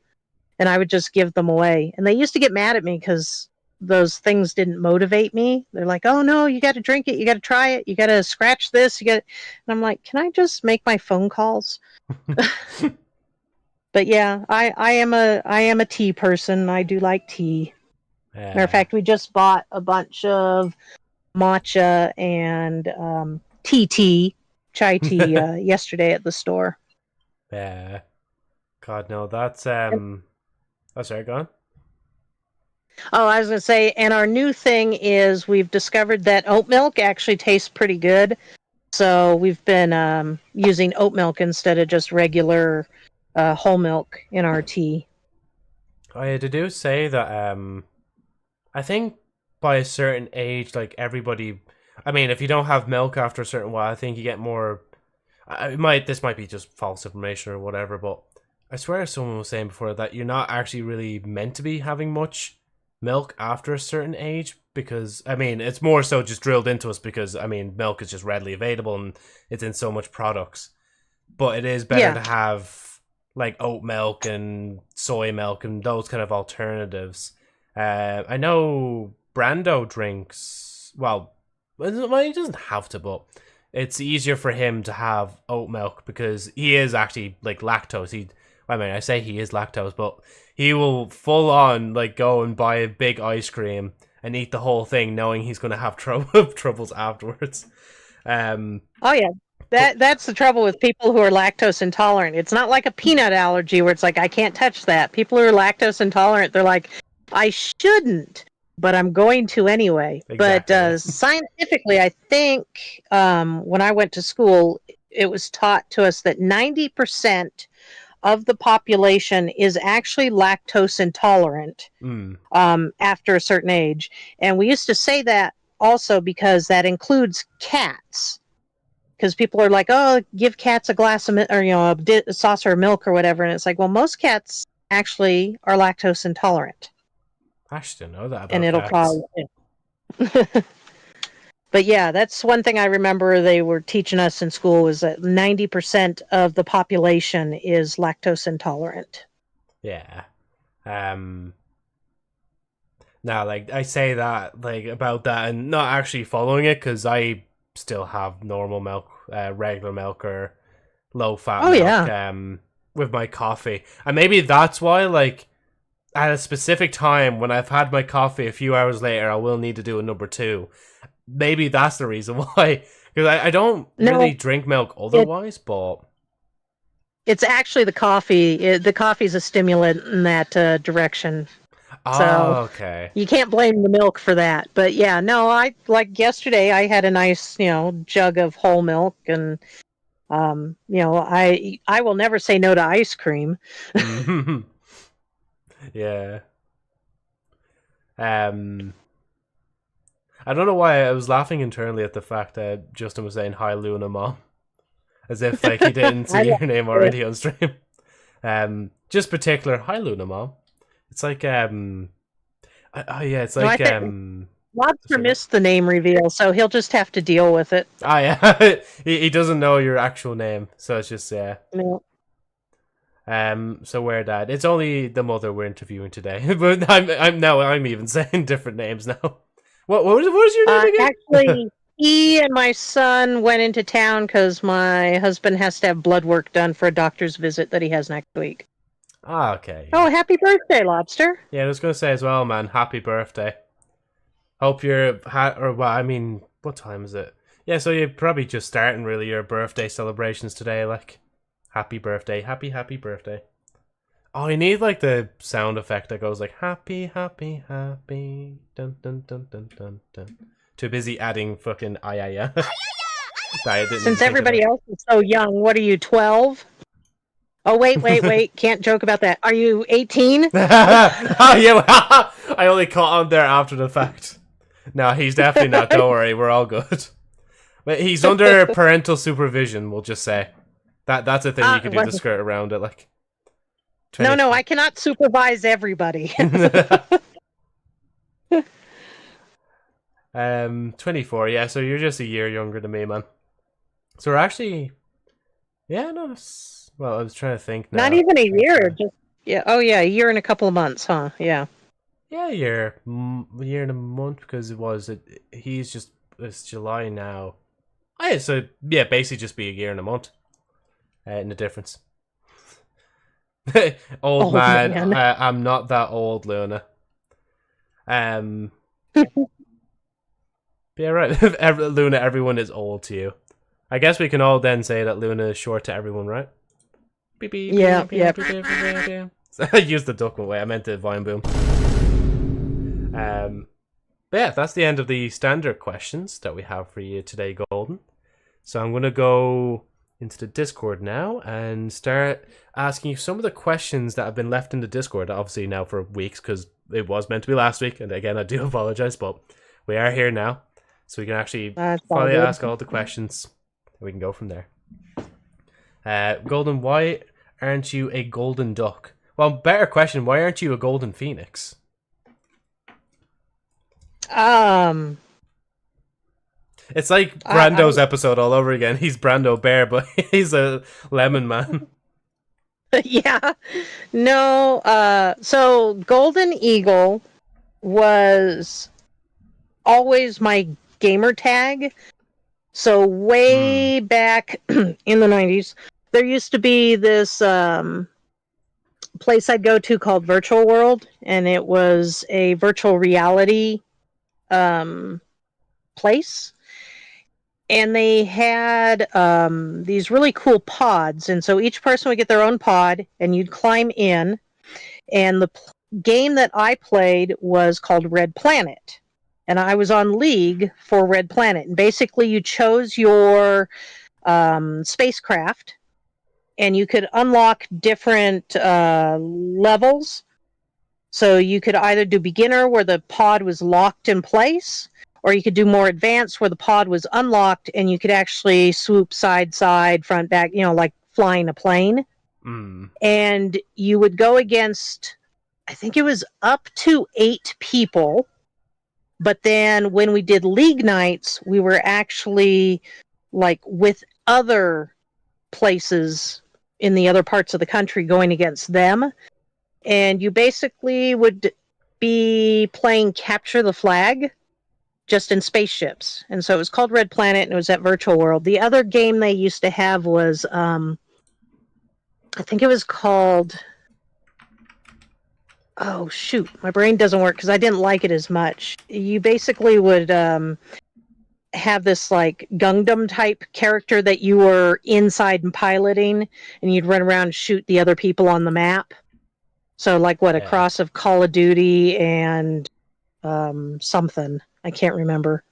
And I would just give them away. And they used to get mad at me because those things didn't motivate me. They're like, oh no, you got to drink it. You got to try it. You got to scratch this. And I'm like, can I just make my phone calls? But yeah, I am a tea person. I do like tea. Yeah. Matter of fact, we just bought a bunch of matcha and chai tea yesterday at the store. Yeah. God no, that's Oh, sorry, go on. Oh, I was gonna say, and our new thing is we've discovered that oat milk actually tastes pretty good. So we've been using oat milk instead of just regular whole milk in our tea. Oh yeah, they do say that I think by a certain age, like everybody, I mean, if you don't have milk after a certain while, I think you get more. This might be just false information or whatever, but I swear someone was saying before that you're not actually really meant to be having much milk after a certain age because, I mean, it's more so just drilled into us because, I mean, milk is just readily available and it's in so much products. But it is better to have like oat milk and soy milk and those kind of alternatives. I know Brando drinks, well, he doesn't have to, but it's easier for him to have oat milk because he is actually like lactose. I say he is lactose, but he will full on like go and buy a big ice cream and eat the whole thing knowing he's going to have troubles afterwards. Oh yeah. That's the trouble with people who are lactose intolerant. It's not like a peanut allergy where it's like, I can't touch that. People who are lactose intolerant, they're like, I shouldn't, but I'm going to anyway. Exactly. But scientifically, I think when I went to school, it was taught to us that 90% of the population is actually lactose intolerant after a certain age. And we used to say that also because that includes cats. Because people are like, oh, give cats a glass of milk or, a saucer of milk or whatever. And it's like, well, most cats actually are lactose intolerant. I should know that about and it'll cats. probably. But yeah, that's one thing I remember they were teaching us in school was that 90% of the population is lactose intolerant. Yeah. Now, like, I say that, like, about that and not actually following it because I still have normal milk, regular milk or low-fat milk with my coffee. And maybe that's why, like, at a specific time when I've had my coffee a few hours later, I will need to do a number 2. Maybe that's the reason why. Because I don't really drink milk otherwise, but... It's actually the coffee. The coffee's a stimulant in that direction. So okay. You can't blame the milk for that. But yeah, no, I like yesterday I had a nice, jug of whole milk, and I will never say no to ice cream. Yeah. I don't know why I was laughing internally at the fact that Justin was saying hi Luna Mom. As if like he didn't see your name already on stream. Just particular hi Luna Mom. It's like it's like Lobster missed the name reveal, so he'll just have to deal with it. Yeah. he doesn't know your actual name, so it's just No. So we're that. It's only the mother we're interviewing today. But I'm even saying different names now. What was your name again? Actually, he and my son went into town because my husband has to have blood work done for a doctor's visit that he has next week. Okay. Oh, happy birthday, Lobster! Yeah, I was gonna say as well, man. Happy birthday. Hope you're what time is it? Yeah, so you're probably just starting really your birthday celebrations today. Like, happy birthday, happy birthday. Oh, you need like the sound effect that goes like happy, happy, happy, dun dun dun dun dun dun. Too busy adding fucking yeah. Since everybody else is so young, what are you, 12? Oh, wait. Can't joke about that. Are you 18? Oh, yeah. I only caught on there after the fact. No, he's definitely not. Don't worry. We're all good. But he's under parental supervision, we'll just say. That's a thing you can do to skirt around it. Like, 20... No, I cannot supervise everybody. 24, yeah, so you're just a year younger than me, man. So we're actually... Yeah, no, well, I was trying to think now. Not even a year, just... Yeah, oh yeah, a year and a couple of months, huh? Yeah. Yeah, a year and a month, because it's July now. Oh, yeah, so, yeah, basically just be a year and a month. In the difference. Old man. I'm not that old, Luna. Yeah, right. Luna, everyone is old to you. I guess we can all then say that Luna is short to everyone, right? Beep, beep, yeah. Beep, beep, beep, beep, beep. I used the duck one way. I meant the vine boom. But yeah, that's the end of the standard questions that we have for you today, Golden. So I'm going to go into the Discord now and start asking you some of the questions that have been left in the Discord, obviously now for weeks, because it was meant to be last week, and again, I do apologize, but we are here now, so we can actually finally ask all the questions, and we can go from there. Golden, why aren't you a golden duck? Well, better question, why aren't you a golden phoenix? It's like Brando's episode all over again. He's Brando Bear, but he's a lemon man. Yeah. No, so GoldenEagle was always my gamer tag. So way back in the 90s, there used to be this place I'd go to called Virtual World, and it was a virtual reality place. And they had these really cool pods. And so each person would get their own pod, and you'd climb in. And the game that I played was called Red Planet. And I was on League for Red Planet. And basically, you chose your spacecraft, and you could unlock different levels. So you could either do beginner, where the pod was locked in place, or you could do more advanced, where the pod was unlocked and you could actually swoop side, front, back, like flying a plane. And you would go against, I think it was up to 8 people. But then when we did League nights, we were actually like with other places in the other parts of the country going against them. And you basically would be playing Capture the Flag, just in spaceships. And so it was called Red Planet, and it was at Virtual World. The other game they used to have was, I think it was called, oh shoot, my brain doesn't work because I didn't like it as much. You basically would have this like Gundam type character that you were inside and piloting, and you'd run around and shoot the other people on the map. So like what, a Yeah. cross of Call of Duty and something. I can't remember.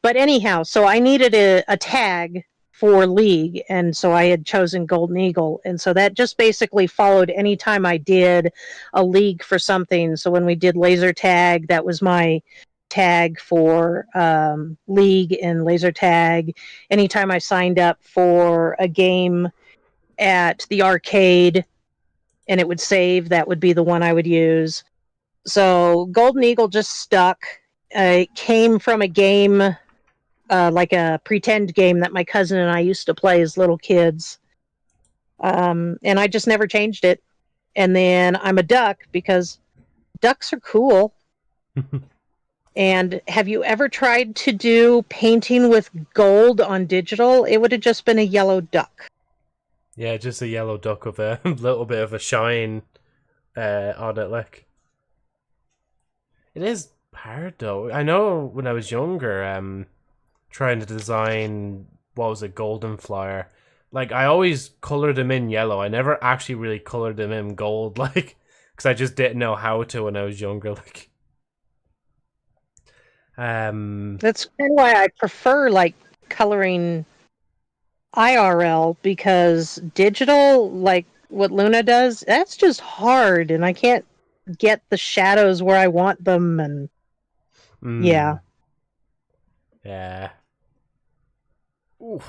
But anyhow, so I needed a tag for League, and so I had chosen GoldenEagle. And so that just basically followed any time I did a League for something. So when we did laser tag, that was my tag for League and laser tag. Anytime I signed up for a game at the arcade and it would save, that would be the one I would use. So GoldenEagle just stuck. It came from a game, like a pretend game that my cousin and I used to play as little kids. And I just never changed it. And then I'm a duck because ducks are cool. And have you ever tried to do painting with gold on digital? It would have just been a yellow duck. Yeah, just a yellow duck with a little bit of a shine on it, like. It is hard though. I know when I was younger, trying to design, what was it, Golden Flyer. Like, I always colored them in yellow. I never actually really colored them in gold, like, because I just didn't know how to when I was younger, like. That's kind of why I prefer like coloring IRL, because digital, like what Luna does, that's just hard, and I can't get the shadows where I want them, and yeah. Yeah. Oof.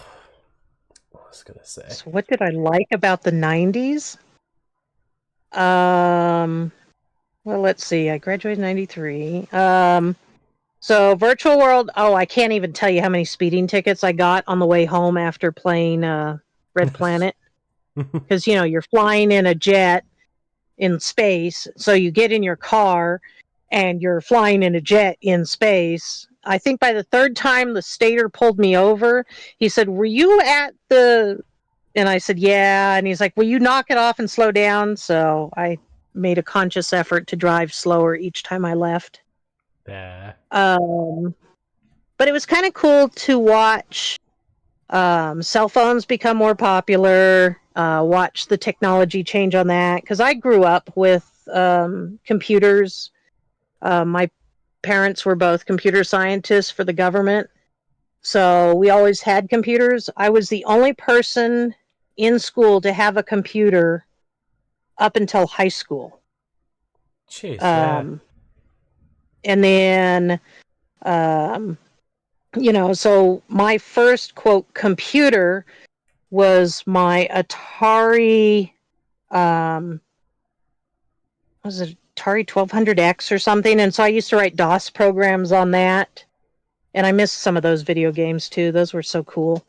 What was I gonna say? So what did I like about the 90s? Well, let's see. I graduated in 93. So Virtual World, oh, I can't even tell you how many speeding tickets I got on the way home after playing Red Planet. Because, you know, you're flying in a jet in space, so you get in your car and you're flying in a jet in space. I think by the third time the stater pulled me over, he said, "Were you at the..." And I said, "Yeah." And he's like, "Will you knock it off and slow down?" So I made a conscious effort to drive slower each time I left. Yeah. But it was kind of cool to watch cell phones become more popular, watch the technology change on that, because I grew up with computers. My parents were both computer scientists for the government, so we always had computers. I was the only person in school to have a computer up until high school. Jeez, yeah. And then, you know, so my first, quote, computer was my Atari, was it Atari 1200X or something? And so I used to write DOS programs on that. And I missed some of those video games too. Those were so cool.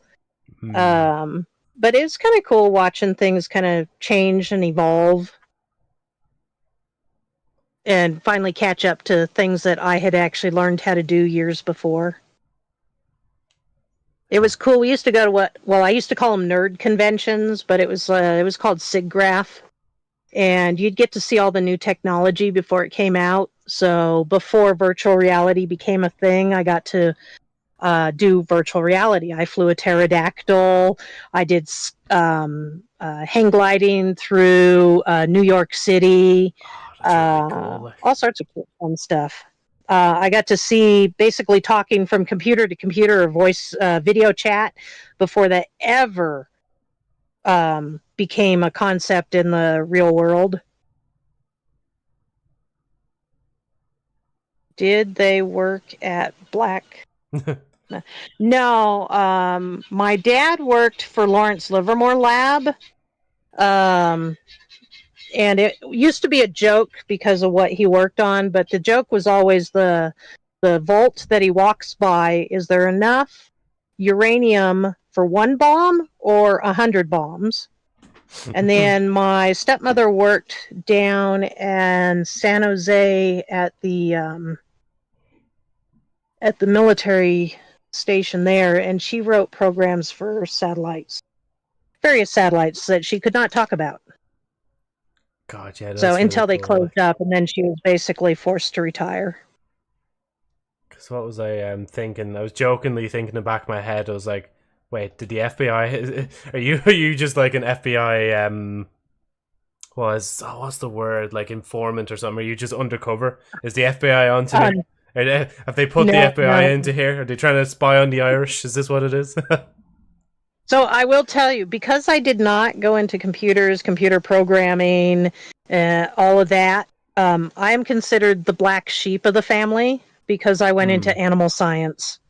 But it was kind of cool watching things kind of change and evolve, and finally catch up to things that I had actually learned how to do years before. It was cool. We used to go to I used to call them nerd conventions, but it was called SIGGRAPH, and you'd get to see all the new technology before it came out. So before virtual reality became a thing, I got to do virtual reality. I flew a pterodactyl. I did hang gliding through New York City. Oh, that's really cool. All sorts of cool fun stuff. I got to see basically talking from computer to computer or voice video chat before that ever became a concept in the real world. Did they work at Black? No. My dad worked for Lawrence Livermore Lab. And it used to be a joke because of what he worked on, but the joke was always the vault that he walks by. Is there enough uranium for one bomb or 100 bombs? And then my stepmother worked down in San Jose at the military station there, and she wrote programs for satellites, various satellites that she could not talk about. God, yeah, So that's until really they cool. closed up, and then she was basically forced to retire. Because what was I thinking? I was jokingly thinking in the back of my head. I was like, "Wait, did the FBI? Are you just like an FBI what's the word, like informant or something? Are you just undercover? Is the FBI onto me? Um, Have they put the no, FBI no. into here? Are they trying to spy on the Irish? Is this what it is? So I will tell you, because I did not go into computers, computer programming, all of that, I am considered the black sheep of the family because I went into animal science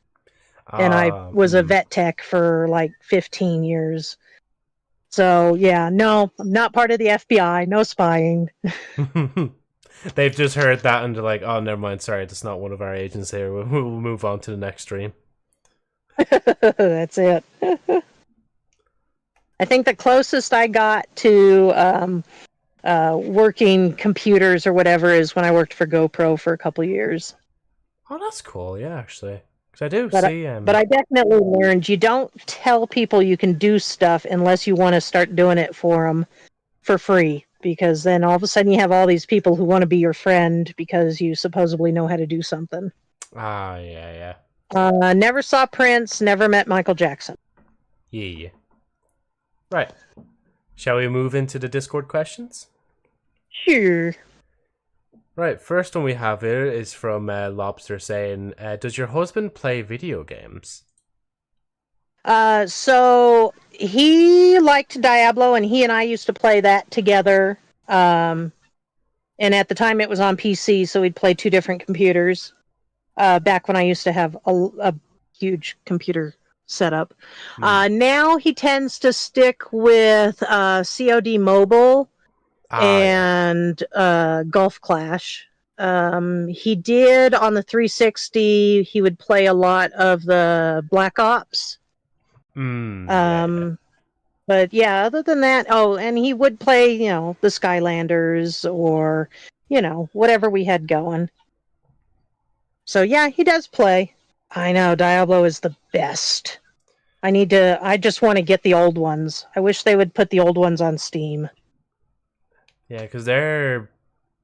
and I was a vet tech for like 15 years. So yeah, no, I'm not part of the FBI, no spying. They've just heard that and they're like, "Oh, never mind. Sorry, that's not one of our agents here. We'll move on to the next stream." That's it. I think the closest I got to working computers or whatever is when I worked for GoPro for a couple of years. Oh, that's cool. Yeah, actually, because I do But see. but I definitely learned you don't tell people you can do stuff unless you want to start doing it for them for free, because then all of a sudden you have all these people who want to be your friend because you supposedly know how to do something. Yeah. Never saw Prince, never met Michael Jackson. Yeah. Right. Shall we move into the Discord questions? Sure. Right, first one we have here is from Lobster saying, does your husband play video games? So he liked Diablo, and he and I used to play that together. And at the time, it was on PC, so we'd play two different computers. Back when I used to have a huge computer setup. Now he tends to stick with COD Mobile and Golf Clash. He did on the 360. He would play a lot of the Black Ops. Yeah. But yeah, other than that, and he would play, the Skylanders or, whatever we had going. So yeah, he does play. I know, Diablo is the best. I just want to get the old ones. I wish they would put the old ones on Steam. Yeah, because they're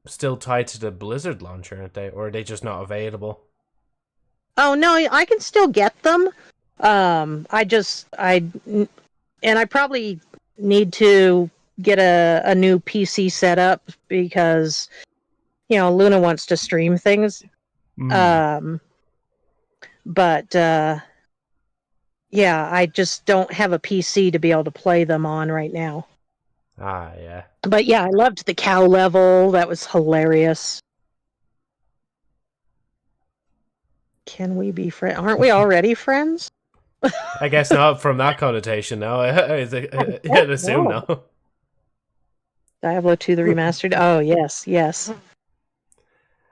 still tied to the Blizzard launcher, aren't they? Or are they just not available? Oh no, I can still get them. And I probably need to get a new PC set up because, Luna wants to stream things. But yeah, I just don't have a PC to be able to play them on right now. Yeah. But yeah, I loved the cow level. That was hilarious. Can we be friends? Aren't we already friends? I guess not from that connotation, no. I'd assume no. Diablo 2 the remastered. Oh, yes.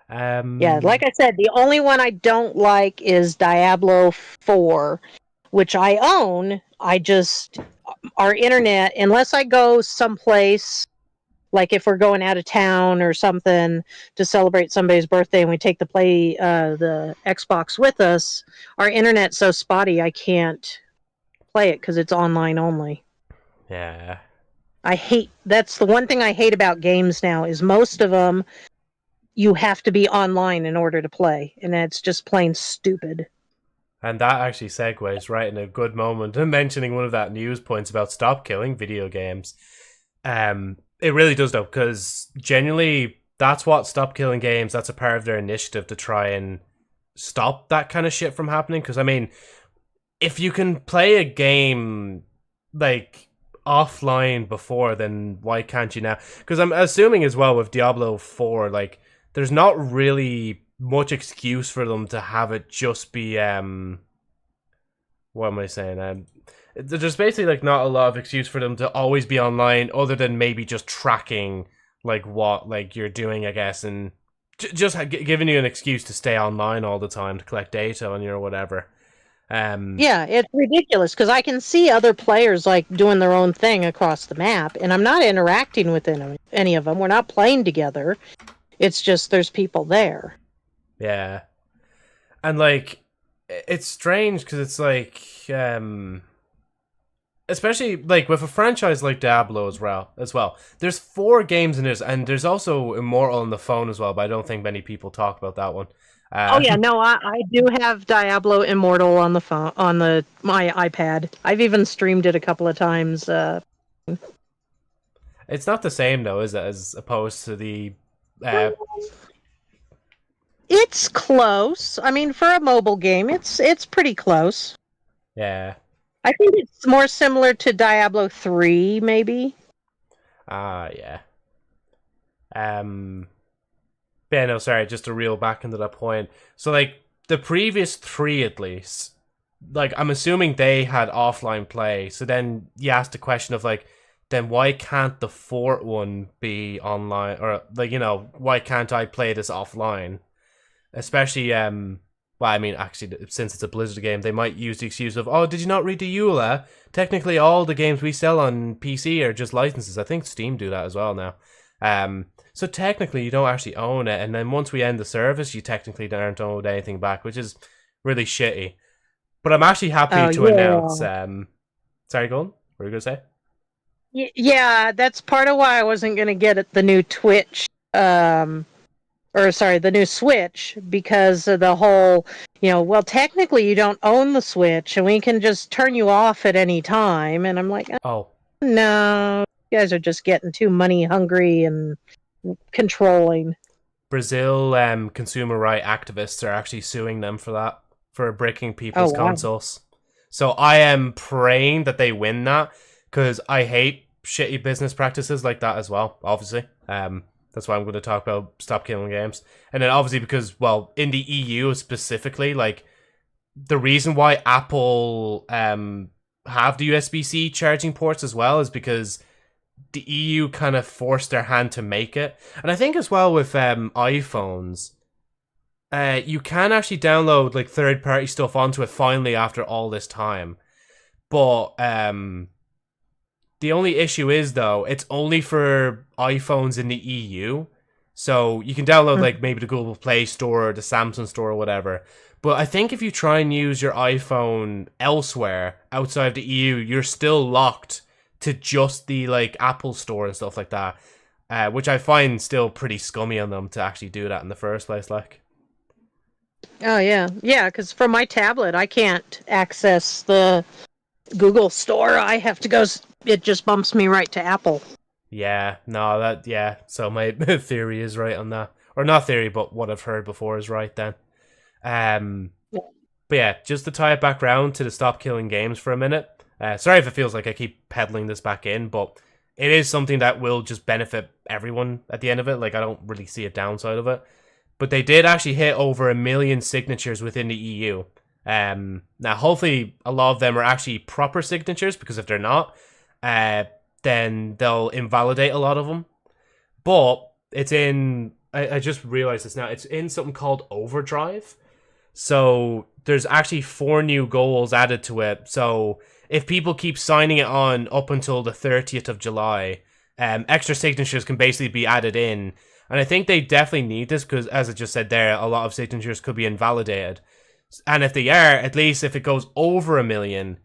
Yeah, like I said, the only one I don't like is Diablo 4, which I own. Our internet, unless I go someplace, like if we're going out of town or something to celebrate somebody's birthday and we take the Xbox with us, our internet's so spotty I can't play it because it's online only. Yeah. That's the one thing I hate about games now is most of them you have to be online in order to play, and it's just plain stupid. And that actually segues right in a good moment. Mentioning one of that news points about stop killing video games. It really does though, because genuinely that's what Stop Killing Games, that's a part of their initiative to try and stop that kind of shit from happening. Because I mean, if you can play a game like offline before, then why can't you now? Because I'm assuming as well with Diablo 4, like there's not really much excuse for them to have it just be what am I saying? There's basically like not a lot of excuse for them to always be online, other than maybe just tracking like what like you're doing, I guess, and just giving you an excuse to stay online all the time to collect data on you or whatever. Yeah, it's ridiculous because I can see other players like doing their own thing across the map, and I'm not interacting with any of them. We're not playing together. It's just there's people there. Yeah, and like it's strange because it's like especially like with a franchise like Diablo as well. There's 4 games in this, and there's also Immortal on the phone as well, but I don't think many people talk about that one. Oh yeah, no, I do have Diablo Immortal on the phone on my iPad. I've even streamed it a couple of times. It's not the same though, is it, as opposed to the uh, It's close. I mean, for a mobile game, it's pretty close. yeah. I think it's more similar to Diablo 3, maybe. Yeah. Yeah, no, sorry, just to reel back into that point. So, like, the previous 3 at least, like, I'm assuming they had offline play. So then you ask the question of, like, then why can't the 4th one be online? Or, like, why can't I play this offline? Especially, well, I mean, actually, since it's a Blizzard game, they might use the excuse of, oh, did you not read the EULA? Technically, all the games we sell on PC are just licenses. I think Steam do that as well now. So technically, you don't actually own it, and then once we end the service, you technically aren't owed anything back, which is really shitty. But I'm actually happy to announce. Sorry, Golden, what were you gonna say? Yeah, that's part of why I wasn't going to get the new Twitch, the new Switch, because of the whole, well, technically you don't own the Switch, and we can just turn you off at any time. And I'm like, Oh, no, you guys are just getting too money hungry and controlling. Brazil consumer right activists are actually suing them for that, for breaking people's consoles. So I am praying that they win that, because I hate shitty business practices like that as well, obviously. That's why I'm going to talk about Stop Killing Games. And then obviously because, well, in the EU specifically, like, the reason why Apple have the USB-C charging ports as well is because the EU kind of forced their hand to make it. And I think as well with iPhones, you can actually download, like, third-party stuff onto it finally after all this time. But the only issue is, though, it's only for iPhones in the EU. So you can download, like, maybe the Google Play Store or the Samsung Store or whatever. But I think if you try and use your iPhone elsewhere outside of the EU, you're still locked to just the, like, Apple Store and stuff like that. Which I find still pretty scummy on them to actually do that in the first place, like. Oh, yeah. Yeah, because for my tablet, I can't access the Google Store. I have to go... It just bumps me right to Apple. Yeah, no, yeah. So my theory is right on that. Or not theory, but what I've heard before is right then. But yeah, just to tie it back round to the Stop Killing Games for a minute. Sorry if it feels like I keep peddling this back in, but it is something that will just benefit everyone at the end of it. Like, I don't really see a downside of it. But they did actually hit over 1 million signatures within the EU. Now, hopefully, a lot of them are actually proper signatures, because if they're not, then they'll invalidate a lot of them. But it's in... I just realized this now. It's in something called Overdrive. So there's actually 4 new goals added to it. So if people keep signing it on up until the 30th of July, extra signatures can basically be added in. And I think they definitely need this because, as I just said there, a lot of signatures could be invalidated. And if they are, at least if it goes over 1 million,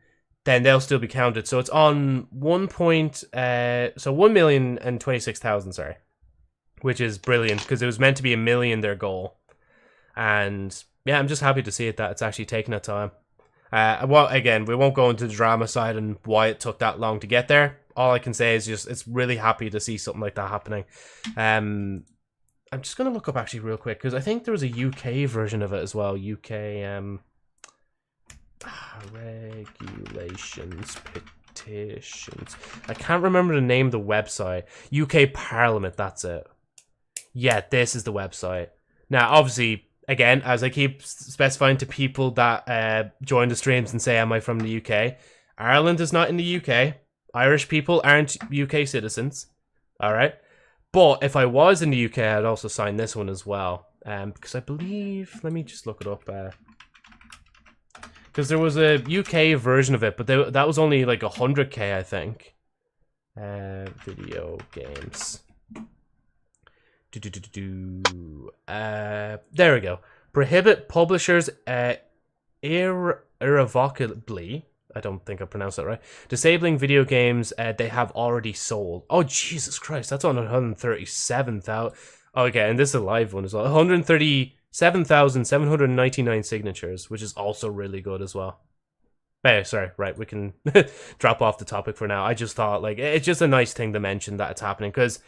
then they'll still be counted. So it's on 1,026,000, sorry. Which is brilliant, because it was meant to be 1 million, their goal. And yeah, I'm just happy to see it that it's actually taken that time. Well, again, we won't go into the drama side and why it took that long to get there. All I can say is just it's really happy to see something like that happening. I'm just going to look up actually real quick, because I think there was a UK version of it as well. UK regulations petitions. I can't remember the name of the website. UK Parliament, that's it. Yeah, this is the website. Now, obviously, again, as I keep specifying to people that join the streams and say, am I from the UK? Ireland is not in the UK. Irish people aren't UK citizens. All right. But if I was in the UK, I'd also sign this one as well. Because I believe, let me just look it up. Because there was a UK version of it, but that was only like 100k, I think. Video games. There we go. Prohibit publishers irrevocably I don't think I pronounced that right. Disabling video games they have already sold. Oh, Jesus Christ, that's on 137,000. Okay, and this is a live one as well. 137,799 signatures, which is also really good as well. Hey, sorry, right, we can drop off the topic for now. I just thought, like, it's just a nice thing to mention that it's happening, because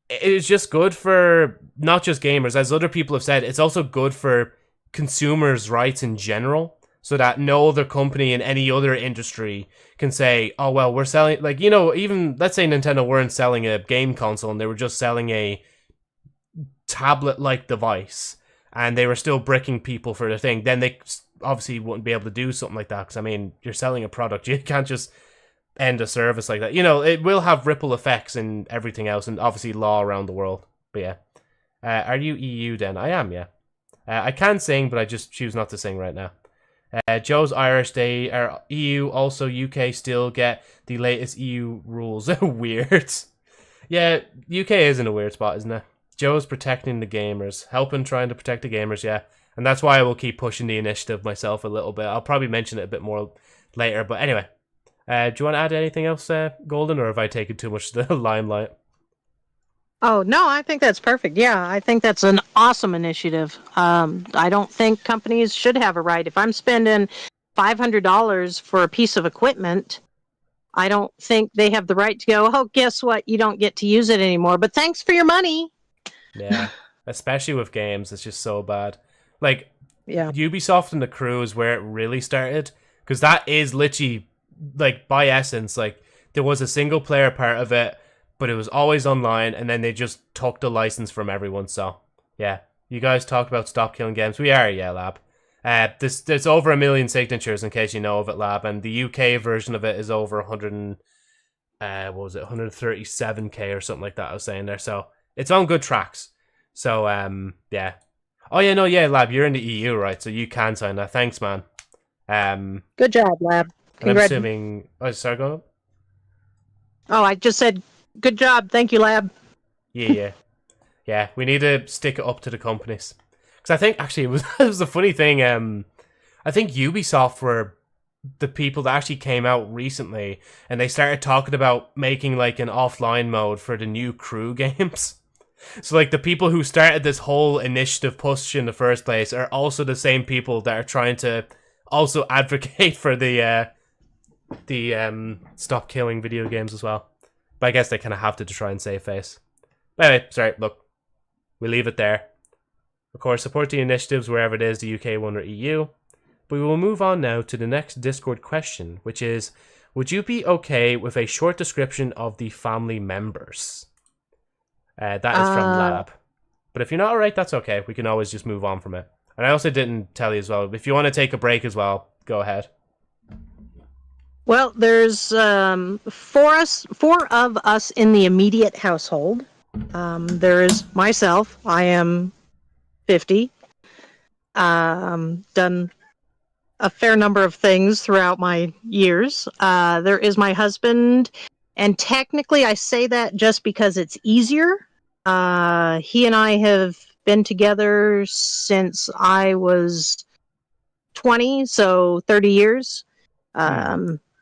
it's just good for not just gamers. As other people have said, it's also good for consumers' rights in general, so that no other company in any other industry can say, oh, well, we're selling, like, you know, even, let's say Nintendo weren't selling a game console and they were just selling a tablet-like device, and they were still bricking people for the thing, then they obviously wouldn't be able to do something like that, because, I mean, you're selling a product, you can't just end a service like that. You know, it will have ripple effects and everything else, and obviously law around the world. But yeah. Are you EU then? I am, yeah. I can sing, but I just choose not to sing right now. Joe's Irish, they are EU, also UK still get the latest EU rules. Weird. Yeah, UK is in a weird spot, isn't it? Joe's protecting the gamers, trying to protect the gamers, yeah. And that's why I will keep pushing the initiative myself a little bit. I'll probably mention it a bit more later, but anyway. Do you want to add anything else, Golden, or have I taken too much of the limelight? Oh, no, I think that's perfect. Yeah, I think that's an awesome initiative. I don't think companies should have a right. If I'm spending $500 for a piece of equipment, I don't think they have the right to go, oh, guess what? You don't get to use it anymore, but thanks for your money. Yeah, especially with games, it's just so bad. Like, yeah, Ubisoft and the Crew is where it really started, because that is literally, like, by essence, like, there was a single player part of it, but it was always online, and then they just took the license from everyone. So yeah, you guys talked about stop killing games. We are, yeah, Lab. There's over 1 million signatures, in case you know of it, Lab, and the UK version of it is over 137k or something like that. I was saying there, so it's on good tracks. So yeah. Oh yeah, no, yeah, Lab, you're in the EU, right? So you can sign that. Thanks, man. Good job, Lab. I'm assuming. Oh, sorry, go on. Oh, I just said good job. Thank you, Lab. Yeah. We need to stick it up to the companies, because I think actually it was a funny thing. I think Ubisoft were the people that actually came out recently, and they started talking about making like an offline mode for the new Crew games. So like the people who started this whole initiative push in the first place are also the same people that are trying to also advocate for the stop killing video games as well. But I guess they kind of have to try and save face. But anyway, sorry, look, we leave it there. Of course, support the initiatives wherever it is, the UK one or EU. But we will move on now to the next Discord question, which is, would you be okay with a short description of the family members? That is from Lab. But if you're not alright, that's okay. We can always just move on from it. And I also didn't tell you as well, if you want to take a break as well, go ahead. Well, there's four of us in the immediate household. There is myself. I am 50. Done a fair number of things throughout my years. There is my husband, and technically I say that just because it's easier. He and I have been together since I was 20, so 30 years.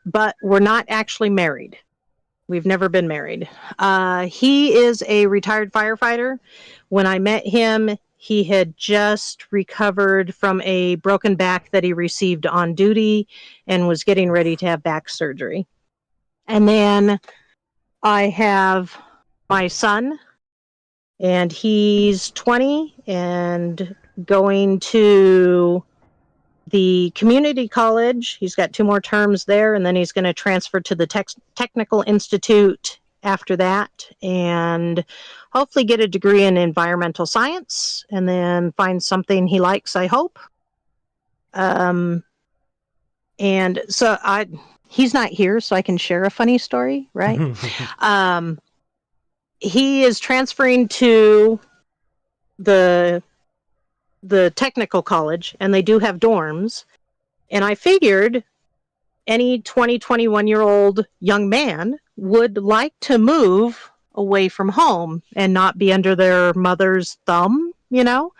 But we're not actually married. We've never been married. He is a retired firefighter. When I met him, he had just recovered from a broken back that he received on duty and was getting ready to have back surgery. And then I have my son, and he's 20 and going to the community college. He's got 2 more terms there, and then he's going to transfer to the technical institute after that and hopefully get a degree in environmental science and then find something he likes, I hope. And so he's not here, so I can share a funny story, right? He is transferring to the technical college, and they do have dorms. And I figured any 21-year-old young man would like to move away from home and not be under their mother's thumb, you know?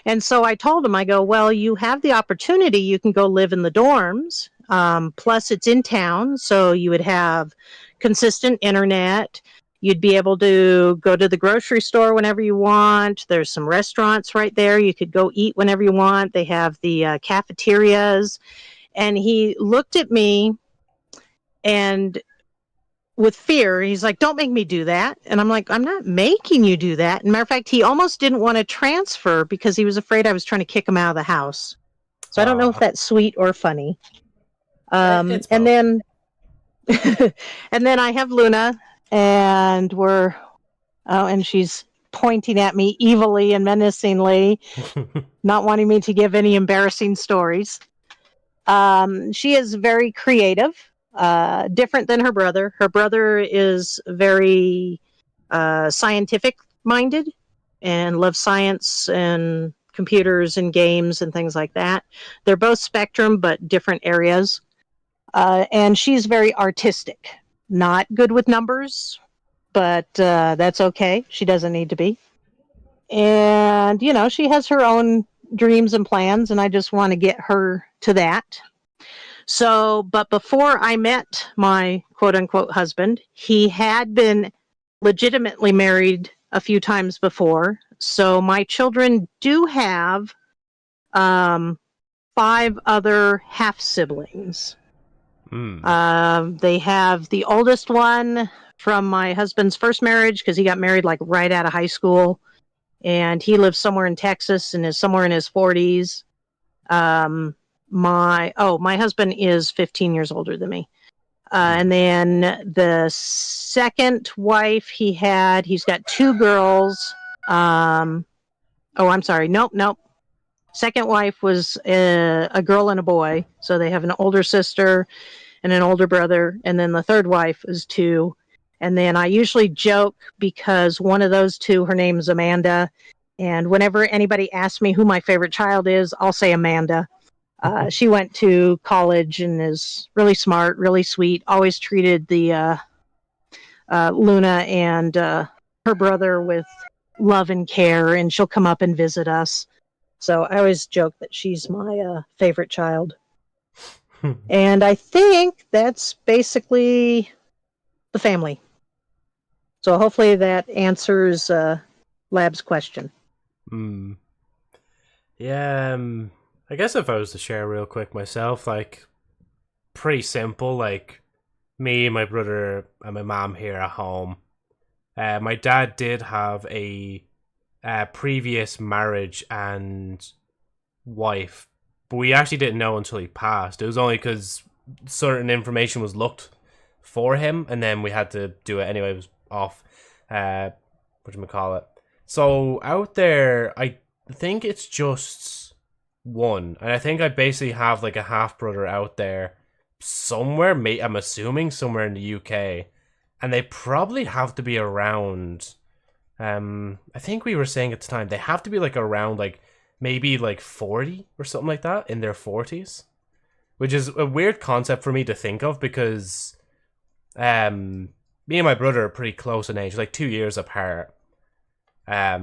And so I told him, I go, well, you have the opportunity. You can go live in the dorms. Plus, it's in town, so you would have consistent internet. You'd be able to go to the grocery store whenever you want. There's some restaurants right there. You could go eat whenever you want. They have the cafeterias. And he looked at me and with fear, he's like, don't make me do that. And I'm like, I'm not making you do that. And matter of fact, he almost didn't want to transfer because he was afraid I was trying to kick him out of the house. So I don't know if that's sweet or funny. And then and then I have Luna, and and she's pointing at me evilly and menacingly, not wanting me to give any embarrassing stories. She is very creative. Different than her brother. Her brother is very scientific minded and loves science and computers and games and things like that. They're both spectrum, but different areas. And she's very artistic. Not good with numbers, but that's okay. She doesn't need to be. And, she has her own dreams and plans, and I just want to get her to that. So, but before I met my quote-unquote husband, he had been legitimately married a few times before. So my children do have 5 other half-siblings. They have the oldest one from my husband's first marriage, because he got married like right out of high school. And he lives somewhere in Texas and is somewhere in his 40s. My husband is 15 years older than me. And then the second wife he's got 2 girls. I'm sorry. Nope. Second wife was a girl and a boy. So they have an older sister and an older brother. And then the third wife is 2. And then I usually joke because one of those 2, her name is Amanda. And whenever anybody asks me who my favorite child is, I'll say Amanda. She went to college and is really smart, really sweet, always treated the Luna and her brother with love and care, and she'll come up and visit us. So I always joke that she's my favorite child. And I think that's basically the family. So hopefully that answers Lab's question. Yeah, I guess if I was to share real quick myself, like, pretty simple, like, me, my brother, and my mom here at home. My dad did have a previous marriage and wife, but we actually didn't know until he passed. It was only because certain information was looked for him, and then we had to do it anyway. It was off, whatchamacallit. So out there, I think it's just one, and I think I basically have like a half brother out there somewhere. I'm assuming somewhere in the UK, and they probably have to be around. I think we were saying at the time they have to be like around like maybe like 40 or something like that, in their 40s, which is a weird concept for me to think of because me and my brother are pretty close in age, like 2 years apart. I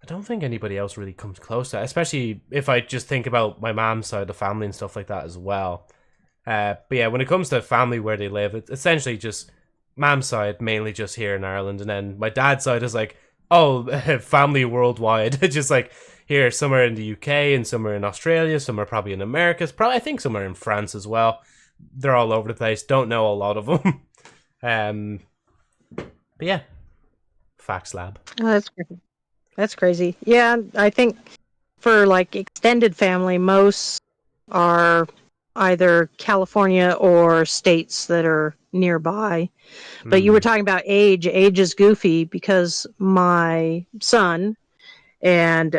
don't think anybody else really comes close to that, especially if I just think about my mom's side of the family and stuff like that as well. But yeah, when it comes to family where they live, it's essentially just mom's side, mainly just here in Ireland, and then my dad's side is like, family worldwide. Just like here, somewhere in the UK and somewhere in Australia, somewhere probably in America, probably I think somewhere in France as well. They're all over the place. Don't know a lot of them. But yeah, facts lab. Oh, that's crazy. Yeah, I think for like extended family, most are either California or states that are nearby. But you were talking about age. Age is goofy because my son, and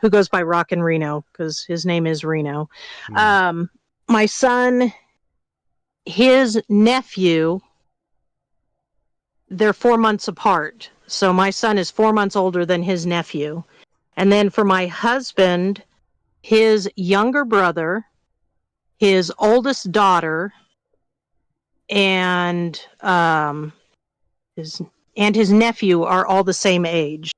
who goes by Rockin' Reno because his name is Reno. My son, his nephew, they're 4 months apart. So my son is 4 months older than his nephew. And then for my husband, his younger brother, his oldest daughter, and his nephew are all the same age.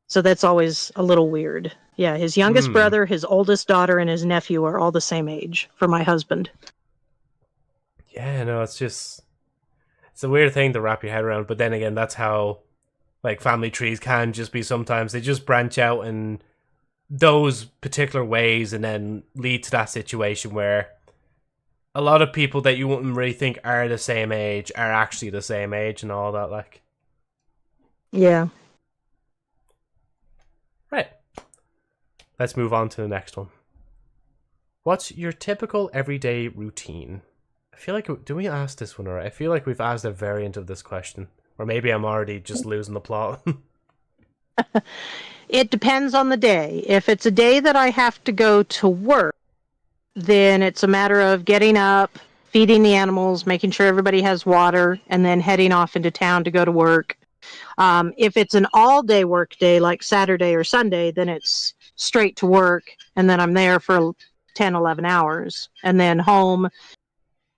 So that's always a little weird. Yeah, his youngest brother, his oldest daughter, and his nephew are all the same age for my husband. Yeah, no, it's a weird thing to wrap your head around, but then again, that's how like family trees can just be sometimes. They just branch out in those particular ways and then lead to that situation where a lot of people that you wouldn't really think are the same age are actually the same age and all that, like. Yeah. Right. Let's move on to the next one. What's your typical everyday routine? I feel like, do we ask this one already? I feel like we've asked a variant of this question. Or maybe I'm already just losing the plot. It depends on the day. If it's a day that I have to go to work, then it's a matter of getting up, feeding the animals, making sure everybody has water, and then heading off into town to go to work. If it's an all-day work day, like Saturday or Sunday, then it's straight to work, and then I'm there for 10, 11 hours, and then home,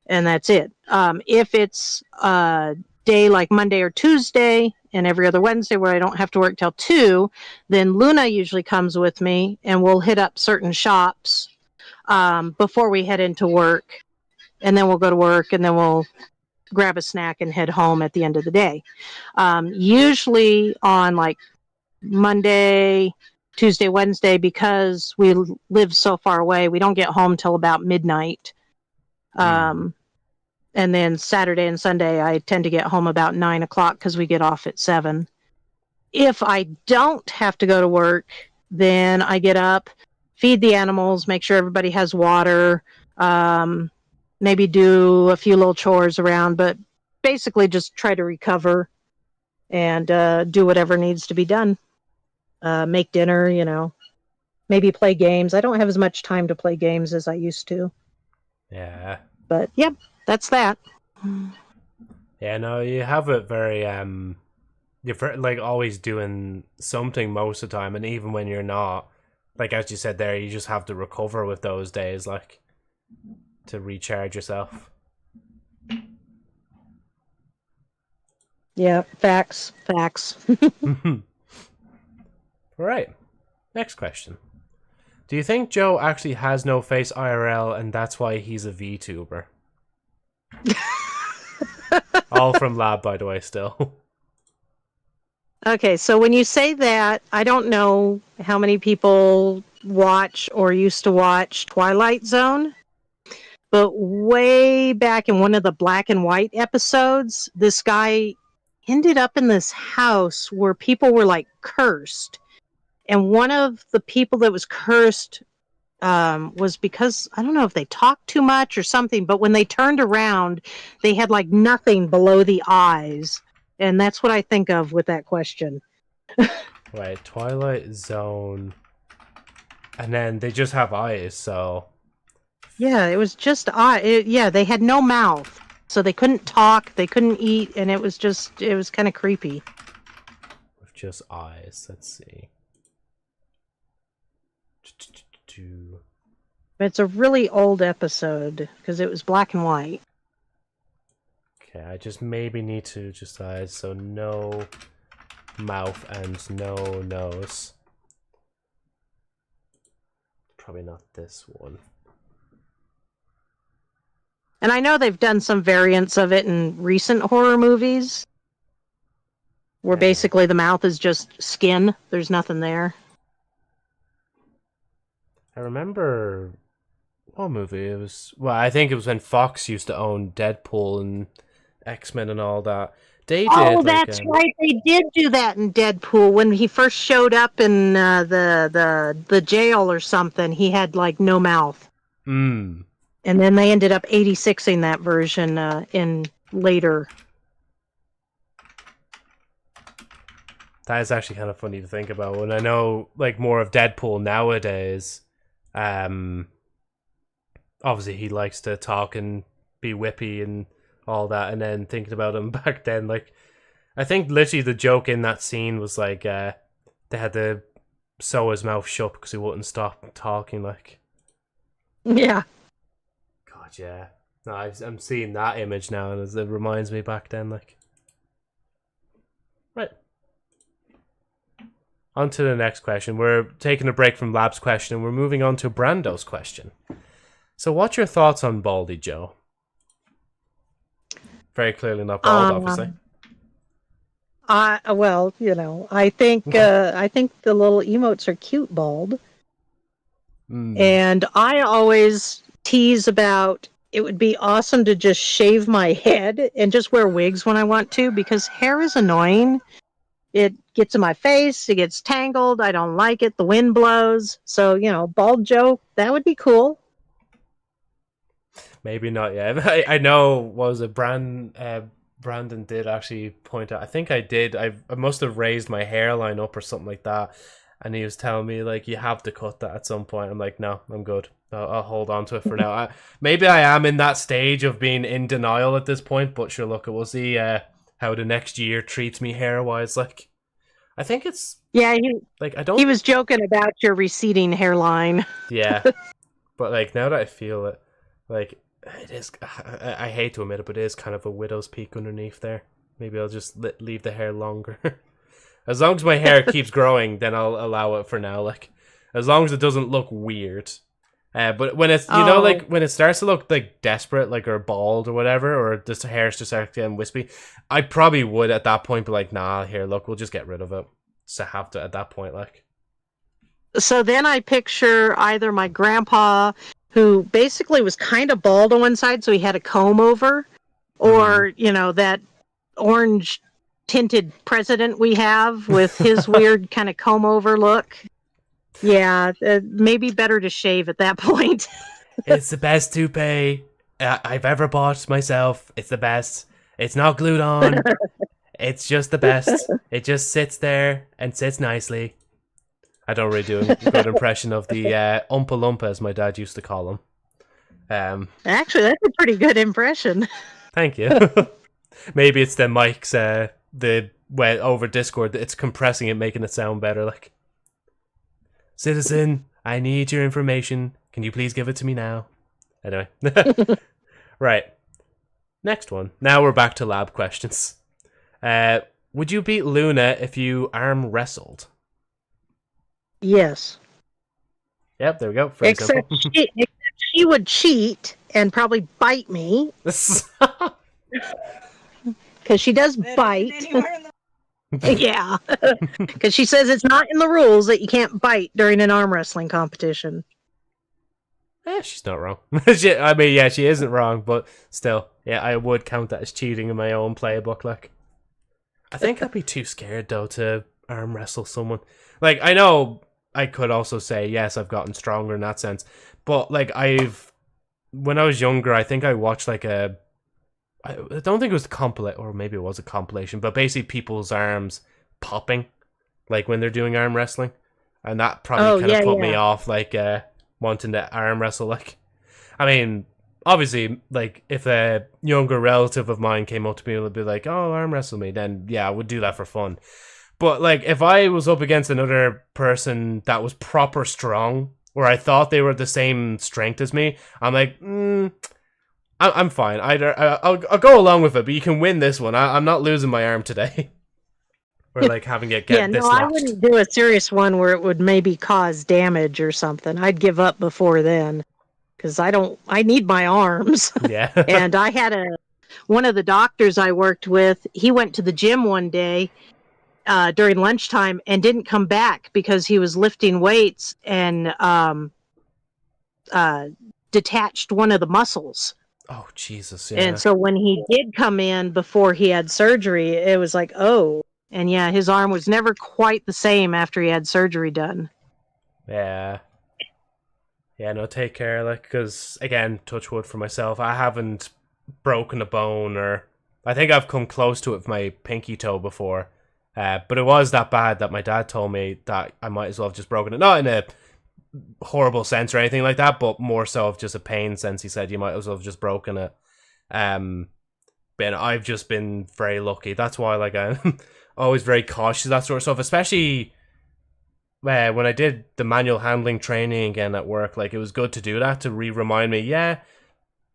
and that's it. If it's a day like Monday or Tuesday, and every other Wednesday where I don't have to work till 2, then Luna usually comes with me, and we'll hit up certain shops before we head into work, and then we'll go to work, and then we'll grab a snack and head home at the end of the day. Usually on like Monday, Tuesday, Wednesday, because we live so far away, we don't get home till about midnight. And then Saturday and Sunday, I tend to get home about 9 o'clock because we get off at 7. If I don't have to go to work, then I get up, feed the animals, make sure everybody has water, maybe do a few little chores around, but basically just try to recover and do whatever needs to be done. Make dinner, maybe play games. I don't have as much time to play games as I used to. Yeah. But, yep, that's that. Yeah, no, you have it very, you're like always doing something most of the time, and even when you're not, like as you said there, you just have to recover with those days, like, to recharge yourself. Yeah, facts. Right. Next question. Do you think Joe actually has no face IRL and that's why he's a VTuber? All from Lab, by the way, still. Okay, so when you say that, I don't know how many people watch or used to watch Twilight Zone, but way back in one of the black and white episodes, this guy ended up in this house where people were like cursed. And one of the people that was cursed was because, I don't know if they talked too much or something, but when they turned around, they had like nothing below the eyes. And that's what I think of with that question. Right, Twilight Zone. And then they just have eyes, so... Yeah, it was just eyes. Yeah, they had no mouth. So they couldn't talk, they couldn't eat, and it was kind of creepy. With just eyes, let's see. But it's a really old episode, because it was black and white. Okay, I just maybe need to just eyes, so no mouth and no nose. Probably not this one. And I know they've done some variants of it in recent horror movies, where basically the mouth is just skin. There's nothing there. I remember what movie it was. Well, I think it was when Fox used to own Deadpool and X-Men and all that. They did. Oh, that's right. They did do that in Deadpool when he first showed up in the jail or something. He had like no mouth. And then they ended up 86ing that version in later. That is actually kind of funny to think about. When I know like more of Deadpool nowadays, obviously he likes to talk and be whippy and all that, and then thinking about him back then, like I think literally the joke in that scene was like they had to sew his mouth shut because he wouldn't stop talking. Like, yeah. God, yeah. No, I'm seeing that image now, and it reminds me back then. Like, right. On to the next question. We're taking a break from Lab's question and we're moving on to Brando's question. So what's your thoughts on Baldy Joe? Very clearly not bald, obviously. Well, I think the little emotes are cute bald. And I always tease about it would be awesome to just shave my head and just wear wigs when I want to, because hair is annoying. It gets in my face, it gets tangled, I don't like it, the wind blows. So, bald Joe, that would be cool. Maybe not yet. I know, was it Brandon did actually point out, I think I did, I must have raised my hairline up or something like that, and he was telling me, like, you have to cut that at some point. I'm like, no, I'm good. I'll hold on to it for now. Maybe I am in that stage of being in denial at this point, but sure, look, we'll see how the next year treats me hair-wise. Like, I think it's... Yeah, he was joking about your receding hairline. Yeah. But, like, now that I feel it, like, it is... I hate to admit it, but it is kind of a widow's peak underneath there. Maybe I'll just leave the hair longer. As long as my hair keeps growing, then I'll allow it for now. Like, as long as it doesn't look weird. But when it's, like, when it starts to look, like, desperate, like, or bald or whatever, or the hair's just start getting wispy, I probably would at that point be like, nah, here, look, we'll just get rid of it. So have to at that point, like. So then I picture either my grandpa, who basically was kind of bald on one side, so he had a comb over, or, that orange tinted president we have with his weird kind of comb over look. Yeah, maybe better to shave at that point. It's the best toupee I've ever bought myself. It's the best. It's not glued on. It's just the best. It just sits there and sits nicely. I don't really do a good impression of the Oompa Loompa, as my dad used to call him. Actually, that's a pretty good impression. Thank you. Maybe it's the mics, over Discord, it's compressing it, making it sound better, like. Citizen, I need your information. Can you please give it to me now? Anyway. Right. Next one. Now we're back to lab questions. Would you beat Luna if you arm wrestled? Yes. Yep, there we go. Except she would cheat and probably bite me. Because she does bite. Yeah, because she says it's not in the rules that you can't bite during an arm wrestling competition. She's not wrong. She isn't wrong, but still, yeah, I would count that as cheating in my own playbook. Like, I think I'd be too scared though to arm wrestle someone. Like, I know I could also say yes, I've gotten stronger in that sense, but like when I was younger, I think I watched like I don't think it was or maybe it was a compilation, but basically people's arms popping, like when they're doing arm wrestling, and that probably put me off, like wanting to arm wrestle. Like, I mean, obviously, like if a younger relative of mine came up to me and would be like, "Oh, arm wrestle me," then yeah, I would do that for fun. But like if I was up against another person that was proper strong, or I thought they were the same strength as me, I'm like, I'm fine. I'll go along with it, but you can win this one. I'm not losing my arm today. Or like having it get dislodged. I wouldn't do a serious one where it would maybe cause damage or something. I'd give up before then, because I need my arms. Yeah. And I had one of the doctors I worked with, he went to the gym one day during lunchtime and didn't come back because he was lifting weights and detached one of the muscles. Oh, Jesus, yeah. And so when he did come in before he had surgery, it was like, oh. And yeah, his arm was never quite the same after he had surgery done. Yeah. Yeah, no, take care, like, because, again, touch wood for myself, I haven't broken a bone, or I think I've come close to it with my pinky toe before, but it was that bad that my dad told me that I might as well have just broken it. Not in a horrible sense or anything like that, but more so of just a pain sense. He said you might as well have just broken it. But I've just been very lucky. That's why, like, I'm always very cautious of that sort of stuff, especially when I did the manual handling training again at work. Like, it was good to do that to remind me, yeah,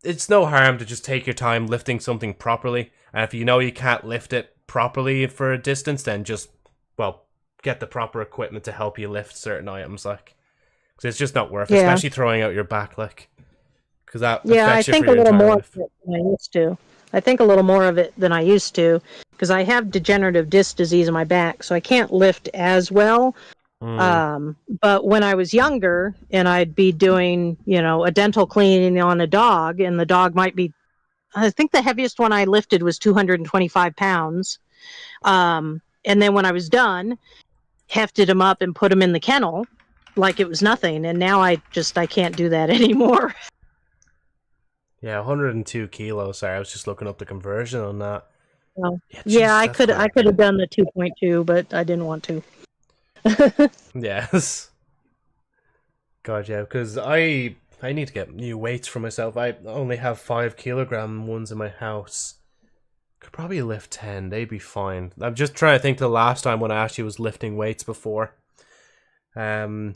it's no harm to just take your time lifting something properly, and if you know you can't lift it properly for a distance, then just, well, get the proper equipment to help you lift certain items, like, because it's just not worth it, Yeah. especially throwing out your back, like, because that Yeah, I affects you for think a your little entire more of life. it than I used to. I think a little more of it than I used to because I have degenerative disc disease in my back, so I can't lift as well. But when I was younger and I'd be doing, a dental cleaning on a dog, and the dog might be, I think the heaviest one I lifted was 225 pounds. And then when I was done, hefted him up and put him in the kennel like it was nothing. And now I can't do that anymore. Yeah, 102 kilos. Sorry, I was just looking up the conversion on that. Oh. Yeah, Yeah, I that's could quite have done the 2.2, but I didn't want to. Yes. God, yeah, because I need to get new weights for myself. I only have 5 kilogram ones in my house. Could probably lift 10. They'd be fine. I'm just trying to think the last time when I actually was lifting weights before. 10.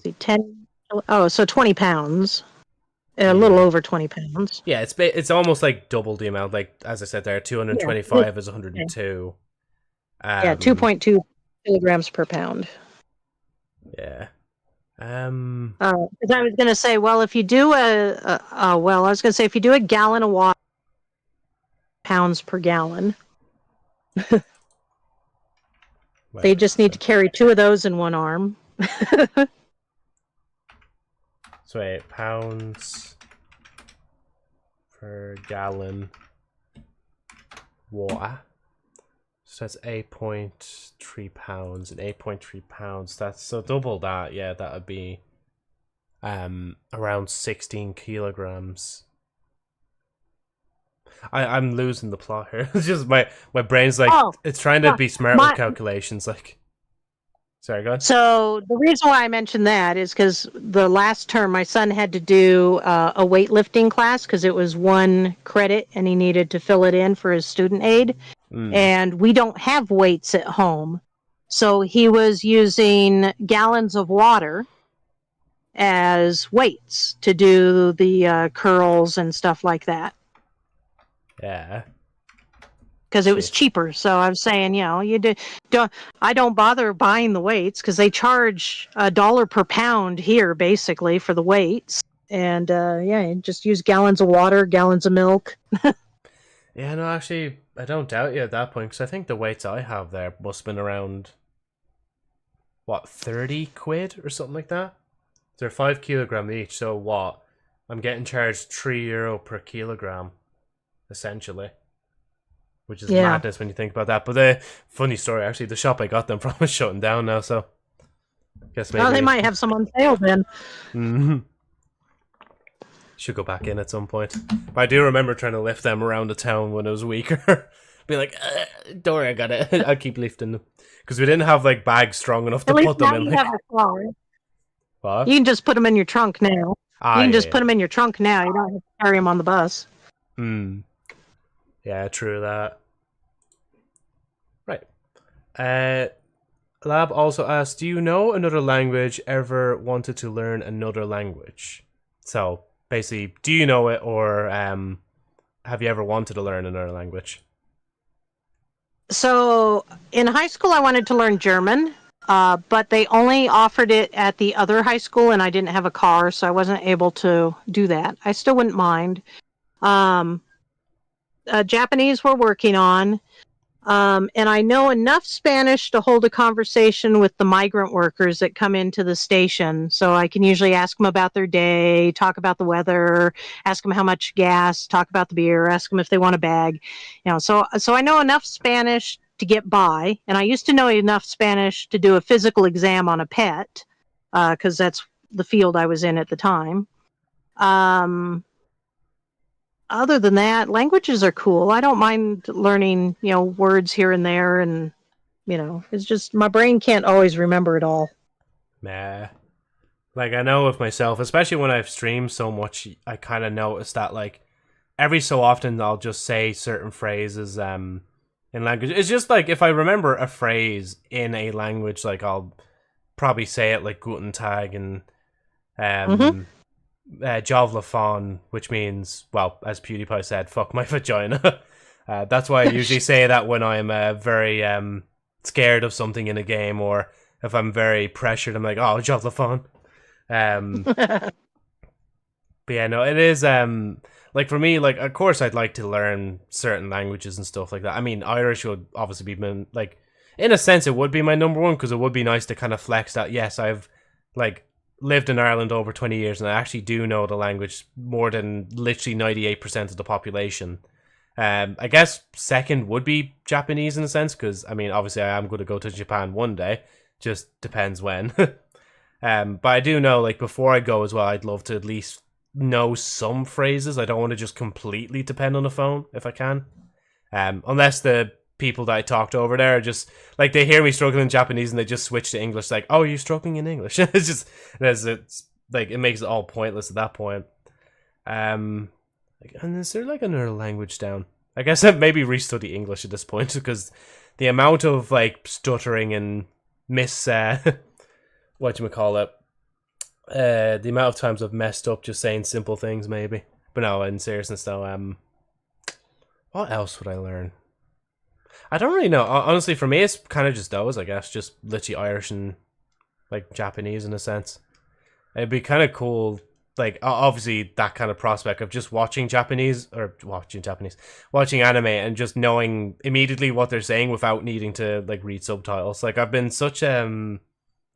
Oh, so 20 pounds. A little over 20 pounds. Yeah, it's almost like double the amount. Like, as I said there, 225 is 102. Yeah, 2.2 kilograms per pound. Yeah. Because I was going to say, well, if you do if you do a gallon of water, pounds per gallon, they just need to carry 2 of those in one arm. So 8 pounds per gallon water. So that's 8.3 pounds, and 8.3 pounds. That's so double that. Yeah, that would be around 16 kilograms. I'm losing the plot here. It's just my brain's like it's trying to be smart with calculations. Like, sorry, go on. So the reason why I mentioned that is because the last term my son had to do a weightlifting class because it was 1 credit and he needed to fill it in for his student aid. And we don't have weights at home. So he was using gallons of water as weights to do the curls and stuff like that. Yeah. Because it was cheaper. So I was saying, I don't bother buying the weights because they charge $1 per pound here, basically, for the weights. And you just use gallons of water, gallons of milk. Yeah, no, actually, I don't doubt you at that point, because I think the weights I have there must have been around, 30 quid or something like that? They're 5 kilogram each, so what? I'm getting charged €3 per kilogram, essentially. Which is madness when you think about that. But the funny story, actually, the shop I got them from is shutting down now, so guess maybe... Oh, they might have some on sale then. Mm-hmm. Should go back in at some point. But I do remember trying to lift them around the town when it was weaker. Be like, don't worry, I got it. I'll keep lifting them. Because we didn't have like bags strong enough to put them in. You have a car. What? You can just put them in your trunk now. You can just put them in your trunk now. You don't have to carry them on the bus. Yeah, true that. Right. Lab also asked, do you know another language, ever wanted to learn another language? So, basically, do you know it, or have you ever wanted to learn another language? So, in high school, I wanted to learn German, but they only offered it at the other high school, and I didn't have a car, so I wasn't able to do that. I still wouldn't mind. Japanese we're working on, and I know enough Spanish to hold a conversation with the migrant workers that come into the station, so I can usually ask them about their day, talk about the weather, ask them how much gas, talk about the beer, ask them if they want a bag. So I know enough Spanish to get by, and I used to know enough Spanish to do a physical exam on a pet, because that's the field I was in at the time. Other than that, languages are cool. I don't mind learning, words here and there, and it's just my brain can't always remember it all. Nah. Like, I know with myself, especially when I've streamed so much, I kind of notice that, like, every so often I'll just say certain phrases in language. It's just like, if I remember a phrase in a language, like, I'll probably say it like Guten Tag and Javlafon, which means, well, as PewDiePie said, fuck my vagina. That's why I usually say that when I'm very scared of something in a game, or If I'm very pressured, I'm like, oh, drop the phone. But yeah, no, it is like for me, like of course I'd like to learn certain languages and stuff like that. I mean, Irish would obviously be like, in a sense, it would be my number one because it would be nice to kind of flex that. Yes, I've like lived in Ireland over 20 years and I actually do know the language more than literally 98% of the population. I guess second would be Japanese in a sense because I mean, obviously I am going to go to Japan one day. Just depends when. But I do know, like, before I go as well, I'd love to at least know some phrases. I don't want to just completely depend on the phone if I can. Unless the people that I talk to over there are just, like, they hear me struggling in Japanese and they just switch to English, like, oh, you're struggling in English. It's like, it makes it all pointless at that point. And is there, like, another language down? I guess I'd maybe restudy English at this point because the amount of, like, stuttering and whatchamacallit, the amount of times I've messed up just saying simple things, maybe. But no, in seriousness though, what else would I learn? I don't really know. Honestly, for me, it's kind of just those, I guess. Just literally Irish and, like, Japanese in a sense. It'd be kind of cool, like, obviously that kind of prospect of just watching anime and just knowing immediately what they're saying without needing to, like, read subtitles. Like, I've been such a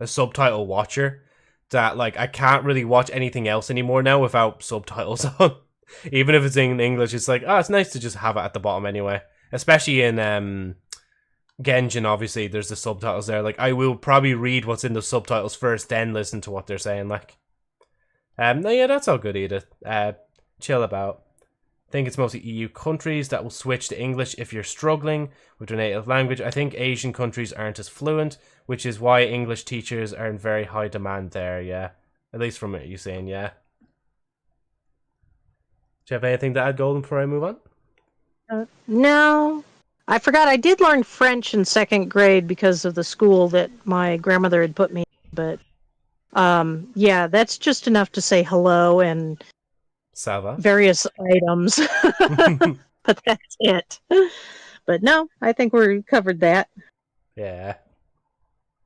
subtitle watcher that, like, I can't really watch anything else anymore now without subtitles on. Even if it's in English, it's like, oh, it's nice to just have it at the bottom anyway. Especially in Genshin, obviously, there's the subtitles there. Like, I will probably read what's in the subtitles first, then listen to what they're saying, like. No, yeah, that's all good, Edith. Chill about. I think it's mostly EU countries that will switch to English if you're struggling with your native language. I think Asian countries aren't as fluent, which is why English teachers are in very high demand there, yeah. At least from what you're saying, yeah. Do you have anything to add, Golden, before I move on? No. I forgot I did learn French in second grade because of the school that my grandmother had put me in, but yeah, that's just enough to say hello and Sava. various items. But that's it. But no, I think we covered that. Yeah.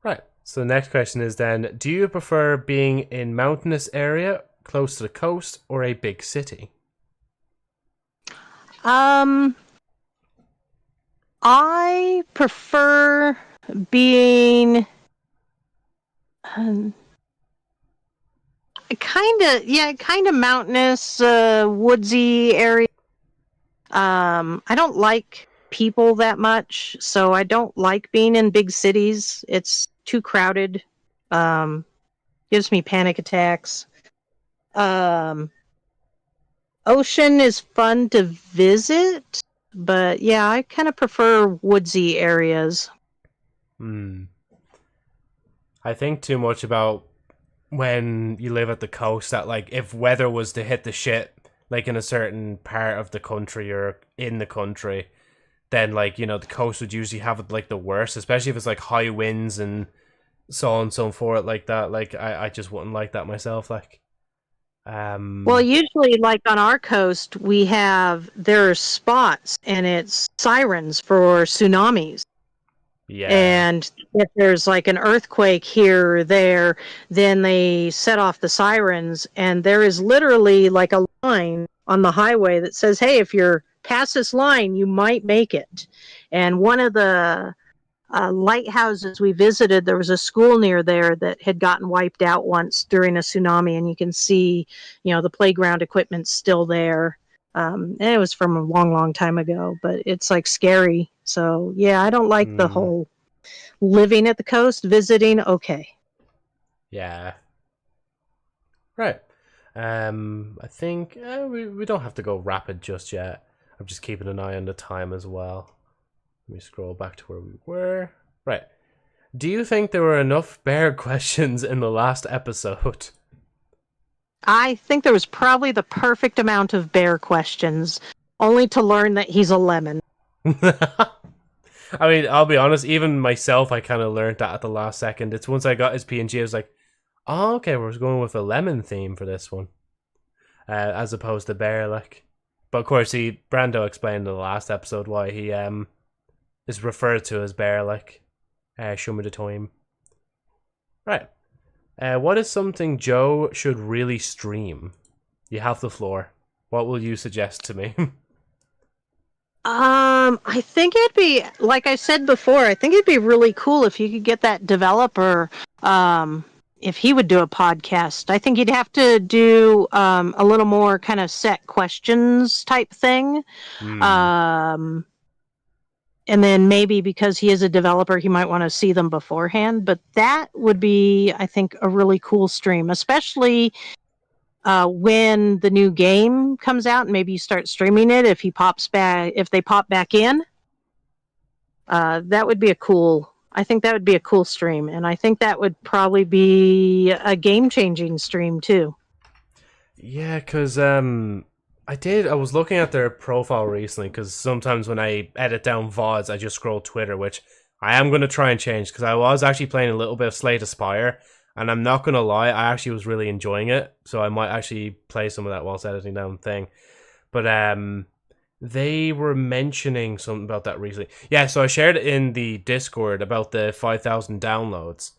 Right. So the next question is then, do you prefer being in mountainous area, close to the coast, or a big city? I prefer being kind of mountainous, woodsy area. I don't like people that much, so I don't like being in big cities. It's too crowded. Gives me panic attacks. Ocean is fun to visit, but yeah, I kind of prefer woodsy areas. I think too much about when you live at the coast that, like, if weather was to hit the shit, like, in a certain part of the country or in the country, then, like, you know, the coast would usually have it, like, the worst, especially if it's, like, high winds and so on and so forth like that. Like, I just wouldn't like that myself, like. Well, usually, like, on our coast, there are spots, and it's sirens for tsunamis. Yeah. And if there's, like, an earthquake here or there, then they set off the sirens, and there is literally, like, a line on the highway that says, hey, if you're past this line, you might make it. And one of the lighthouses we visited, there was a school near there that had gotten wiped out once during a tsunami, and you can see, you know, the playground equipment's still there. And it was from a long, long time ago, but it's, like, scary. So, yeah, I don't like the whole living at the coast, visiting, okay. Yeah. Right. I think we don't have to go rapid just yet. I'm just keeping an eye on the time as well. Let me scroll back to where we were. Right. Do you think there were enough bear questions in the last episode? I think there was probably the perfect amount of bear questions, only to learn that he's a lemon. I mean, I'll be honest, even myself, I kind of learned that at the last second. It's once I got his PNG, I was like, oh, okay, we're going with a lemon theme for this one. As opposed to bear, like. But of course, Brando explained in the last episode why he is referred to as bear, like. Show me the time. Right. What is something Joe should really stream? You have the floor. What will you suggest to me? I think it'd be, like I said before, I think it'd be really cool if you could get that developer, if he would do a podcast. I think you'd have to do a little more kind of set questions type thing. Um, and then maybe because he is a developer, he might want to see them beforehand. But that would be, I think, a really cool stream, especially when the new game comes out and maybe you start streaming it. If they pop back in, that would be I think that would be a cool stream. And I think that would probably be a game changing stream too. Yeah, because I was looking at their profile recently, because sometimes when I edit down VODs, I just scroll Twitter, which I am going to try and change, because I was actually playing a little bit of Slay the Spire, and I'm not going to lie, I actually was really enjoying it, so I might actually play some of that whilst editing down the thing. But they were mentioning something about that recently. Yeah, so I shared it in the Discord about the 5,000 downloads.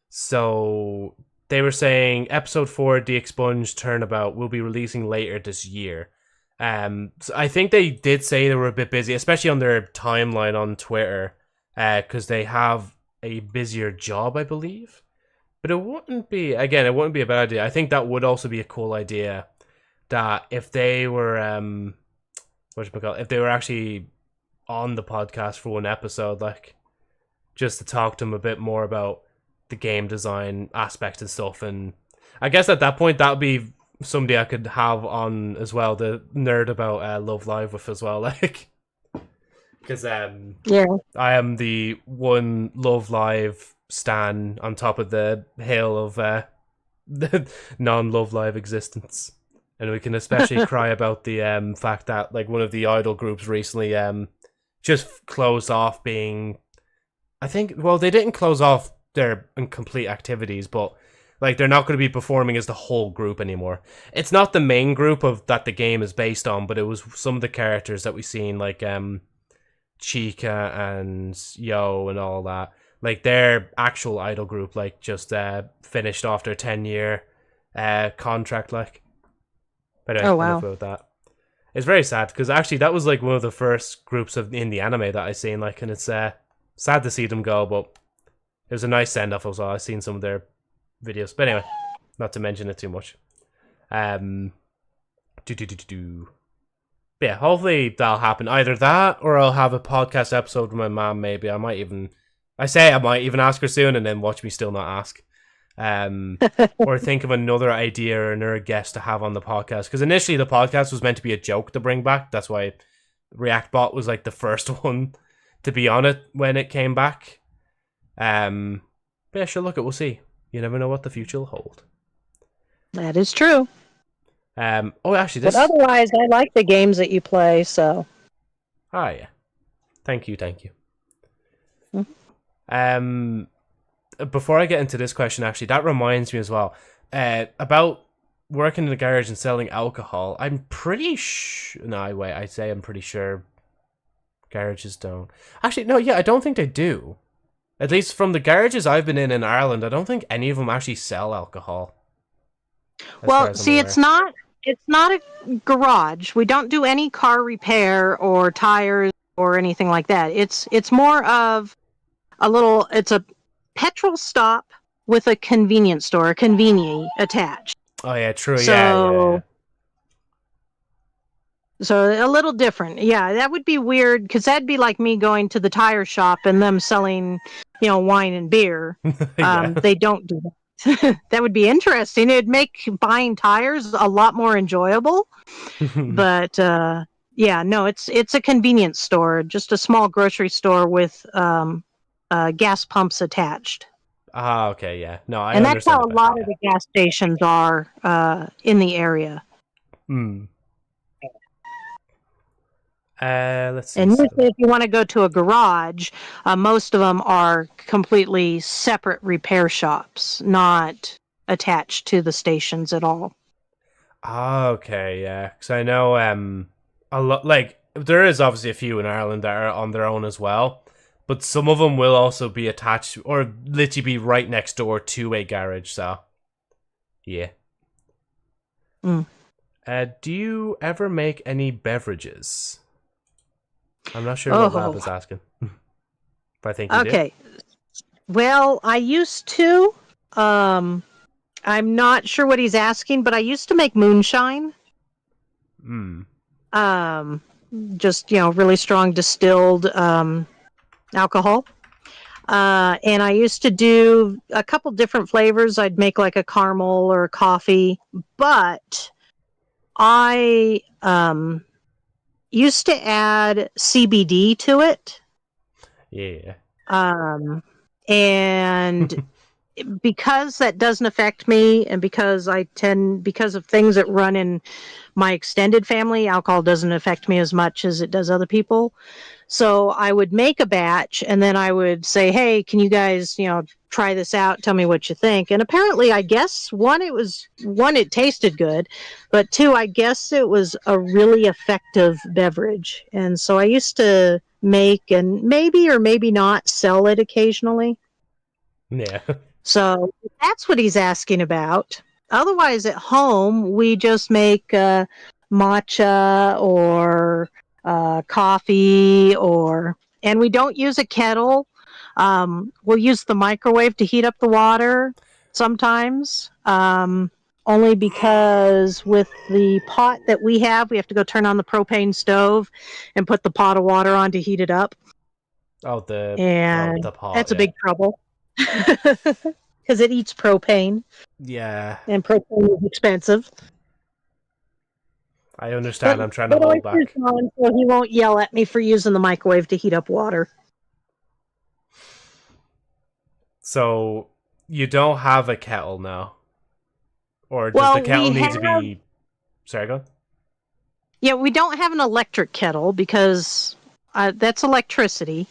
So they were saying episode 4, The Expunged Turnabout, will be releasing later this year. So I think they did say they were a bit busy, especially on their timeline on Twitter, because they have a busier job, I believe. But it wouldn't be a bad idea. I think that would also be a cool idea, that if they were if they were actually on the podcast for one episode, like, just to talk to them a bit more about the game design aspect and stuff. And I guess at that point that would be somebody I could have on as well, the nerd about Love Live with as well, like, because Yeah. I am the one Love Live stan on top of the hill of the non-Love Live existence. And we can especially cry about the fact that, like, one of the idol groups recently just closed off being, I think, well, they didn't close off their incomplete activities, but, like, they're not going to be performing as the whole group anymore. It's not the main group of that the game is based on, but it was some of the characters that we've seen, like Chica and Yo and all that. Like, their actual idol group, like, just finished off their 10-year contract, like. But Oh, wow. about that. It's very sad, because actually that was like one of the first groups in the anime that I seen, like, and it's sad to see them go, but it was a nice send off as well. I've seen some of their videos, but anyway, not to mention it too much. But yeah, hopefully that'll happen. Either that, or I'll have a podcast episode with my mom. Maybe I might even ask her soon, and then watch me still not ask. Or think of another idea or another guest to have on the podcast, because initially the podcast was meant to be a joke to bring back. That's why ReactBot was like the first one to be on it when it came back. But yeah, sure, we'll see. You never know what the future will hold. That is true. Actually, But otherwise, I like the games that you play, so. Ah, yeah. Thank you. Mm-hmm. Before I get into this question, actually, that reminds me as well about working in the garage and selling alcohol. I'm pretty sure. No, wait. I'm pretty sure garages don't. Actually, no. Yeah, I don't think they do. At least from the garages I've been in Ireland, I don't think any of them actually sell alcohol. Well, see, it's not a garage. We don't do any car repair or tires or anything like that. It's more of it's a petrol stop with a convenience store, a convenience attached. Oh yeah, true. So, yeah. So a little different. Yeah, that would be weird, because that'd be like me going to the tire shop and them selling, wine and beer. Yeah. They don't do that. That would be interesting. It'd make buying tires a lot more enjoyable. But yeah, no, it's a convenience store, just a small grocery store with gas pumps attached. Ah, okay, yeah. No, I and understand. that's how a lot of the gas stations are in the area. Let's see. And if you want to go to a garage, most of them are completely separate repair shops, not attached to the stations at all. Ah, okay, yeah. Because I know a lot, like, there is obviously a few in Ireland that are on their own as well, but some of them will also be attached or literally be right next door to a garage. So, yeah. Do you ever make any beverages? I'm not sure what Lab is asking. But I think you do. Well, I used to. I'm not sure what he's asking, but I used to make moonshine. Just, really strong distilled alcohol. And I used to do a couple different flavors. I'd make like a caramel or a coffee, but I used to add CBD to it. Yeah. And because that doesn't affect me, and because of things that run in my extended family, alcohol doesn't affect me as much as it does other people. So I would make a batch, and then I would say, hey, can you guys, try this out, tell me what you think. And apparently, I guess, it tasted good, but two, I guess it was a really effective beverage. And so I used to make and maybe or maybe not sell it occasionally. Yeah. So that's what he's asking about. Otherwise, at home, we just make matcha or coffee, and we don't use a kettle. We'll use the microwave to heat up the water sometimes, only because with the pot that we have to go turn on the propane stove and put the pot of water on to heat it up. Oh, the pot. That's a big trouble. Because it eats propane. Yeah. And propane is expensive. I understand. I'm trying to hold back. So he won't yell at me for using the microwave to heat up water. So, you don't have a kettle now? Or does the kettle need to be... Sorry, go on. Yeah, we don't have an electric kettle because that's electricity.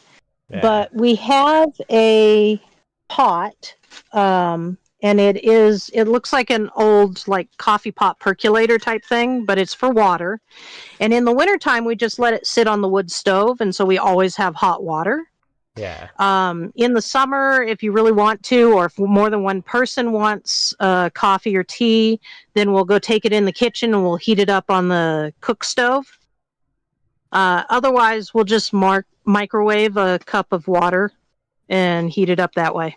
Yeah. But we have a pot, and it looks like an old like coffee pot percolator type thing, but it's for water. And in the wintertime, we just let it sit on the wood stove, and so we always have hot water. Yeah. In the summer, if you really want to, or if more than one person wants coffee or tea, then we'll go take it in the kitchen and we'll heat it up on the cook stove. Otherwise, we'll just microwave a cup of water and heat it up that way.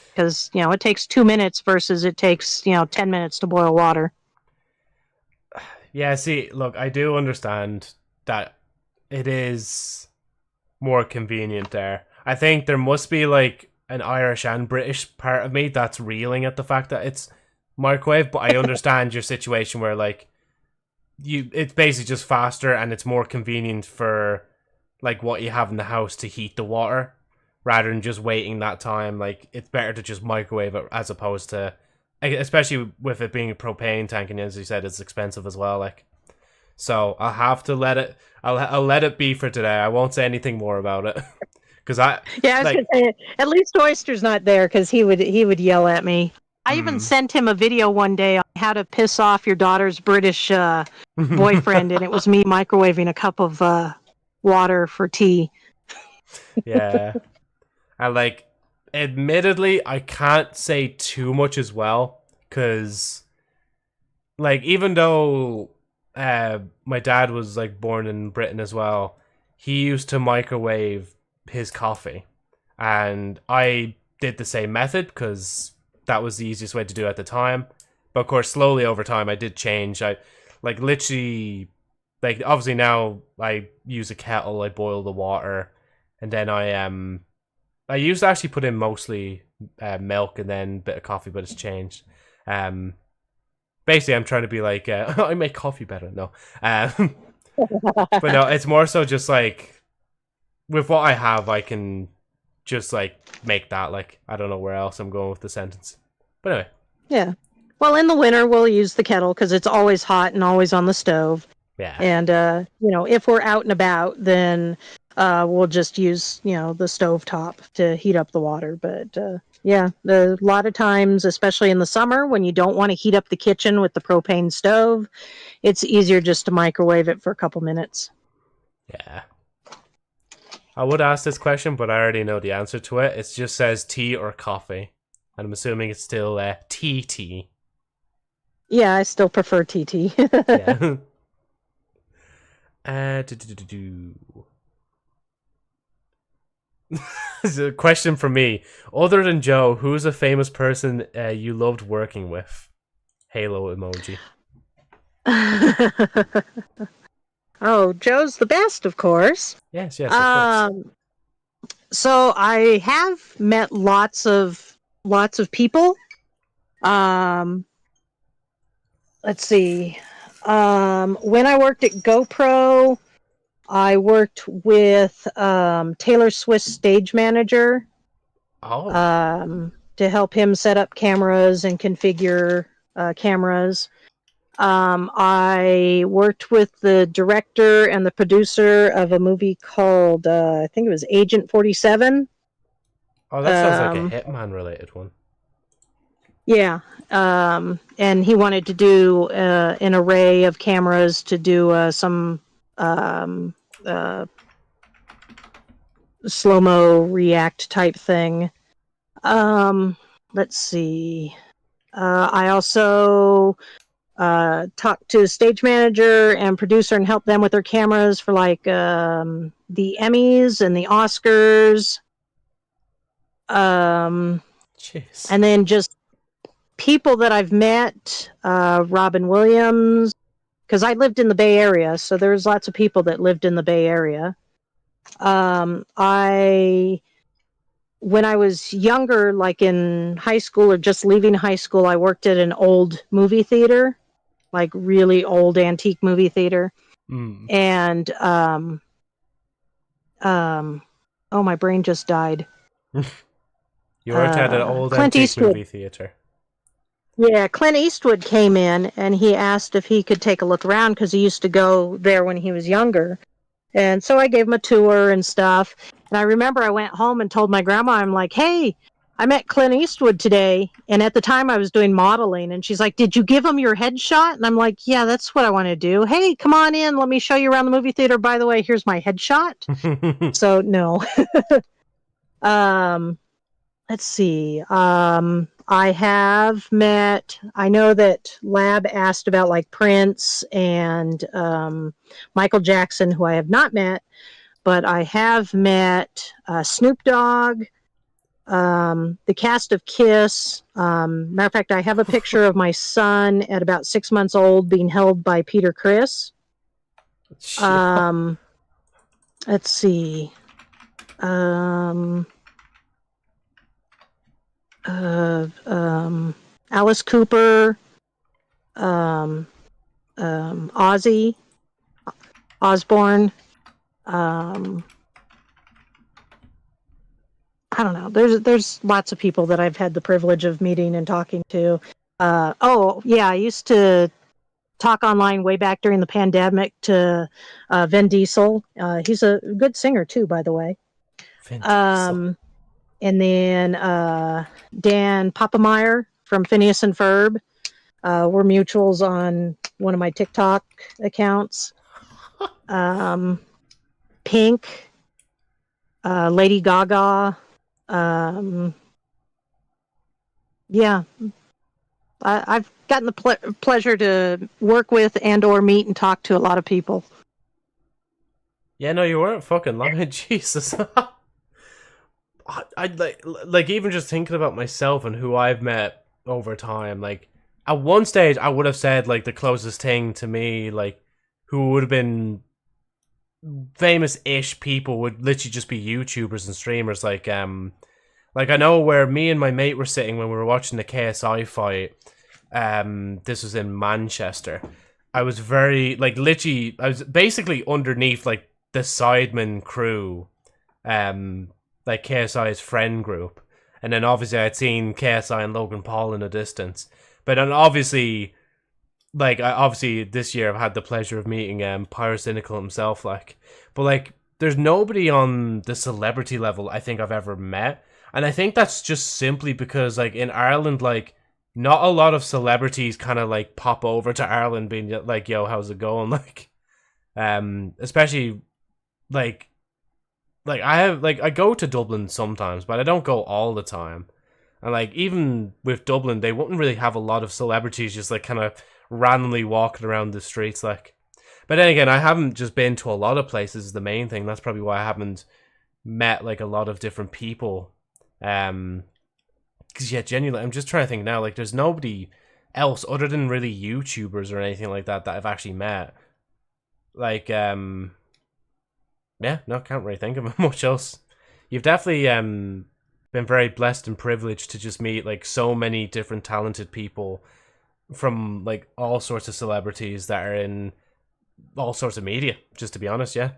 Because, it takes 2 minutes versus it takes, 10 minutes to boil water. Yeah, see, look, I do understand that it is more convenient there. I think there must be, like, an Irish and British part of me that's reeling at the fact that it's microwave, but I understand your situation where, like, it's basically just faster and it's more convenient for, like, what you have in the house to heat the water. Rather than just waiting that time, like, it's better to just microwave it as opposed to, especially with it being a propane tank, and as you said, it's expensive as well, like. So I'll have to I'll let it be for today. I won't say anything more about it. Because I was gonna say, at least Oyster's not there, because he would yell at me. I even sent him a video one day on how to piss off your daughter's British boyfriend, and it was me microwaving a cup of water for tea. Yeah. And, like, admittedly, I can't say too much as well, because, like, even though my dad was, like, born in Britain as well, he used to microwave his coffee. And I did the same method, because that was the easiest way to do it at the time. But, of course, slowly over time, I did change. I, like, literally, like, obviously now I use a kettle, I boil the water, and then I used to actually put in mostly milk and then a bit of coffee, but it's changed. Basically, I'm trying to be like, I make coffee better. No. But no, it's more so just like, with what I have, I can just like make that. Like, I don't know where else I'm going with the sentence. But anyway. Yeah. Well, in the winter, we'll use the kettle because it's always hot and always on the stove. Yeah. And, if we're out and about, then we'll just use, the stove top to heat up the water. But, a lot of times, especially in the summer, when you don't want to heat up the kitchen with the propane stove, it's easier just to microwave it for a couple minutes. Yeah. I would ask this question, but I already know the answer to it. It just says tea or coffee. And I'm assuming it's still tea. Yeah, I still prefer TT. Yeah. Do. This is a question for me. Other than Joe, who's a famous person you loved working with? Halo emoji. Oh, Joe's the best, of course. Yes, of course. So I have met lots of people. Let's see. When I worked at GoPro, I worked with Taylor Swift's stage manager. To help him set up cameras and configure cameras. I worked with the director and the producer of a movie called, I think it was Agent 47. Oh, that sounds like a Hitman related one. Yeah. And he wanted to do an array of cameras to do some slow-mo react type thing. Let's see. I also talked to stage manager and producer and helped them with their cameras for like the Emmys and the Oscars. Jeez. And then just people that I've met, Robin Williams, because I lived in the Bay Area, so there's lots of people that lived in the Bay Area. When I was younger, like in high school or just leaving high school, I worked at an old movie theater, like really old antique movie theater. And oh, my brain just died. You worked at an old Clint antique Eastwood. movie theater. Yeah, Clint Eastwood came in and he asked if he could take a look around because he used to go there when he was younger. And so I gave him a tour and stuff. And I remember I went home and told my grandma, I'm like, hey, I met Clint Eastwood today. And at the time I was doing modeling. And she's like, did you give him your headshot? And I'm like, yeah, that's what I want to do. Hey, come on in. Let me show you around the movie theater. By the way, here's my headshot. So, no. Let's see. I have met, I know that Lab asked about like Prince and Michael Jackson, who I have not met, but I have met Snoop Dogg, the cast of Kiss. Matter of fact, I have a picture of my son at about 6 months old being held by Peter Criss. Let's see. Alice Cooper, Ozzy Osbourne. I don't know. There's lots of people that I've had the privilege of meeting and talking to. I used to talk online way back during the pandemic to Vin Diesel. He's a good singer too, by the way. Vin Diesel. And then Dan Papameyer from Phineas and Ferb. We're mutuals on one of my TikTok accounts. Pink, Lady Gaga. Yeah. I've gotten the pleasure to work with and or meet and talk to a lot of people. Yeah, no, you weren't fucking lying. Jesus. I like even just thinking about myself and who I've met over time. Like at one stage, I would have said like the closest thing to me, like who would have been famous-ish people, would literally just be YouTubers and streamers. Like I know where me and my mate were sitting when we were watching the KSI fight. This was in Manchester. I was very like literally. I was basically underneath like the Sidemen crew. Like KSI's friend group, and then obviously I'd seen KSI and Logan Paul in a distance, but then obviously this year I've had the pleasure of meeting Pyrocynical himself, like, but like there's nobody on the celebrity level I think I've ever met, and I think that's just simply because like in Ireland, like not a lot of celebrities kind of like pop over to Ireland being like, yo, how's it going, like especially like like I go to Dublin sometimes, but I don't go all the time. And like even with Dublin, they wouldn't really have a lot of celebrities just like kind of randomly walking around the streets. Like, but then again, I haven't just been to a lot of places. Is the main thing. That's probably why I haven't met like a lot of different people. Because yeah, genuinely, I'm just trying to think now. Like, there's nobody else other than really YouTubers or anything like that that I've actually met. Like, yeah, no, can't really think of much else. You've definitely been very blessed and privileged to just meet like so many different talented people from like all sorts of celebrities that are in all sorts of media. Just to be honest, yeah.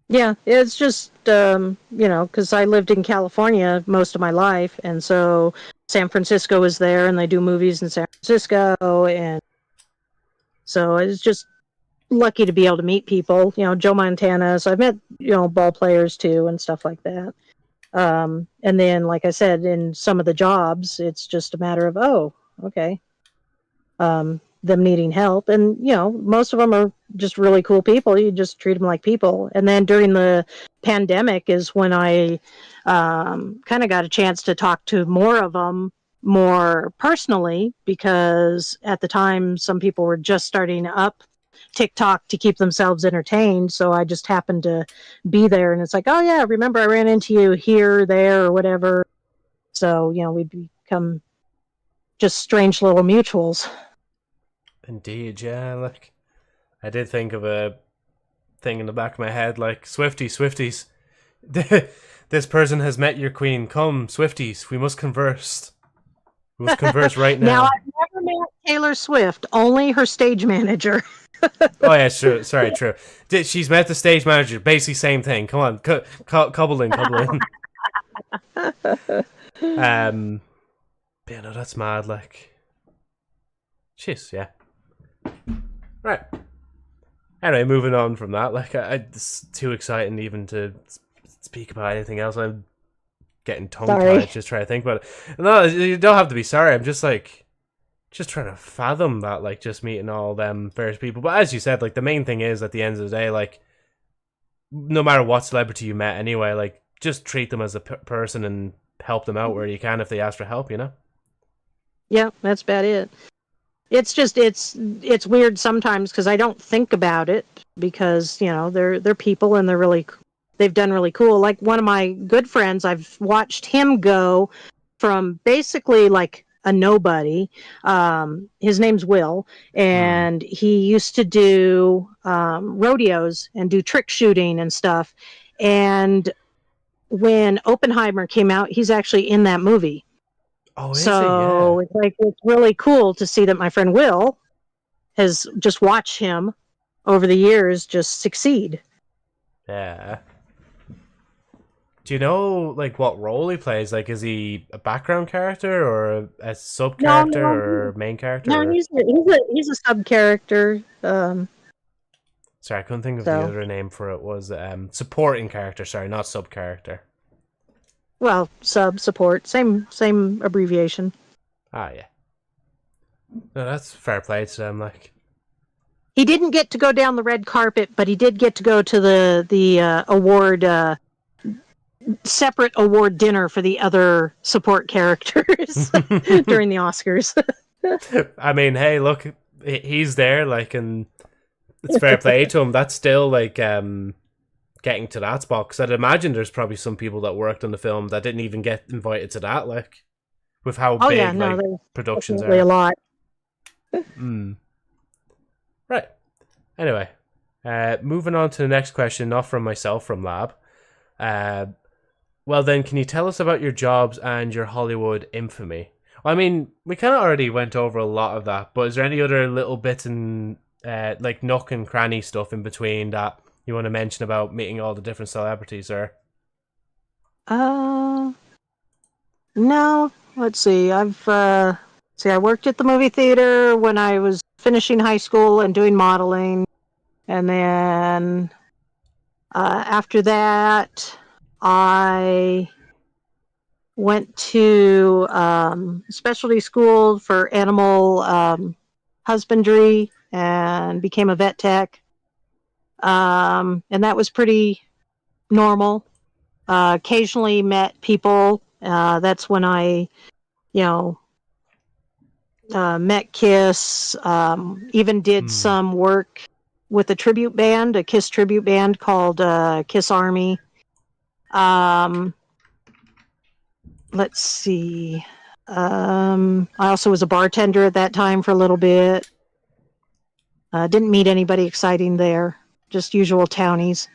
Yeah, it's just because I lived in California most of my life, and so San Francisco is there, and they do movies in San Francisco, and so it's just lucky to be able to meet people. Joe Montana. So I've met ball players too and stuff like that. And then, like I said, in some of the jobs, it's just a matter of okay, them needing help, and most of them are just really cool people. You just treat them like people. And then during the pandemic is when I kind of got a chance to talk to more of them more personally, because at the time some people were just starting up TikTok to keep themselves entertained. So I just happened to be there, and it's like, oh yeah, remember I ran into you here, there, or whatever. So we become just strange little mutuals. Indeed, yeah. Like, I did think of a thing in the back of my head, like Swifties. This person has met your queen. Come, Swifties, we must converse. We must converse right now. Now, I've never met Taylor Swift, only her stage manager. Oh yeah, true. Sorry, true. She's met the stage manager. Basically, same thing. Come on, couple in. Yeah, no, that's mad. Like, jeez, yeah. Right. Anyway, moving on from that. Like, it's too exciting even to speak about anything else. I'm getting tongue-tied just trying to think about it. No, you don't have to be sorry. I'm just like, just trying to fathom that, like, just meeting all them various people. But as you said, like, the main thing is, at the end of the day, like, no matter what celebrity you met anyway, like, just treat them as a person and help them out where you can if they ask for help, Yeah, that's about it. It's just it's weird sometimes because I don't think about it, because they're people and they've done really cool. Like one of my good friends, I've watched him go from basically like a nobody. His name's Will, and he used to do rodeos and do trick shooting and stuff. And when Oppenheimer came out, he's actually in that movie. Oh, is so it? Yeah. it's really cool to see that my friend Will has just watched him over the years just succeed. Yeah. Do you know like what role he plays? Like, is he a background character or a sub character or main character? No, he's a sub character. Sorry, I couldn't think of the other name for it. Was supporting character? Sorry, not sub character. Well, support, same abbreviation. Ah, yeah. No, that's fair play to them. Like, he didn't get to go down the red carpet, but he did get to go to the award separate award dinner for the other support characters during the Oscars. I mean, hey, look, he's there, like, and it's fair play to him. That's still like getting to that spot, because I'd imagine there's probably some people that worked on the film that didn't even get invited to that, like, with how big like, productions are. A lot. Right. Anyway, moving on to the next question, not from myself, from Lab. Well then, can you tell us about your jobs and your Hollywood infamy? I mean, we kind of already went over a lot of that, but is there any other little bits and like nook and cranny stuff in between that you want to mention about meeting all the different celebrities, or? No. Let's see. I worked at the movie theater when I was finishing high school and doing modeling, and then after that, I went to specialty school for animal husbandry and became a vet tech. And that was pretty normal. Occasionally met people. That's when I, met Kiss. Even did some work with a tribute band, a Kiss tribute band called Kiss Army. Let's see. I also was a bartender at that time for a little bit. Didn't meet anybody exciting there. Just usual townies.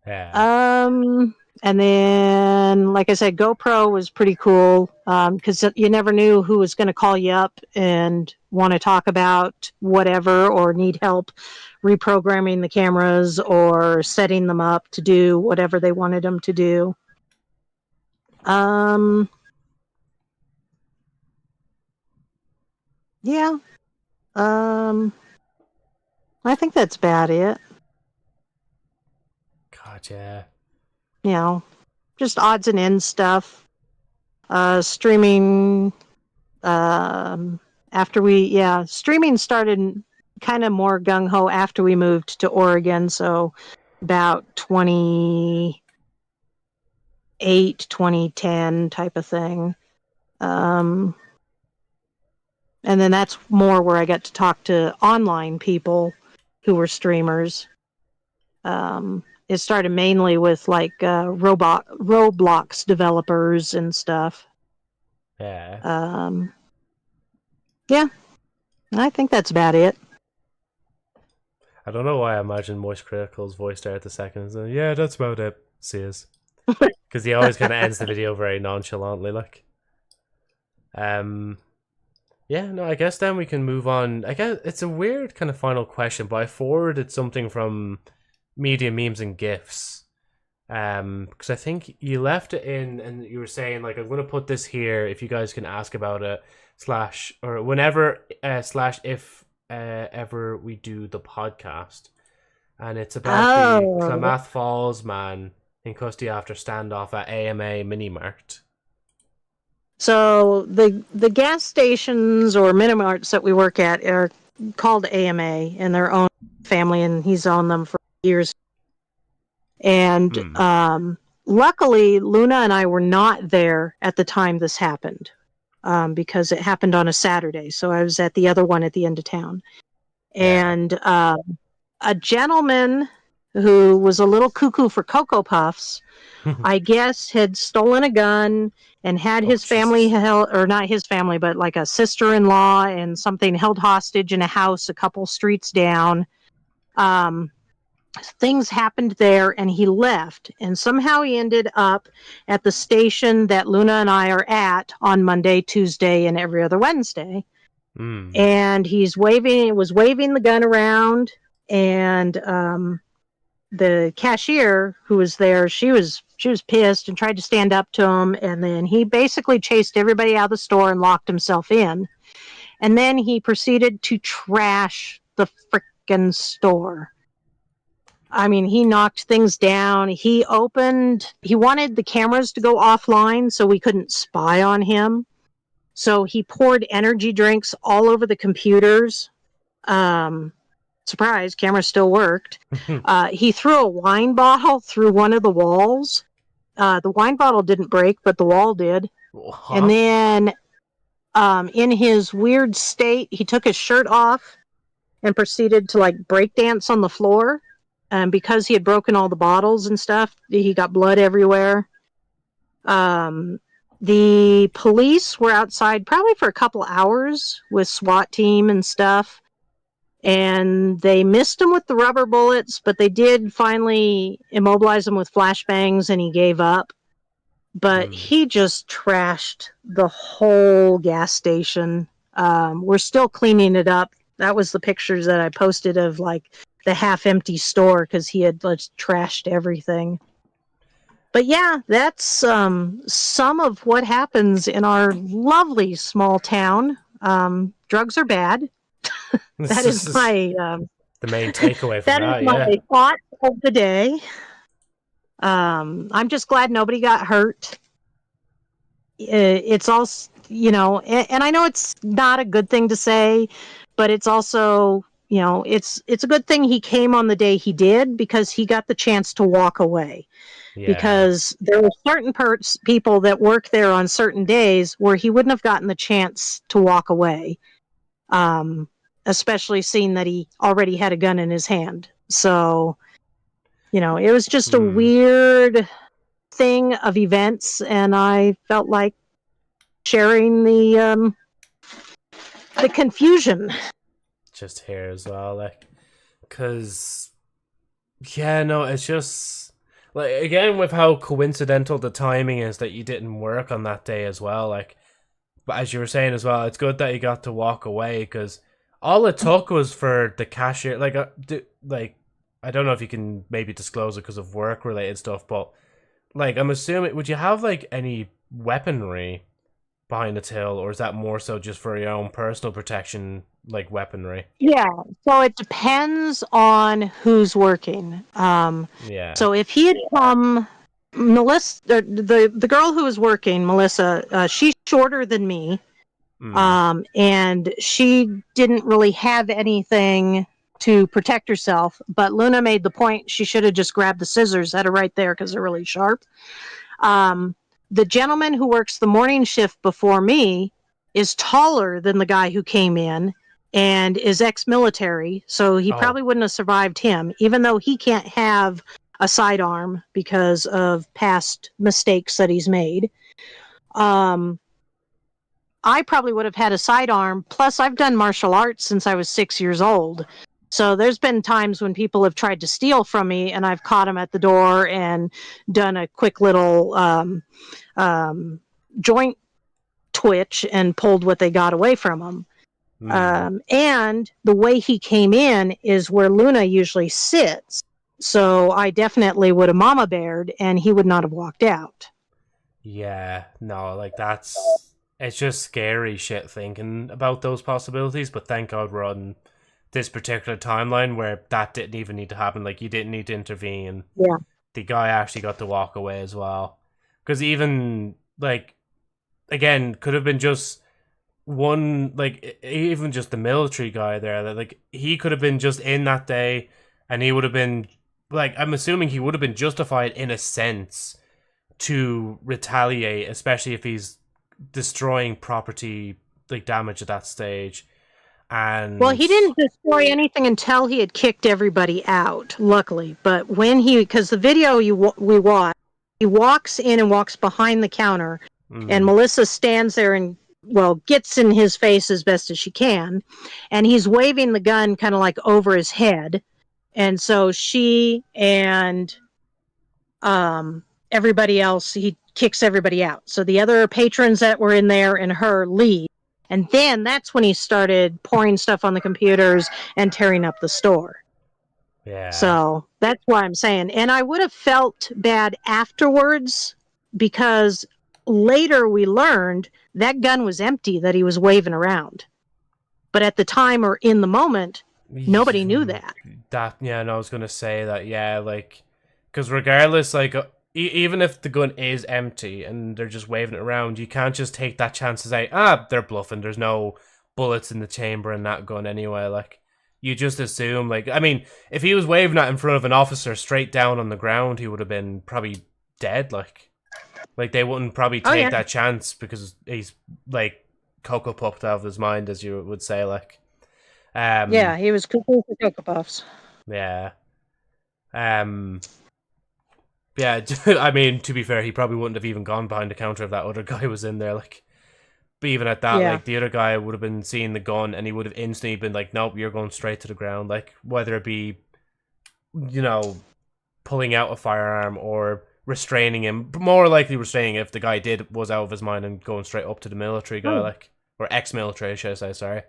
Yeah. And then, like I said, GoPro was pretty cool because you never knew who was going to call you up and want to talk about whatever or need help reprogramming the cameras or setting them up to do whatever they wanted them to do. Yeah. I think that's about it. God, yeah. Just odds and ends stuff. Streaming. Streaming started kind of more gung ho after we moved to Oregon. So about 2008, 2010 type of thing. And then that's more where I got to talk to online people who were streamers. It started mainly with like Roblox developers and stuff. Yeah. Yeah, I think that's about it. I don't know why I imagine Moist Critical's voice there at the second. So, yeah, that's about it. Sees. Because he always kind of ends the video very nonchalantly, like. Yeah, no, I guess then we can move on. I guess it's a weird kind of final question, but I forwarded something from Media Memes and GIFs. Because I think you left it in and you were saying, like, I'm going to put this here if you guys can ask about it, or whenever, if ever we do the podcast. And it's about the Klamath Falls man in custody after standoff at AMA Mini Mart. So the gas stations or mini marts that we work at are called AMA and their own family, and he's owned them for years. And luckily, Luna and I were not there at the time this happened because it happened on a Saturday. So I was at the other one at the end of town. And a gentleman who was a little cuckoo for Cocoa Puffs, I guess, had stolen a gun and had his family held, or not his family, but like a sister-in-law and something held hostage in a house a couple streets down. Things happened there and he left, and somehow he ended up at the station that Luna and I are at on Monday, Tuesday, and every other Wednesday. And was waving the gun around, and the cashier who was there, she was pissed and tried to stand up to him, and then he basically chased everybody out of the store and locked himself in. And then he proceeded to trash the frickin' store. I mean, he knocked things down. He wanted the cameras to go offline so we couldn't spy on him. So he poured energy drinks all over the computers. Surprise, camera still worked. He threw a wine bottle through one of the walls. The wine bottle didn't break, but the wall did. Huh? And then in his weird state, he took his shirt off and proceeded to like break dance on the floor. And because he had broken all the bottles and stuff, he got blood everywhere. The police were outside probably for a couple hours with SWAT team and stuff. And they missed him with the rubber bullets, but they did finally immobilize him with flashbangs, and he gave up. But he just trashed the whole gas station. We're still cleaning it up. That was the pictures that I posted of like the half-empty store because he had just trashed everything. But yeah, that's some of what happens in our lovely small town. Drugs are bad. That is my the main takeaway from that. That is my thought of the day. I'm just glad nobody got hurt. It's also, and I know it's not a good thing to say, but it's also you know, it's a good thing he came on the day he did, because he got the chance to walk away. Yeah. Because there were certain people that work there on certain days where he wouldn't have gotten the chance to walk away, especially seeing that he already had a gun in his hand. So, you know, it was just a weird thing of events, and I felt like sharing the confusion. Just here as well, like, because, yeah, no, it's just, like, again, with how coincidental the timing is that you didn't work on that day as well, like, but as you were saying as well, it's good that you got to walk away, because all it took was for the cashier, like, I don't know if you can maybe disclose it because of work-related stuff, but, like, I'm assuming, would you have, like, any weaponry behind the till, or is that more so just for your own personal protection, like weaponry? Yeah, so it depends on who's working. Yeah. So if he had come, Melissa, the girl who was working, Melissa, she's shorter than me, and she didn't really have anything to protect herself. But Luna made the point she should have just grabbed the scissors, had her right there because they're really sharp. The gentleman who works the morning shift before me is taller than the guy who came in and is ex-military, so he probably wouldn't have survived him, even though he can't have a sidearm because of past mistakes that he's made. I probably would have had a sidearm, plus I've done martial arts since I was 6 years old. So there's been times when people have tried to steal from me, and I've caught them at the door and done a quick little joint twitch and pulled what they got away from them. And the way he came in is where Luna usually sits. So I definitely would have mama beared, and he would not have walked out. Yeah, no, like it's just scary shit thinking about those possibilities, but thank God we're on this particular timeline where that didn't even need to happen. Like, you didn't need to intervene. Yeah. The guy actually got to walk away as well. Because even, like, again, could have been just one, like, even just the military guy there, that, like, he could have been just in that day, and he would have been, like, I'm assuming he would have been justified in a sense to retaliate, especially if he's destroying property, like, damage at that stage. And well, he didn't destroy anything until he had kicked everybody out, luckily. But when because the video we watched, he walks in and walks behind the counter, and Melissa stands there and, well, gets in his face as best as she can, and he's waving the gun kind of like over his head, and so she and everybody else, he kicks everybody out. So the other patrons that were in there and her leave. And then that's when he started pouring stuff on the computers and tearing up the store. Yeah. So that's why I'm saying. And I would have felt bad afterwards, because later we learned that gun was empty that he was waving around. But at the time or in the moment, nobody knew that. Yeah, no, I was going to say that, yeah, like, because regardless, like, even if the gun is empty and they're just waving it around, you can't just take that chance to say, they're bluffing, there's no bullets in the chamber in that gun anyway. Like, you just assume, like, I mean, if he was waving that in front of an officer straight down on the ground, he would have been probably dead. Like they wouldn't probably take that chance because he's, like, Cocoa Puffed out of his mind, as you would say, like. Yeah, he was cuckoo for Cocoa Puffs. Yeah. Yeah, I mean, to be fair, he probably wouldn't have even gone behind the counter if that other guy was in there. Like, but even at that, like, the other guy would have been seeing the gun and he would have instantly been like, nope, you're going straight to the ground. Like, whether it be, you know, pulling out a firearm or restraining him, more likely restraining if the guy was out of his mind and going straight up to the military guy, like, or ex-military, should I say, sorry.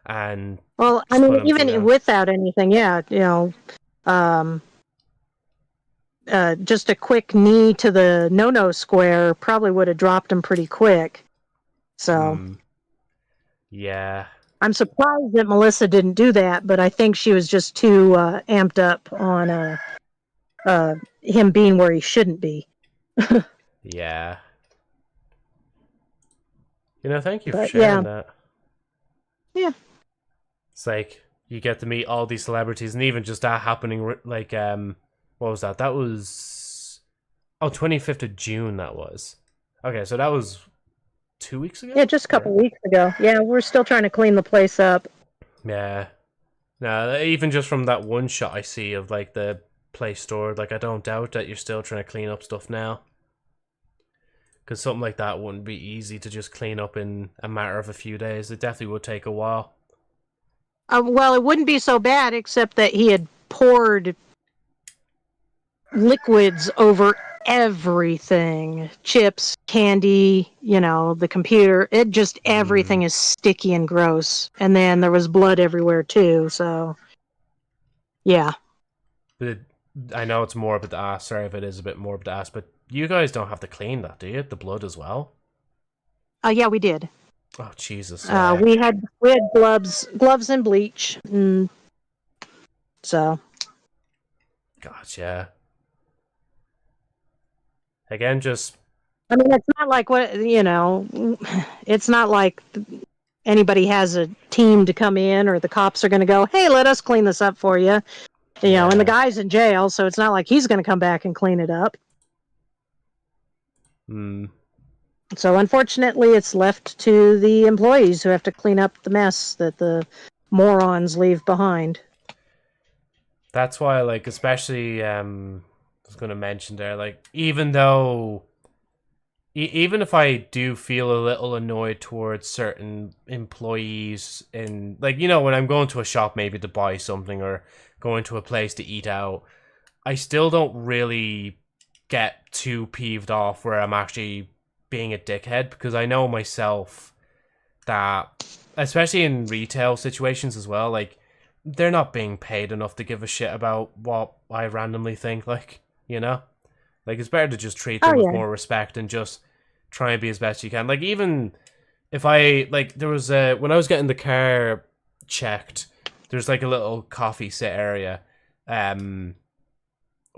And well, I mean, even without anything, yeah, you know, just a quick knee to the no-no square probably would have dropped him pretty quick. So, yeah, I'm surprised that Melissa didn't do that, but I think she was just too amped up on him being where he shouldn't be. Yeah. You know, thank you for sharing that. Yeah. It's like, you get to meet all these celebrities, and even just that happening, like, what was that? That was 25th of June. That was okay. So that was 2 weeks ago. Yeah, just a couple weeks ago. Yeah, we're still trying to clean the place up. Yeah. No, even just from that one shot I see of like the place stored, like I don't doubt that you're still trying to clean up stuff now. Because something like that wouldn't be easy to just clean up in a matter of a few days. It definitely would take a while. Well, it wouldn't be so bad, except that he had poured liquids over everything. Chips, candy, the computer. It just, everything is sticky and gross. And then there was blood everywhere too, so yeah. But I know it's morbid to ask. Sorry if it is a bit morbid to ask, but you guys don't have to clean that, do you? The blood as well? Yeah, we did. Oh, Jesus. We had gloves and bleach. So. Gotcha. Again, just... I mean, it's not like it's not like anybody has a team to come in or the cops are going to go, hey, let us clean this up for you. And the guy's in jail, so it's not like he's going to come back and clean it up. So unfortunately, it's left to the employees who have to clean up the mess that the morons leave behind. That's why, like, especially, I was going to mention there, like, even though, even if I do feel a little annoyed towards certain employees in, like, when I'm going to a shop maybe to buy something or going to a place to eat out, I still don't really get too peeved off where I'm actually being a dickhead, because I know myself that, especially in retail situations as well, like, they're not being paid enough to give a shit about what I randomly think, like, like, it's better to just treat them with more respect and just try and be as best you can. Like, even if there was when I was getting the car checked, there's like a little coffee sit area.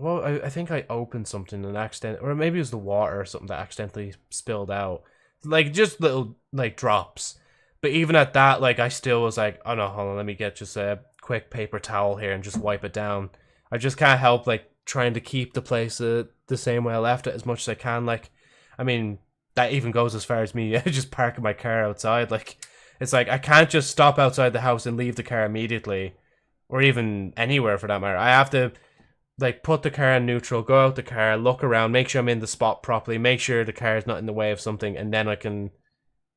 Well, I think I opened something and or maybe it was the water or something that accidentally spilled out. Like, just little, like, drops. But even at that, like, I still was like, oh no, hold on, let me get just a quick paper towel here and just wipe it down. I just can't help, like, trying to keep the place the same way I left it as much as I can. Like, I mean, that even goes as far as me just parking my car outside. Like, it's like, I can't just stop outside the house and leave the car immediately. Or even anywhere for that matter. I have to, like, put the car in neutral, go out the car, look around, make sure I'm in the spot properly, make sure the car is not in the way of something, and then I can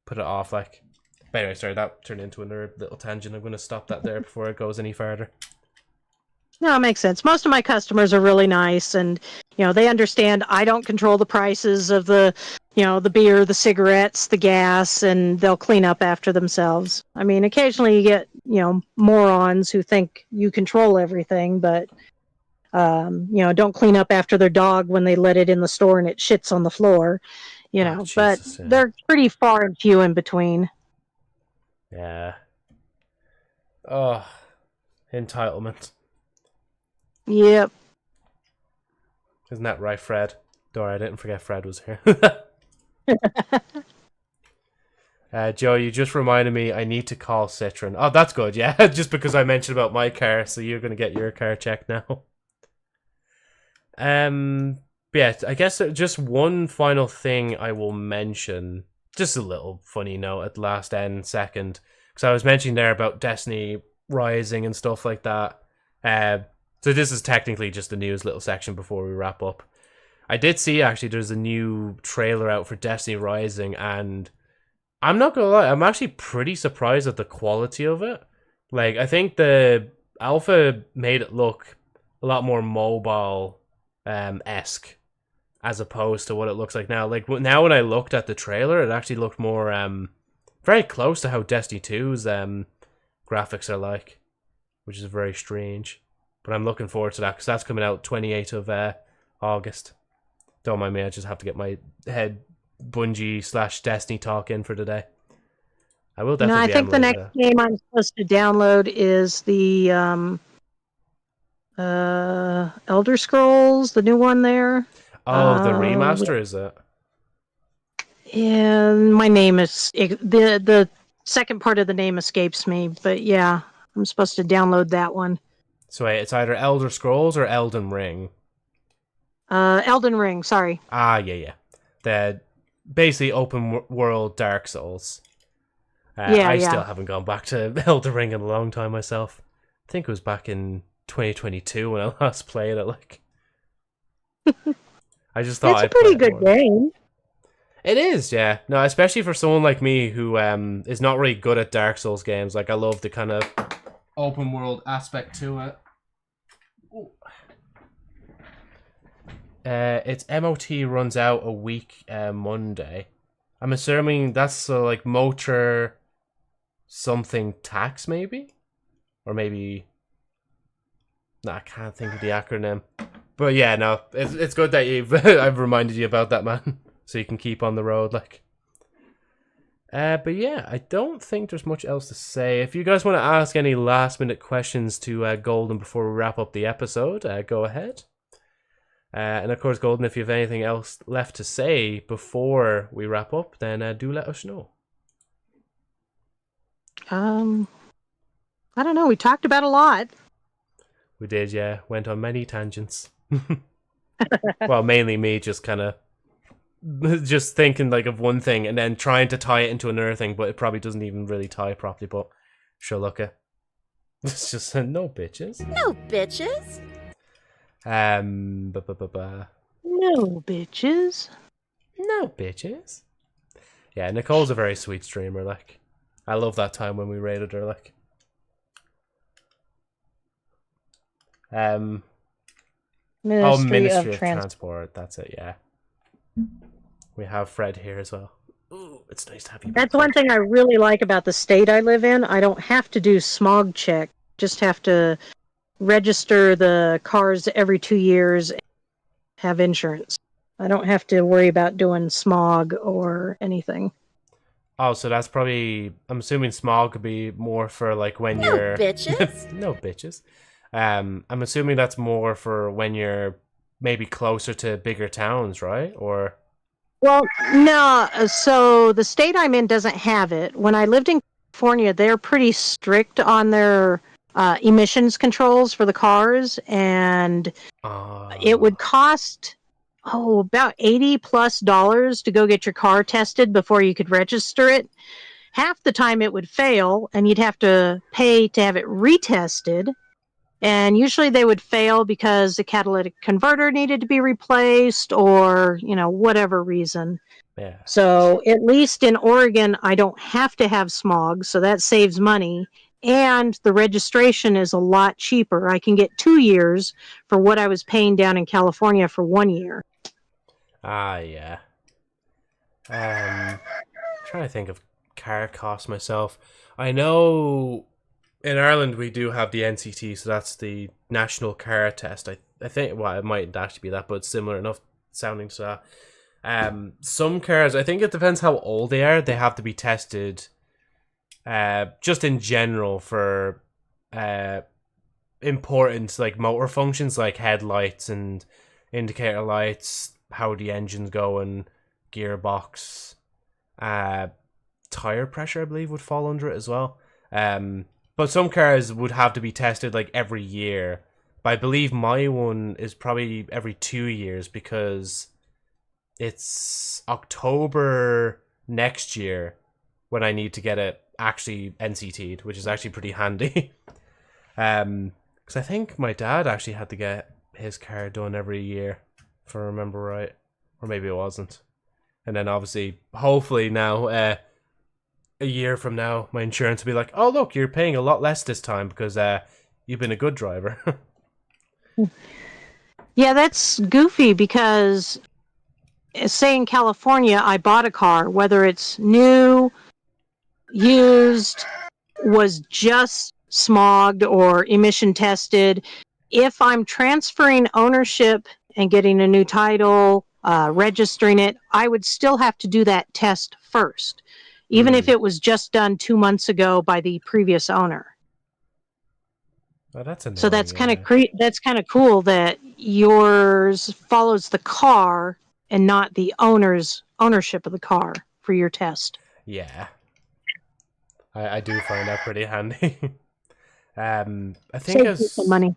put it off, like. But anyway, sorry, that turned into another little tangent. I'm going to stop that there before it goes any further. No, it makes sense. Most of my customers are really nice, and they understand I don't control the prices of the the beer, the cigarettes, the gas, and they'll clean up after themselves. I mean, occasionally you get morons who think you control everything, but don't clean up after their dog when they let it in the store and it shits on the floor. Jesus, but they're pretty far and few in between. Yeah. Oh, entitlement. Yep. Isn't that right, Fred? Don't worry, I didn't forget Fred was here. Joe, you just reminded me I need to call Citroen. Oh, that's good, yeah. Just because I mentioned about my car, so you're going to get your car checked now. Yeah, I guess just one final thing I will mention. Just a little funny note at the last second. Because I was mentioning there about Destiny Rising and stuff like that. So this is technically just the news little section before we wrap up. I did see, actually, there's a new trailer out for Destiny Rising, and I'm not gonna lie, I'm actually pretty surprised at the quality of it. Like, I think the alpha made it look a lot more mobile esque as opposed to what it looks like now. Like, now when I looked at the trailer, it actually looked more very close to how Destiny 2's graphics are like, which is very strange. But I'm looking forward to that, because that's coming out 28th of August. Don't mind me, I just have to get my head Bungie/Destiny talk in for today. I will definitely. No, I think the next game I'm supposed to download is the Elder Scrolls, the new one there. Oh, the remaster, is it? And my name is the second part of the name escapes me, but yeah, I'm supposed to download that one. So wait, it's either Elder Scrolls or Elden Ring. Elden Ring, sorry. Ah, yeah. The basically open world Dark Souls. I still haven't gone back to Elden Ring in a long time myself. I think it was back in 2022 when I last played it. Like, I just thought it's a pretty good game. It is, yeah. No, especially for someone like me who is not really good at Dark Souls games. Like, I love the kind of open world aspect to it. Ooh. Its MOT runs out a week Monday. I'm assuming that's like motor something tax, maybe? Or maybe... I can't think of the acronym. But yeah, no, it's good that I've reminded you about that, man. So you can keep on the road, like. But yeah, I don't think there's much else to say. If you guys want to ask any last minute questions to Golden before we wrap up the episode, go ahead. And of course, Golden, if you have anything else left to say before we wrap up, then do let us know. I don't know. We talked about a lot. We did, yeah. Went on many tangents. Well, mainly me just kind of just thinking like of one thing and then trying to tie it into another thing, but it probably doesn't even really tie properly. But sure, look at it's just no bitches. No bitches. No bitches. No bitches. Yeah, Nicole's a very sweet streamer. Like, I love that time when we raided her. Like, Ministry of Transport. That's it. Yeah. We have Fred here as well. Ooh, it's nice to have you back. That's one thing I really like about the state I live in. I don't have to do smog check. Just have to register the cars every 2 years and have insurance. I don't have to worry about doing smog or anything. Oh, so that's probably... I'm assuming smog could be more for like when you're... Bitches. No bitches. I'm assuming that's more for when you're maybe closer to bigger towns, right? Or... Well, no. So the state I'm in doesn't have it. When I lived in California, they're pretty strict on their emissions controls for the cars, and it would cost about $80+ to go get your car tested before you could register it. Half the time it would fail, and you'd have to pay to have it retested. And usually they would fail because the catalytic converter needed to be replaced or, whatever reason. Yeah. So at least in Oregon, I don't have to have smog, so that saves money. And the registration is a lot cheaper. I can get 2 years for what I was paying down in California for 1 year. Ah, yeah. I'm trying to think of car costs myself. I know... In Ireland, we do have the NCT, so that's the National Car Test. I think, well, it might actually be that, but it's similar enough sounding to that. Some cars, I think it depends how old they are, they have to be tested just in general for important like motor functions like headlights and indicator lights, how the engine's going, gearbox, tire pressure, I believe, would fall under it as well. But some cars would have to be tested like every year. But I believe my one is probably every 2 years because it's October next year when I need to get it actually NCT'd, which is actually pretty handy. Because I think my dad actually had to get his car done every year, if I remember right. Or maybe it wasn't. And then obviously, hopefully now... a year from now, my insurance will be like, oh, look, you're paying a lot less this time because you've been a good driver. Yeah, that's goofy because, say in California, I bought a car, whether it's new, used, was just smogged or emission tested. If I'm transferring ownership and getting a new title, registering it, I would still have to do that test first. Even if it was just done 2 months ago by the previous owner. Oh, that's annoying, so that's kind of cool that yours follows the car and not the owner's ownership of the car for your test. Yeah. I do find that pretty handy. I think Save you some money.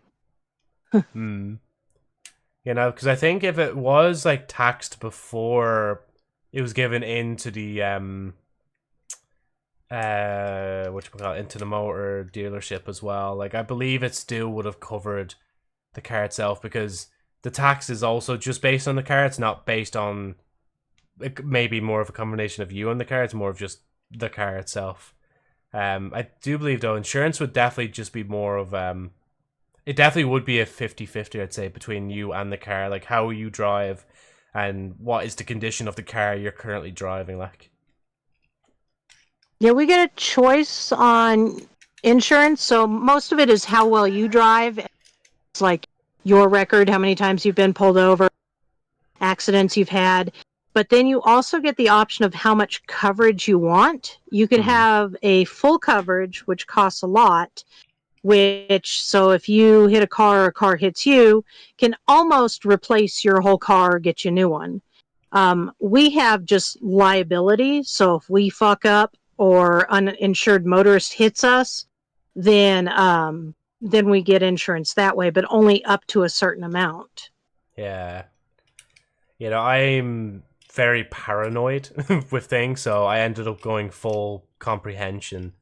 because I think if it was like taxed before it was given into the into the motor dealership as well, like I believe it still would have covered the car itself, because the tax is also just based on the car. It's not based on, it may be more of a combination of you and the car. It's more of just the car itself. I do believe though insurance would definitely just be more of it definitely would be a 50-50, I'd say, between you and the car, like how you drive and what is the condition of the car you're currently driving like. Yeah, we get a choice on insurance, so most of it is how well you drive. It's like your record, how many times you've been pulled over, accidents you've had. But then you also get the option of how much coverage you want. You could have a full coverage, which costs a lot, so if you hit a car or a car hits you, can almost replace your whole car or get you a new one. We have just liability, so if we fuck up or uninsured motorist hits us, then we get insurance that way, but only up to a certain amount. Yeah. I'm very paranoid with things, so I ended up going full comprehension.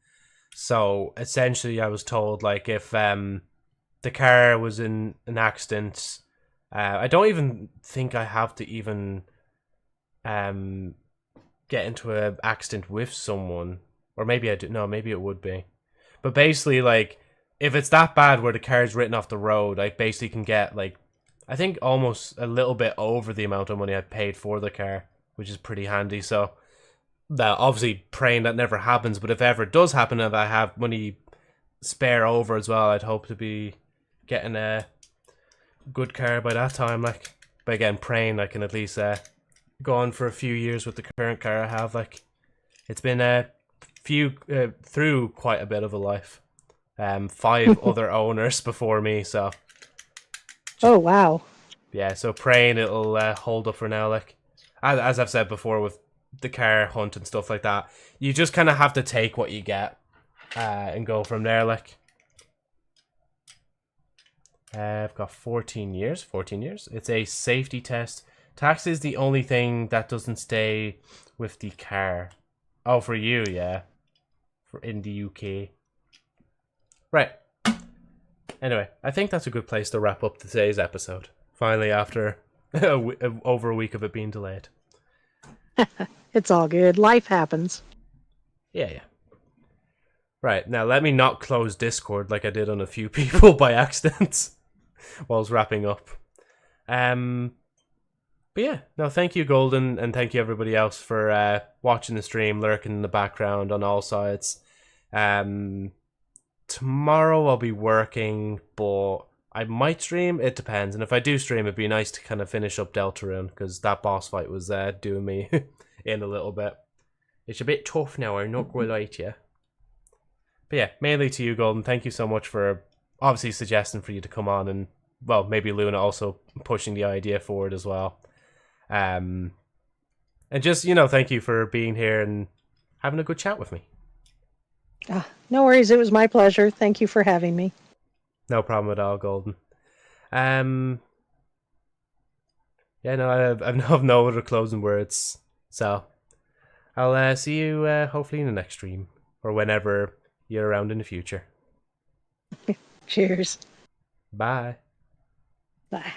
So essentially I was told, like, if the car was in an accident, I don't even think I have to even get into an accident with someone, or maybe I do. No, maybe it would be. But basically, like, if it's that bad where the car's written off the road, I basically can get, like, I think almost a little bit over the amount of money I paid for the car, which is pretty handy. So that, obviously praying that never happens, but if ever it does happen and I have money spare over as well, I'd hope to be getting a good car by that time. Like, but again, praying I can at least go on for a few years with the current car I have. Like, it's been a few through quite a bit of a life. 5 other owners before me, so oh wow. Yeah, so praying it'll hold up for now. Like, as I've said before with the car hunt and stuff like that, you just kind of have to take what you get and go from there. Like, I've got 14 years. It's a safety test. Tax is the only thing that doesn't stay with the car. Oh, for you, yeah. For in the UK. Right. Anyway, I think that's a good place to wrap up today's episode. Finally, after over a week of it being delayed. It's all good. Life happens. Yeah. Right, now let me not close Discord like I did on a few people by accident while I was wrapping up. But yeah, no, thank you, Golden, and thank you everybody else for watching the stream, lurking in the background on all sides. Tomorrow I'll be working, but I might stream. It depends, and if I do stream, it'd be nice to kind of finish up Deltarune, because that boss fight was doing me in a little bit. It's a bit tough now, I'm not going to lie to you. But yeah, mainly to you, Golden. Thank you so much for obviously suggesting for you to come on, and well, maybe Luna also pushing the idea forward as well. And just, thank you for being here and having a good chat with me. No worries, it was my pleasure. Thank you for having me. No problem at all, Golden. Yeah, no, I have no other closing words. So I'll see you hopefully in the next stream, or whenever you're around in the future. Cheers. Bye. Bye.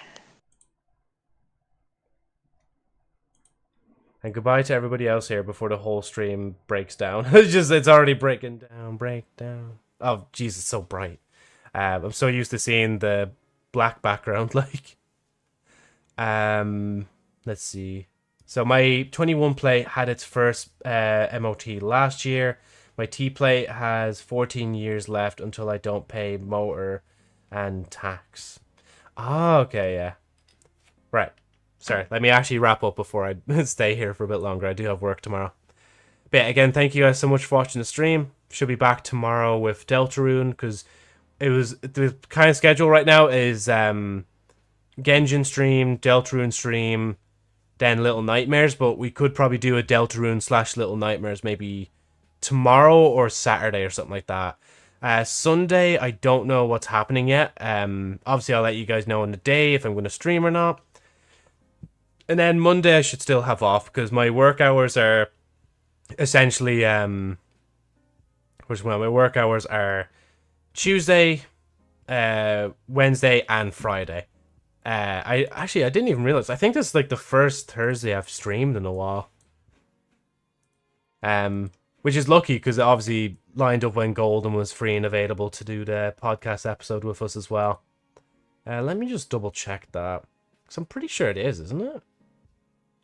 And goodbye to everybody else here before the whole stream breaks down. It's already breaking down. Break down. Oh, jeez, it's so bright. I'm so used to seeing the black background. Like, let's see. So my 21 plate had its first MOT last year. My T plate has 14 years left until I don't pay motor and tax. Oh, okay, yeah. Right. Sorry, let me actually wrap up before I stay here for a bit longer. I do have work tomorrow. But yeah, again, thank you guys so much for watching the stream. Should be back tomorrow with Deltarune, because the kind of schedule right now is Genjin stream, Deltarune stream, then Little Nightmares, but we could probably do a Deltarune / Little Nightmares maybe tomorrow or Saturday or something like that. Sunday, I don't know what's happening yet. Obviously, I'll let you guys know on the day if I'm going to stream or not. And then Monday, I should still have off because my work hours are essentially my work hours are Tuesday, Wednesday, and Friday. I didn't even realize. I think this is like the first Thursday I've streamed in a while. Which is lucky because it obviously lined up when Golden was free and available to do the podcast episode with us as well. Let me just double check that because I'm pretty sure it is, isn't it?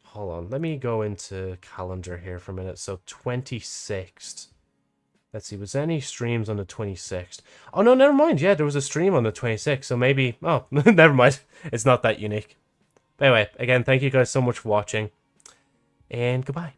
Hold on, let me go into calendar here for a minute. So 26th. Let's see, was there any streams on the 26th? Oh no, never mind. Yeah, there was a stream on the 26th. So maybe, oh, never mind. It's not that unique. But anyway, again, thank you guys so much for watching, and goodbye.